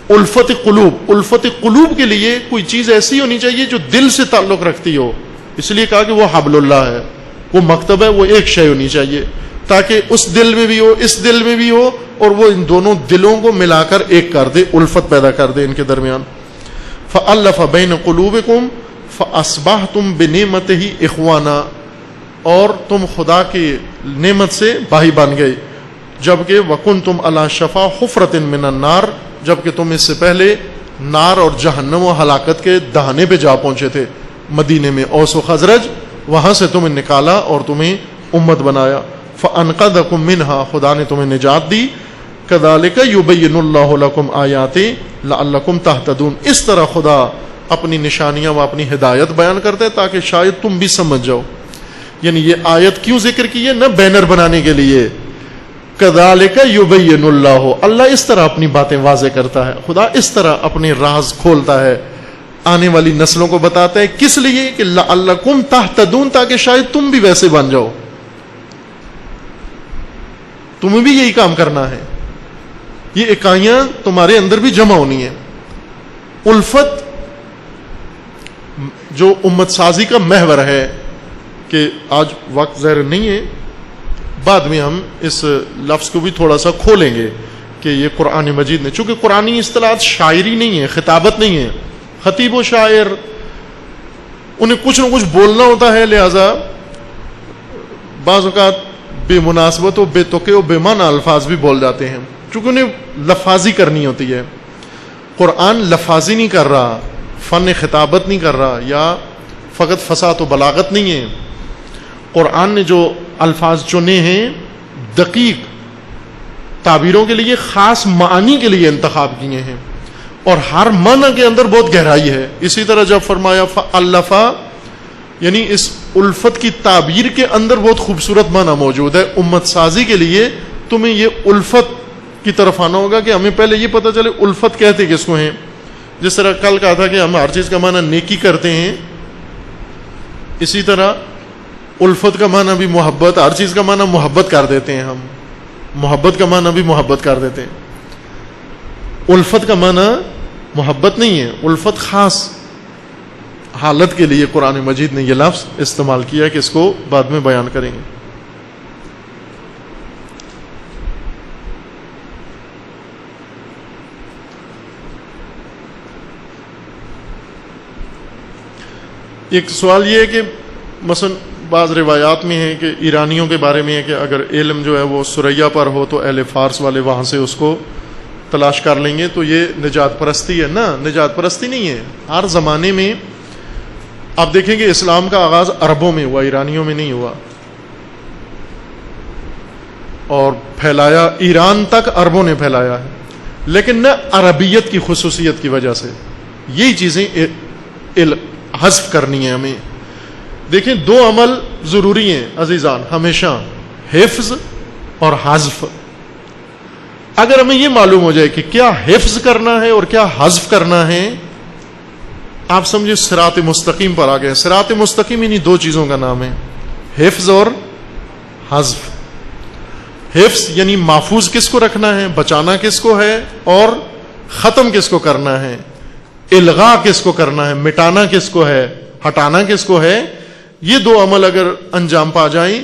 Speaker 1: الفت قلوب، الفت قلوب کے لیے کوئی چیز ایسی ہونی چاہیے جو دل سے تعلق رکھتی ہو. اس لیے کہا کہ وہ حبل اللہ ہے، وہ مکتب ہے، وہ ایک شے ہونی چاہیے تاکہ اس دل میں بھی ہو، اس دل میں بھی ہو، اور وہ ان دونوں دلوں کو ملا کر ایک کر دے، الفت پیدا کر دے ان کے درمیان. فَأَلَّفَ بَيْنَ قُلُوبِكُمْ فَأَصْبَحْتُمْ بِنِعْمَتِهِ إِخْوَانًا، اور تم خدا کی نعمت سے بھائی بن گئے. جبکہ وَكُنْتُمْ عَلَى شَفَا حُفْرَةٍ مِّنَ النَّارِ، جبکہ تم اس سے پہلے نار اور جہنم و ہلاکت کے دہانے پہ جا پہنچے تھے. مدینے میں اوس و خزرج، وہاں سے تمہیں نکالا اور تمہیں امت بنایا. فَأَنْقَذَكُم مِّنْهَا، خدا نے تمہیں نجات دی. كَذَلِكَ يُبَيِّنُ اللَّهُ لَكُمْ آيَاتِهِ لَعَلَّكُمْ تَهْتَدُونَ. اس طرح خدا اپنی نشانیاں و اپنی ہدایت بیان کرتے ہیں تاکہ شاید تم بھی سمجھ جاؤ. یعنی یہ آیت کیوں ذکر کی ہے؟ نہ بینر بنانے کے لیے. كَذَلِكَ يُبَيِّنُ اللَّهُ، اللہ اس طرح اپنی باتیں واضح کرتا ہے، خدا اس طرح اپنے راز کھولتا ہے، آنے والی نسلوں کو بتاتا ہے. کس لیے؟ کہ لعلکم تہتدون، تاکہ شاید تم بھی ویسے بن جاؤ، تمہیں بھی یہی کام کرنا ہے. یہ اکائیاں تمہارے اندر بھی جمع ہونی ہیں. الفت جو امت سازی کا محور ہے، کہ آج وقت ظاہر نہیں ہے، بعد میں ہم اس لفظ کو بھی تھوڑا سا کھولیں گے کہ یہ قرآن مجید نے، چونکہ قرآنی اصطلاحات شاعری نہیں ہے، خطابت نہیں ہے. خطیب و شاعر انہیں کچھ نہ کچھ بولنا ہوتا ہے، لہذا بعض اوقات بے مناسبت و بے تقے و بے معنی الفاظ بھی بول جاتے ہیں، چونکہ انہیں لفاظی کرنی ہوتی ہے. قرآن لفاظی نہیں کر رہا، فن خطابت نہیں کر رہا، یا فقط فصاحت و بلاغت نہیں ہے. قرآن نے جو الفاظ چنے ہیں دقیق تعبیروں کے لیے، خاص معانی کے لیے انتخاب کیے ہیں، اور ہر معنی کے اندر بہت گہرائی ہے. اسی طرح جب فرمایا فَأَلَّفَ، یعنی اس الفت کی تعبیر کے اندر بہت خوبصورت معنی موجود ہے. امت سازی کے لیے تمہیں یہ الفت کی طرف آنا ہوگا کہ ہمیں پہلے یہ پتہ چلے الفت کہتے کس کو ہیں. جس طرح کل کہا تھا کہ ہم ہر چیز کا معنی نیکی کرتے ہیں، اسی طرح الفت کا معنی بھی محبت، ہر چیز کا معنی محبت کر دیتے ہیں. ہم محبت کا معنی بھی محبت کر دیتے ہیں. الفت کا معنی محبت نہیں ہے، الفت خاص حالت کے لیے قرآن مجید نے یہ لفظ استعمال کیا کہ اس کو بعد میں بیان کریں گے. ایک سوال یہ ہے کہ مثلا بعض روایات میں ہے کہ ایرانیوں کے بارے میں ہے کہ اگر علم جو ہے وہ سریا پر ہو تو اہل فارس والے وہاں سے اس کو تلاش کر لیں گے, تو یہ نجات پرستی ہے. نا, نجات پرستی نہیں ہے. ہر زمانے میں آپ دیکھیں کہ اسلام کا آغاز عربوں میں ہوا, ایرانیوں میں نہیں ہوا, اور پھیلایا ایران تک عربوں نے پھیلایا ہے, لیکن نہ عربیت کی خصوصیت کی وجہ سے. یہی چیزیں حذف کرنی ہے ہمیں. دیکھیں دو عمل ضروری ہیں عزیزان ہمیشہ, حفظ اور حذف. اگر ہمیں یہ معلوم ہو جائے کہ کیا حفظ کرنا ہے اور کیا حذف کرنا ہے, آپ سمجھے صراط مستقیم پر آ گئے. صراط مستقیم انہی دو چیزوں کا نام ہے, حفظ اور حذف. حفظ یعنی محفوظ کس کو رکھنا ہے, بچانا کس کو ہے, اور ختم کس کو کرنا ہے, الغاء کس کو کرنا ہے, مٹانا کس کو ہے, ہٹانا کس کو ہے. یہ دو عمل اگر انجام پا جائیں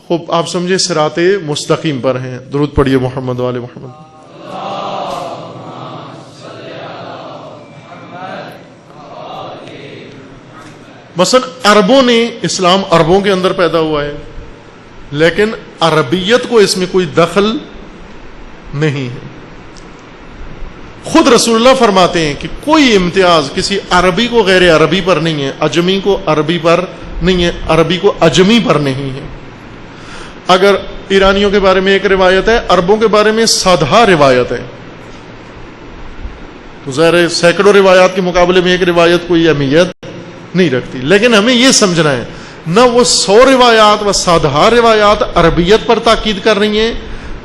Speaker 1: خوب آپ سمجھے صراط مستقیم پر ہیں. درود پڑھیے محمد وآل محمد. مثلا عربوں نے, اسلام عربوں کے اندر پیدا ہوا ہے, لیکن عربیت کو اس میں کوئی دخل نہیں ہے. خود رسول اللہ فرماتے ہیں کہ کوئی امتیاز کسی عربی کو غیر عربی پر نہیں ہے, عجمی کو عربی پر نہیں ہے, عربی کو عجمی پر نہیں ہے. اگر ایرانیوں کے بارے میں ایک روایت ہے, عربوں کے بارے میں 100 روایت ہے, تو ظاہر سینکڑوں روایات کے مقابلے میں ایک روایت کوئی اہمیت نہیں رکھتی. لیکن ہمیں یہ سمجھنا ہے نہ وہ 100 روایات و 100 روایات عربیت پر تاکید کر رہی ہیں,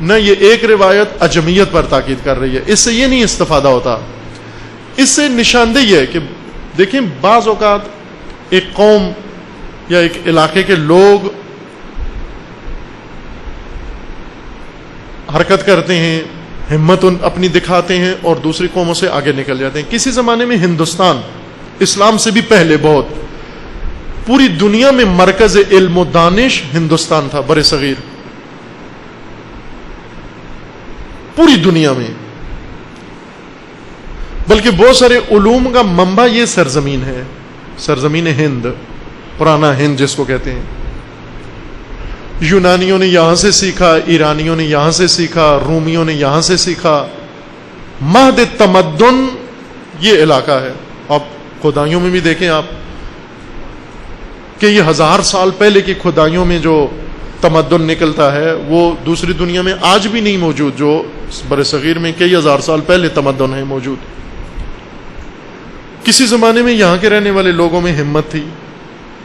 Speaker 1: نہ یہ ایک روایت عجمیت پر تاکید کر رہی ہے. اس سے یہ نہیں استفادہ ہوتا. اس سے نشاندہی ہے کہ دیکھیں بعض اوقات ایک قوم یا ایک علاقے کے لوگ حرکت کرتے ہیں, ہمت اپنی دکھاتے ہیں اور دوسری قوموں سے آگے نکل جاتے ہیں. کسی زمانے میں ہندوستان اسلام سے بھی پہلے بہت پوری دنیا میں مرکز علم و دانش ہندوستان تھا, بر صغیر پوری دنیا میں. بلکہ بہت سارے علوم کا منبع یہ سرزمین ہے, سرزمین ہند, پرانا ہند جس کو کہتے ہیں. یونانیوں نے یہاں سے سیکھا, ایرانیوں نے یہاں سے سیکھا, رومیوں نے یہاں سے سیکھا. مہد تمدن یہ علاقہ ہے. آپ کھدائیوں میں بھی دیکھیں آپ کہ یہ 1000 سال پہلے کی کھدائیوں میں جو تمدن نکلتا ہے وہ دوسری دنیا میں آج بھی نہیں موجود, جو بر صغیر میں کئی 1000 سال پہلے تمدن ہے موجود. کسی زمانے میں یہاں کے رہنے والے لوگوں میں ہمت تھی,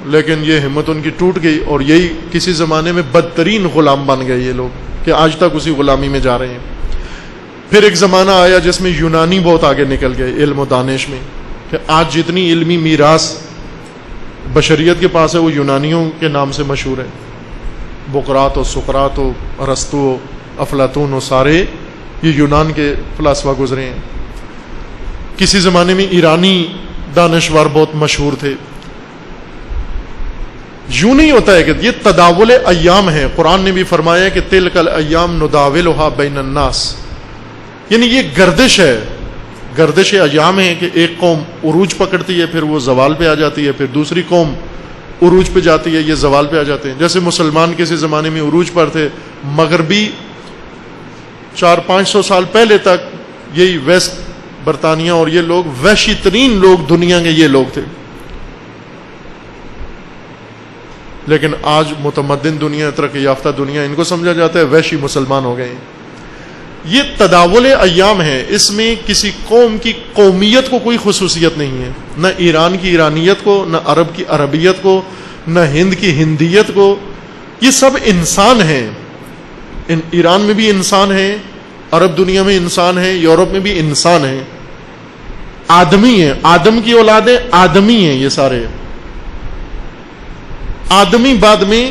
Speaker 1: لیکن یہ ہمت ان کی ٹوٹ گئی, اور یہی کسی زمانے میں بدترین غلام بن گئے یہ لوگ کہ آج تک اسی غلامی میں جا رہے ہیں. پھر ایک زمانہ آیا جس میں یونانی بہت آگے نکل گئے علم و دانش میں, کہ آج جتنی علمی میراث بشریت کے پاس ہے وہ یونانیوں کے نام سے مشہور ہے. بقراط و سقراط و ارسطو و افلاطون و سارے یہ یونان کے فلاسفہ گزرے ہیں. کسی زمانے میں ایرانی دانشور بہت مشہور تھے. یوں نہیں ہوتا ہے کہ یہ تداول ایام ہے. قرآن نے بھی فرمایا کہ تلک الایام نداولھا بین الناس, یعنی یہ گردش ہے, گردش ایام ہے کہ ایک قوم عروج پکڑتی ہے, پھر وہ زوال پہ آ جاتی ہے, پھر دوسری قوم عروج پہ جاتی ہے, یہ زوال پہ آ جاتے ہیں. جیسے مسلمان کسی زمانے میں عروج پر تھے, مغربی 400-500 سال پہلے تک یہی ویسٹ برطانیہ اور یہ لوگ وحشی ترین لوگ دنیا کے یہ لوگ تھے. لیکن آج متمدن دنیا, ترقی یافتہ دنیا, ان کو سمجھا جاتا ہے وحشی مسلمان ہو گئے ہیں. یہ تداول ایام ہے, اس میں کسی قوم کی قومیت کو کوئی خصوصیت نہیں ہے, نہ ایران کی ایرانیت کو, نہ عرب کی عربیت کو, نہ ہند کی ہندیت کو. یہ سب انسان ہیں. ایران میں بھی انسان ہیں, عرب دنیا میں انسان ہیں, یورپ میں بھی انسان ہیں, آدمی ہیں, آدم کی اولادیں آدمی ہیں. یہ سارے آدمی بعد میں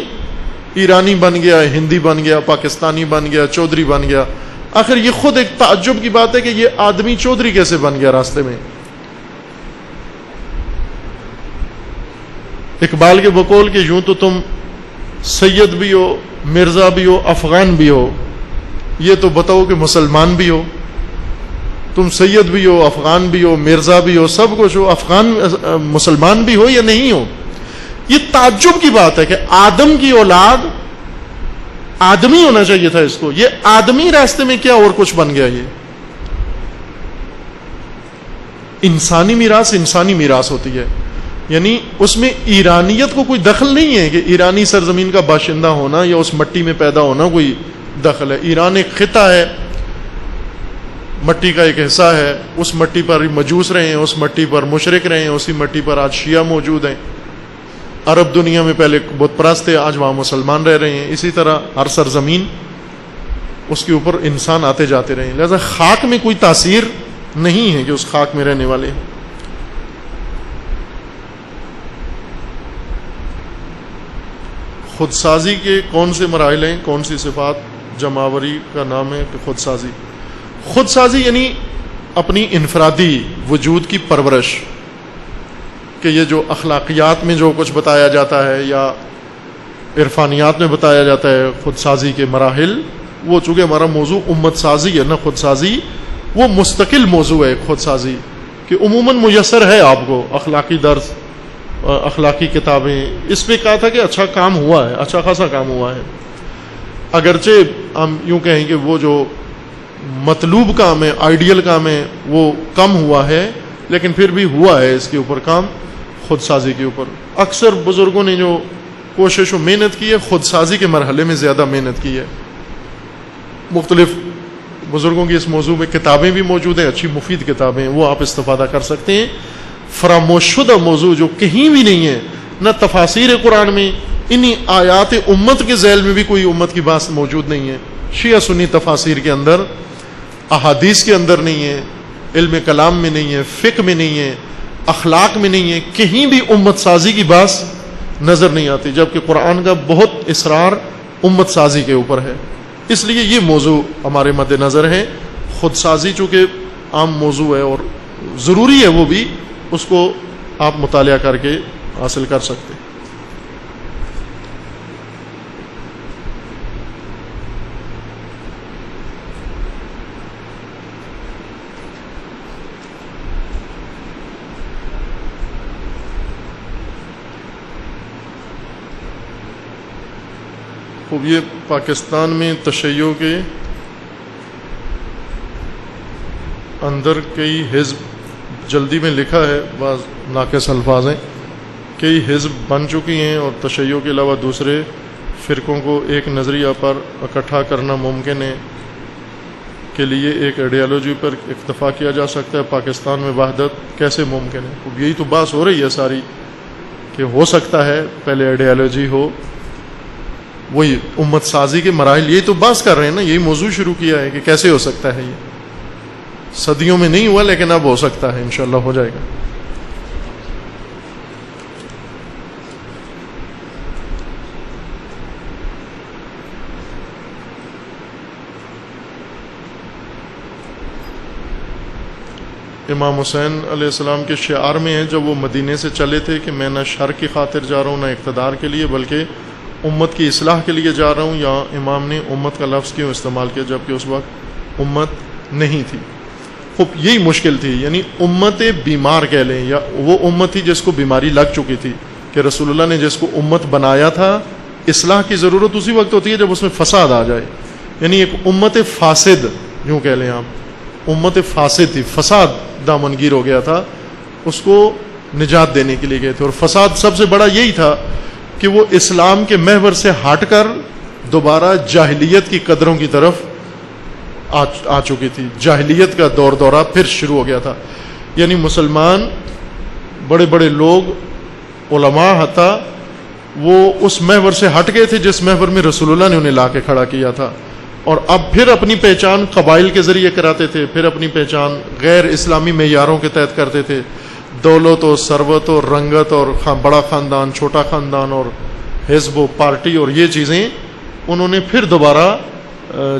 Speaker 1: ایرانی بن گیا, ہندی بن گیا, پاکستانی بن گیا, چودھری بن گیا. آخر یہ خود ایک تعجب کی بات ہے کہ یہ آدمی چودھری کیسے بن گیا راستے میں. اقبال کے بقول کہ یوں تو تم سید بھی ہو، مرزا بھی ہو، افغان بھی ہو، یہ تو بتاؤ کہ مسلمان بھی ہو۔ تم سید بھی ہو، افغان بھی ہو، مرزا بھی ہو، سب کچھ ہو، مسلمان بھی ہو یا نہیں ہو۔ یہ تعجب کی بات ہے کہ آدم کی اولاد آدمی ہونا چاہیے تھا اس کو، یہ آدمی راستے میں کیا اور کچھ بن گیا۔ یہ انسانی میراث ہوتی ہے، یعنی اس میں ایرانیت کو کوئی دخل نہیں ہے کہ ایرانی سرزمین کا باشندہ ہونا یا اس مٹی میں پیدا ہونا کوئی دخل ہے۔ ایران ایک خطہ ہے، مٹی کا ایک حصہ ہے، اس مٹی پر مجوس رہے ہیں، اس مٹی پر مشرک رہے ہیں، اسی مٹی پر آج شیعہ موجود ہیں۔ عرب دنیا میں پہلے بت پرست تھے، آج وہاں مسلمان رہ رہے ہیں۔ اسی طرح ہر سرزمین اس کے اوپر انسان آتے جاتے رہے ہیں، لہذا خاک میں کوئی تاثیر نہیں ہے کہ اس خاک میں رہنے والے ہیں۔ خود سازی کے کون سے مراحل ہیں، کون سی صفات؟ جماوری کا نام ہے کہ خود سازی یعنی اپنی انفرادی وجود کی پرورش، کہ یہ جو اخلاقیات میں جو کچھ بتایا جاتا ہے یا عرفانیات میں بتایا جاتا ہے خود سازی کے مراحل، وہ چونکہ ہمارا موضوع امت سازی ہے نا، خود سازی وہ مستقل موضوع ہے۔ خود سازی کہ عموماً میسر ہے آپ کو اخلاقی درس، اخلاقی کتابیں، اس پہ کہا تھا کہ اچھا کام ہوا ہے، اچھا خاصا کام ہوا ہے، اگرچہ ہم یوں کہیں کہ وہ جو مطلوب کام ہے، آئیڈیل کام ہے، وہ کم ہوا ہے، لیکن پھر بھی ہوا ہے اس کے اوپر کام، خود سازی کے اوپر۔ اکثر بزرگوں نے جو کوشش و محنت کی ہے، خود سازی کے مرحلے میں زیادہ محنت کی ہے۔ مختلف بزرگوں کی اس موضوع میں کتابیں بھی موجود ہیں، اچھی مفید کتابیں، وہ آپ استفادہ کر سکتے ہیں۔ فراموش شدہ موضوع جو کہیں بھی نہیں ہے، نہ تفاسیر قرآن میں، انہی آیات امت کے ذیل میں بھی کوئی امت کی بات موجود نہیں ہے، شیعہ سنی تفاسیر کے اندر، احادیث کے اندر نہیں ہے، علم کلام میں نہیں ہے، فقہ میں نہیں ہے، اخلاق میں نہیں ہے، کہیں بھی امت سازی کی بات نظر نہیں آتی، جبکہ قرآن کا بہت اصرار امت سازی کے اوپر ہے۔ اس لیے یہ موضوع ہمارے مد نظر ہے۔ خود سازی چونکہ عام موضوع ہے اور ضروری ہے، وہ بھی اس کو آپ مطالعہ کر کے حاصل کر سکتے ہیں۔ خوب، یہ پاکستان میں تشیع کے اندر کئی حزب، جلدی میں لکھا ہے، بعض ناقص الفاظ ہیں، کئی حزب بن چکی ہیں اور تشیع کے علاوہ دوسرے فرقوں کو ایک نظریہ پر اکٹھا کرنا ممکن ہے، کے لیے ایک آئیڈیالوجی پر اکتفا کیا جا سکتا ہے۔ پاکستان میں وحدت کیسے ممکن ہے؟ خوب، یہی تو بات ہو رہی ہے ساری کہ ہو سکتا ہے پہلے آئیڈیالوجی ہو، وہی امت سازی کے مراحل، یہی تو بات کر رہے ہیں نا، یہی موضوع شروع کیا ہے کہ کیسے ہو سکتا ہے۔ یہ صدیوں میں نہیں ہوا لیکن اب ہو سکتا ہے، انشاءاللہ ہو جائے گا۔ امام حسین علیہ السلام کے شعار میں ہے جب وہ مدینے سے چلے تھے کہ میں نہ شر کی خاطر جا رہا ہوں، نہ اقتدار کے لیے، بلکہ امت کی اصلاح کے لیے جا رہا ہوں۔ یہاں امام نے امت کا لفظ کیوں استعمال کیا جبکہ اس وقت امت نہیں تھی؟ خوب، یہی مشکل تھی، یعنی امت بیمار کہہ لیں، یا وہ امت تھی جس کو بیماری لگ چکی تھی کہ رسول اللہ نے جس کو امت بنایا تھا، اصلاح کی ضرورت اسی وقت ہوتی ہے جب اس میں فساد آ جائے، یعنی ایک امت فاسد یوں کہہ لیں آپ، امت فاسد تھی، فساد دامنگیر ہو گیا تھا، اس کو نجات دینے کے لیے گئے تھے، اور فساد سب سے بڑا یہی تھا کہ وہ اسلام کے محور سے ہٹ کر دوبارہ جاہلیت کی قدروں کی طرف آ چکی تھی، جاہلیت کا دور دورہ پھر شروع ہو گیا تھا، یعنی مسلمان بڑے بڑے لوگ، علماء حتیٰ، وہ اس محور سے ہٹ گئے تھے جس محور میں رسول اللہ نے انہیں لا کے کھڑا کیا تھا، اور اب پھر اپنی پہچان قبائل کے ذریعے کراتے تھے، پھر اپنی پہچان غیر اسلامی معیاروں کے تحت کرتے تھے، دولت اور ثروت اور رنگت اور بڑا خاندان، چھوٹا خاندان اور حزب و پارٹی اور یہ چیزیں انہوں نے پھر دوبارہ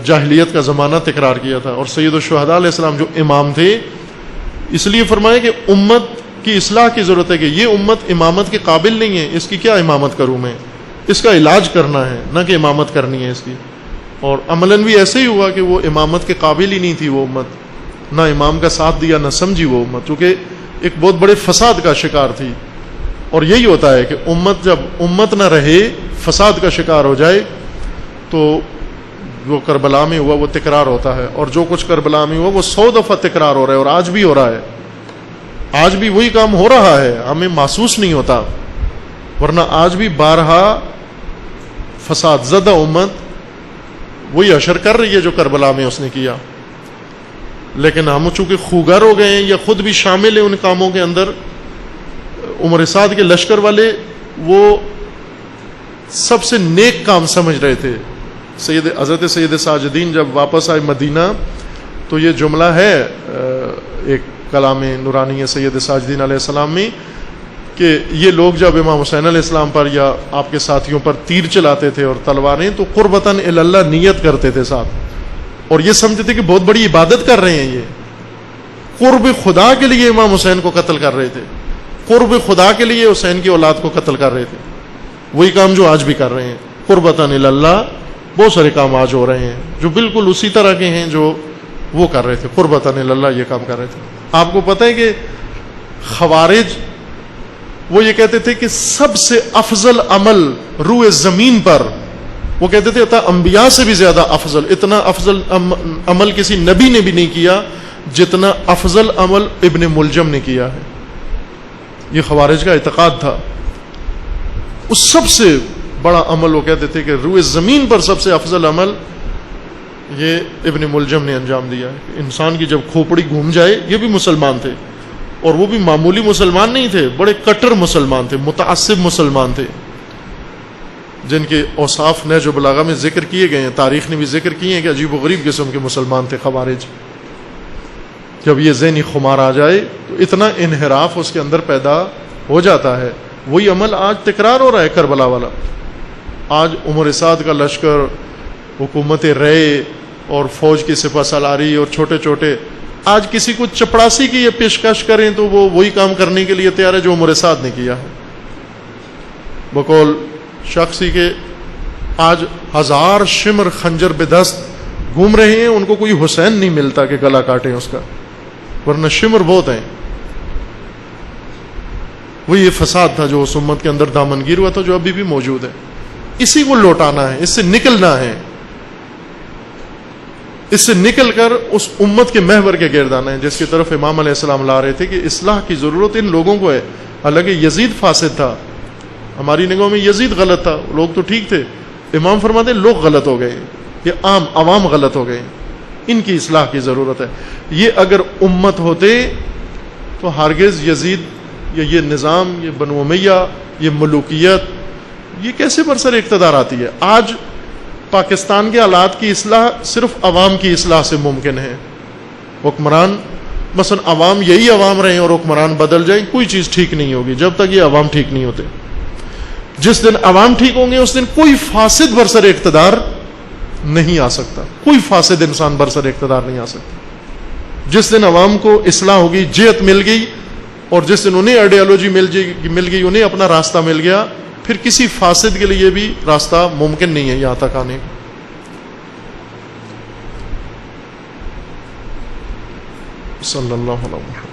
Speaker 1: جاہلیت کا زمانہ تکرار کیا تھا۔ اور سید الشہداء علیہ السلام جو امام تھے، اس لیے فرمایا کہ امت کی اصلاح کی ضرورت ہے کہ یہ امت امامت کے قابل نہیں ہے، اس کی کیا امامت کروں میں، اس کا علاج کرنا ہے، نہ کہ امامت کرنی ہے اس کی. اور عملاً بھی ایسے ہی ہوا کہ وہ امامت کے قابل ہی نہیں تھی وہ امت، نہ امام کا ساتھ دیا نہ سمجھی وہ امت، چونکہ ایک بہت بڑے فساد کا شکار تھی. اور یہی ہوتا ہے کہ امت جب امت نہ رہے، فساد کا شکار ہو جائے، تو جو کربلا میں ہوا وہ تکرار ہوتا ہے. اور جو کچھ کربلا میں ہوا وہ 100 دفعہ تکرار ہو رہا ہے، اور آج بھی ہو رہا ہے، آج بھی وہی کام ہو رہا ہے، ہمیں محسوس نہیں ہوتا. ورنہ آج بھی بارہا فساد زدہ امت وہی اشر کر رہی ہے جو کربلا میں اس نے کیا. لیکن ہم چونکہ خوگر ہو گئے ہیں یا خود بھی شامل ہیں ان کاموں کے اندر. عمر سعد کے لشکر والے وہ سب سے نیک کام سمجھ رہے تھے. حضرت سید ساجدین جب واپس آئے مدینہ تو یہ جملہ ہے ایک کلام نورانی سید ساجدین علیہ السلام میں کہ یہ لوگ جب امام حسین علیہ السلام پر یا آپ کے ساتھیوں پر تیر چلاتے تھے اور تلواریں تو قربتاً اللہ نیت کرتے تھے ساتھ، اور یہ سمجھتے تھے کہ بہت بڑی عبادت کر رہے ہیں، یہ قرب خدا کے لیے امام حسین کو قتل کر رہے تھے، قرب خدا کے لیے حسین کی اولاد کو قتل کر رہے تھے. وہی کام جو آج بھی کر رہے ہیں قربتاً اللہ. بہت سارے کام آج ہو رہے ہیں جو بالکل اسی طرح کے ہیں جو وہ کر رہے تھے، قربتاً اللہ یہ کام کر رہے تھے. آپ کو پتہ ہے کہ خوارج وہ یہ کہتے تھے کہ سب سے افضل عمل روئے زمین پر، وہ کہتے تھے انبیاء سے بھی زیادہ افضل، اتنا افضل عمل کسی نبی نے بھی نہیں کیا جتنا افضل عمل ابن ملجم نے کیا ہے. یہ خوارج کا اعتقاد تھا. اس سب سے بڑا عمل وہ کہتے تھے کہ روئے زمین پر سب سے افضل عمل یہ ابن ملجم نے انجام دیا ہے. انسان کی جب کھوپڑی گھوم جائے، یہ بھی مسلمان تھے اور وہ بھی معمولی مسلمان نہیں تھے، بڑے کٹر مسلمان تھے، متعصب مسلمان تھے، جن کے اوصاف نہج و بلاغہ میں ذکر کیے گئے ہیں، تاریخ نے بھی ذکر کیے ہیں کہ عجیب و غریب قسم کے مسلمان تھے خوارج. جب یہ ذہنی خمار آ جائے تو اتنا انحراف اس کے اندر پیدا ہو جاتا ہے. وہی عمل آج تکرار ہو رہا ہے کربلا والا. آج عمر سعد کا لشکر، حکومت رے اور فوج کی سپہ سالاری اور چھوٹے چھوٹے، آج کسی کو چپڑاسی کی یہ پیشکش کریں تو وہ وہی کام کرنے کے لیے تیار ہے جو عمر سعد نے کیا ہے. بقول شخصی کے آج 1000 شمر خنجر بدست گھوم رہے ہیں، ان کو کوئی حسین نہیں ملتا کہ گلا کاٹیں اس کا، ورنہ شمر بہت ہیں. وہ یہ فساد تھا جو اس امت کے اندر دامنگیر ہوا تھا، جو ابھی بھی موجود ہے. اسی کو لوٹانا ہے، اس سے نکلنا ہے، اس سے نکل کر اس امت کے محور کے گرد آنا ہے جس کی طرف امام علیہ السلام لا رہے تھے کہ اصلاح کی ضرورت ان لوگوں کو ہے. حالانکہ یزید فاسد تھا، ہماری نگاہوں میں یزید غلط تھا، لوگ تو ٹھیک تھے. امام فرماتے لوگ غلط ہو گئے، یہ عوام غلط ہو گئے، ان کی اصلاح کی ضرورت ہے. یہ اگر امت ہوتے تو ہرگز یزید یا یہ نظام، یہ بنو امیہ، یہ ملوکیت، یہ کیسے برسر اقتدار آتی ہے؟ آج پاکستان کے حالات کی اصلاح صرف عوام کی اصلاح سے ممکن ہے. حکمران مثلا عوام یہی عوام رہیں اور حکمران بدل جائیں، کوئی چیز ٹھیک نہیں ہوگی جب تک یہ عوام ٹھیک نہیں ہوتے. جس دن عوام ٹھیک ہوں گے اس دن کوئی فاسد برسر اقتدار نہیں آ سکتا، کوئی فاسد انسان برسر اقتدار نہیں آ سکتا. جس دن عوام کو اصلاح ہوگی، جہت مل گئی، اور جس دن انہیں آئیڈیالوجی مل گئی، انہیں اپنا راستہ مل گیا، پھر کسی فاسد کے لیے بھی راستہ ممکن نہیں ہے یہاں تک آنے کا. صلی اللہ علیہ وسلم.